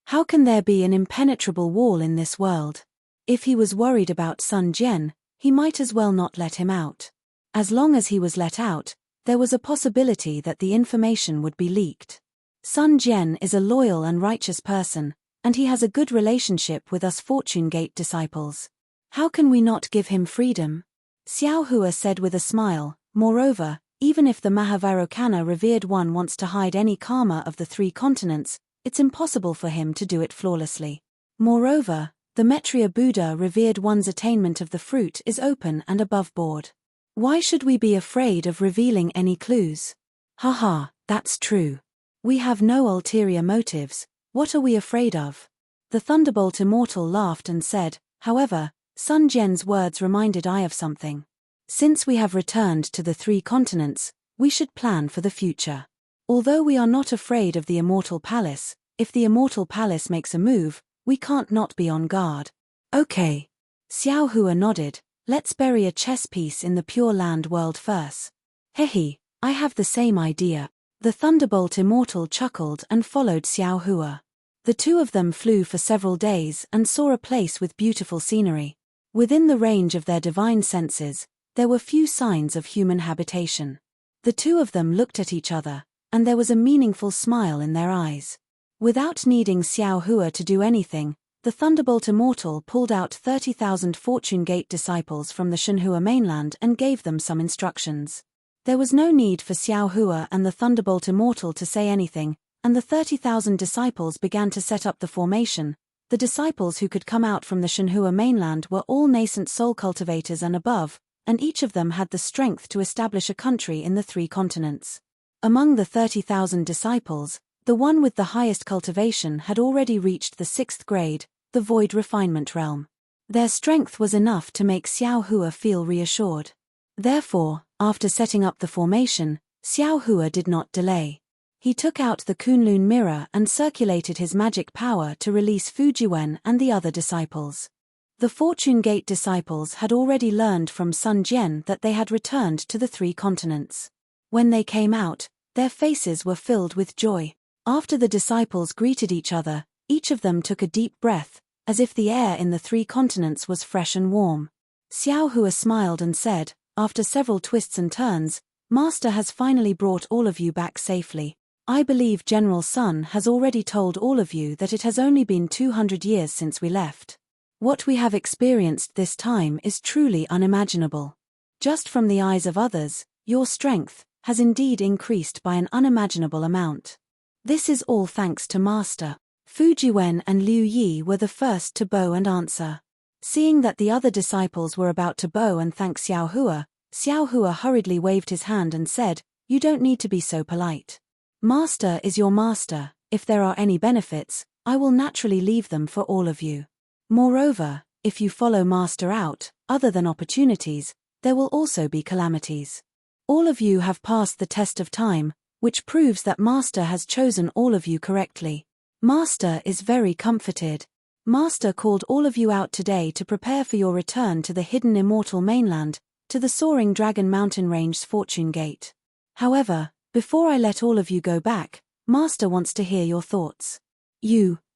How can there be an impenetrable wall in this world? If he was worried about Sun Jian, he might as well not let him out. As long as he was let out, there was a possibility that the information would be leaked. Sun Jian is a loyal and righteous person, and he has a good relationship with us Fortune Gate disciples. How can we not give him freedom? Xiao Hua said with a smile, moreover, even if the Mahavarokana revered one wants to hide any karma of the 3 continents, it's impossible for him to do it flawlessly. Moreover, The Maitreya Buddha revered one's attainment of the fruit is open and above board. Why should we be afraid of revealing any clues? Haha, that's true. We have no ulterior motives, what are we afraid of? The Thunderbolt Immortal laughed and said, however, Sun Jian's words reminded I of something. Since we have returned to the 3 continents, we should plan for the future. Although we are not afraid of the Immortal Palace, if the Immortal Palace makes a move, we can't not be on guard. Okay. Xiao Hua nodded, let's bury a chess piece in the Pure Land world first. Hehe, I have the same idea. The Thunderbolt Immortal chuckled and followed Xiao Hua. The two of them flew for several days and saw a place with beautiful scenery. Within the range of their divine senses, there were few signs of human habitation. The two of them looked at each other, and there was a meaningful smile in their eyes. Without needing Xiao Hua to do anything, the Thunderbolt Immortal pulled out 30,000 Fortune Gate disciples from the Shenhua mainland and gave them some instructions. There was no need for Xiao Hua and the Thunderbolt Immortal to say anything, and the 30,000 disciples began to set up the formation. The disciples who could come out from the Shenhua mainland were all nascent soul cultivators and above, and each of them had the strength to establish a country in the 3 continents. Among the 30,000 disciples, the one with the highest cultivation had already reached the 6th grade, the Void Refinement Realm. Their strength was enough to make Xiao Hua feel reassured. Therefore, after setting up the formation, Xiao Hua did not delay. He took out the Kunlun mirror and circulated his magic power to release Fujiwen and the other disciples. The Fortune Gate disciples had already learned from Sun Jian that they had returned to the 3 continents. When they came out, their faces were filled with joy. After the disciples greeted each other, each of them took a deep breath, as if the air in the 3 continents was fresh and warm. Xiao Hua smiled and said, after several twists and turns, Master has finally brought all of you back safely. I believe General Sun has already told all of you that it has only been 200 years since we left. What we have experienced this time is truly unimaginable. Just from the eyes of others, your strength has indeed increased by an unimaginable amount. This is all thanks to Master. Fujiwen and Liu Yi were the first to bow and answer. Seeing that the other disciples were about to bow and thank Xiao Hua hurriedly waved his hand and said, "You don't need to be so polite. Master is your master, if there are any benefits, I will naturally leave them for all of you. Moreover, if you follow Master out, other than opportunities, there will also be calamities. All of you have passed the test of time, which proves that Master has chosen all of you correctly. Master is very comforted. Master called all of you out today to prepare for your return to the hidden immortal mainland, to the soaring Dragon Mountain Range's Fortune Gate. However, before I let all of you go back, Master wants to hear your thoughts.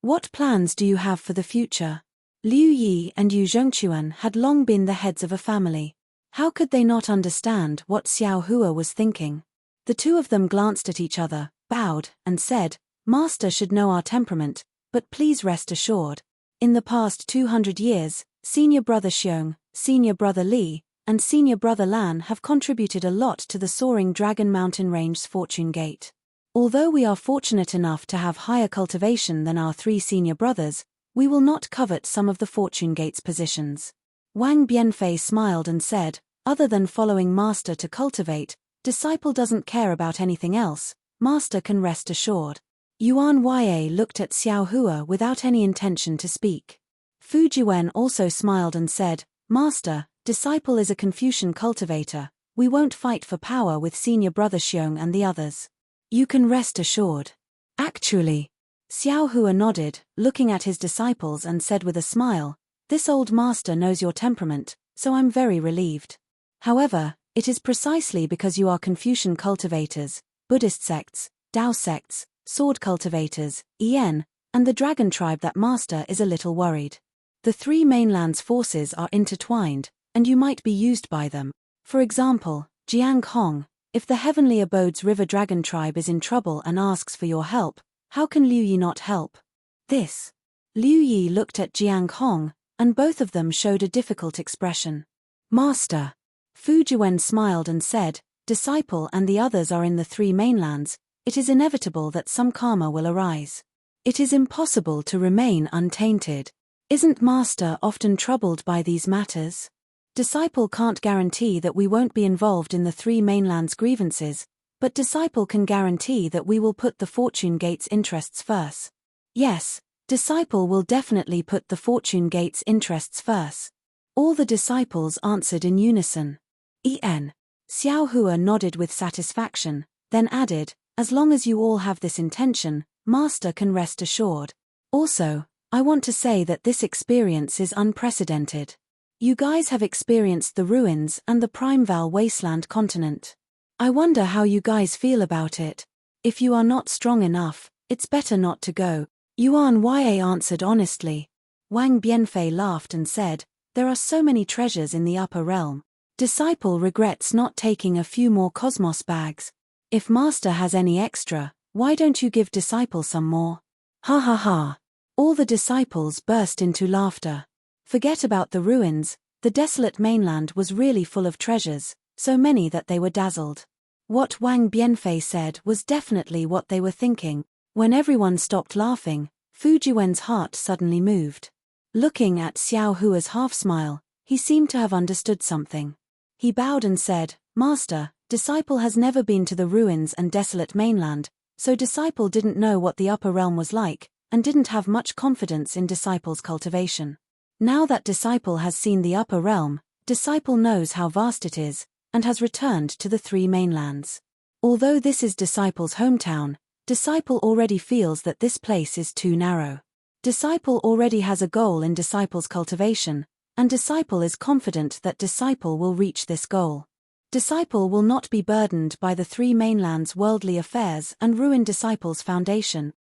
What plans do you have for the future?" Liu Yi and Yu Zhengquan had long been the heads of a family. How could they not understand what Xiao Hua was thinking? The two of them glanced at each other, bowed, and said, "Master should know our temperament, but please rest assured. In the past 200 years, Senior Brother Xiong, Senior Brother Li, and Senior Brother Lan have contributed a lot to the soaring Dragon Mountain Range's Fortune Gate. Although we are fortunate enough to have higher cultivation than our 3 senior brothers, we will not covet some of the Fortune Gate's positions." Wang Bianfei smiled and said, "Other than following Master to cultivate, disciple doesn't care about anything else, Master can rest assured." Yuan Ye looked at Xiao Hua without any intention to speak. Fujiwen also smiled and said, "Master, disciple is a Confucian cultivator, we won't fight for power with Senior Brother Xiong and the others. You can rest assured." Actually, Xiao Hua nodded, looking at his disciples and said with a smile, "This old master knows your temperament, so I'm very relieved. However, it is precisely because you are Confucian cultivators, Buddhist sects, Tao sects, sword cultivators, En, and the dragon tribe that Master is a little worried. The 3 mainlands' forces are intertwined, and you might be used by them. For example, Jiang Hong, if the Heavenly Abode's River Dragon tribe is in trouble and asks for your help, how can Liu Yi not help?" This. Liu Yi looked at Jiang Hong, and both of them showed a difficult expression. "Master." Fujiwen smiled and said, "Disciple and the others are in the 3 mainlands, it is inevitable that some karma will arise. It is impossible to remain untainted. Isn't Master often troubled by these matters? Disciple can't guarantee that we won't be involved in the three mainlands' grievances, but Disciple can guarantee that we will put the Fortune Gate's interests first. Yes, Disciple will definitely put the Fortune Gate's interests first. All the disciples answered in unison. Xiao Hua nodded with satisfaction, then added, as long as you all have this intention, Master can rest assured. Also, I want to say that this experience is unprecedented. You guys have experienced the ruins and the Primeval Wasteland continent. I wonder how you guys feel about it. If you are not strong enough, it's better not to go. Yuan Ye answered honestly. Wang Bianfei laughed and said, there are so many treasures in the upper realm. Disciple regrets not taking a few more cosmos bags. If Master has any extra, why don't you give Disciple some more? Ha ha ha. All the disciples burst into laughter. Forget about the ruins, the desolate mainland was really full of treasures, so many that they were dazzled. What Wang Bianfei said was definitely what they were thinking. When everyone stopped laughing, Fu Jiwen's heart suddenly moved. Looking at Xiao Hua's half-smile, he seemed to have understood something. He bowed and said, Master, Disciple has never been to the ruins and desolate mainland, so Disciple didn't know what the upper realm was like, and didn't have much confidence in Disciple's cultivation. Now that Disciple has seen the upper realm, Disciple knows how vast it is, and has returned to the three mainlands. Although this is Disciple's hometown, Disciple already feels that this place is too narrow. Disciple already has a goal in Disciple's cultivation, and Disciple is confident that Disciple will reach this goal. Disciple will not be burdened by the three mainlands' worldly affairs and ruin Disciple's foundation.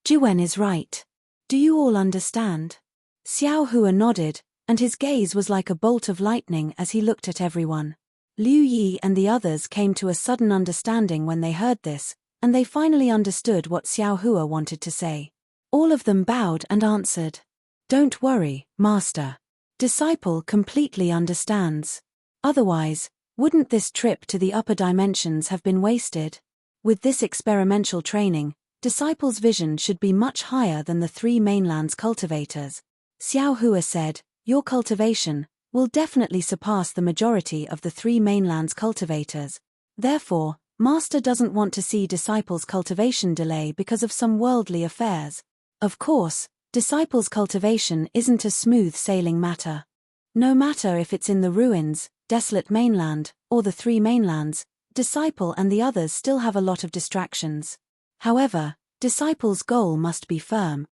Jiwen is right. Do you all understand? Xiao Hua nodded, and his gaze was like a bolt of lightning as he looked at everyone. Liu Yi and the others came to a sudden understanding when they heard this, and they finally understood what Xiao Hua wanted to say. All of them bowed and answered. Don't worry, Master. Disciple completely understands. Otherwise, wouldn't this trip to the upper dimensions have been wasted? With this experimental training, Disciple's vision should be much higher than the three mainlands' cultivators. Xiao Hua said, your cultivation will definitely surpass the majority of the three mainlands' cultivators. Therefore, Master doesn't want to see Disciple's cultivation delay because of some worldly affairs. Of course, Disciple's cultivation isn't a smooth sailing matter. No matter if it's in the ruins, desolate mainland, or the three mainlands, Disciple and the others still have a lot of distractions. However, Disciple's goal must be firm.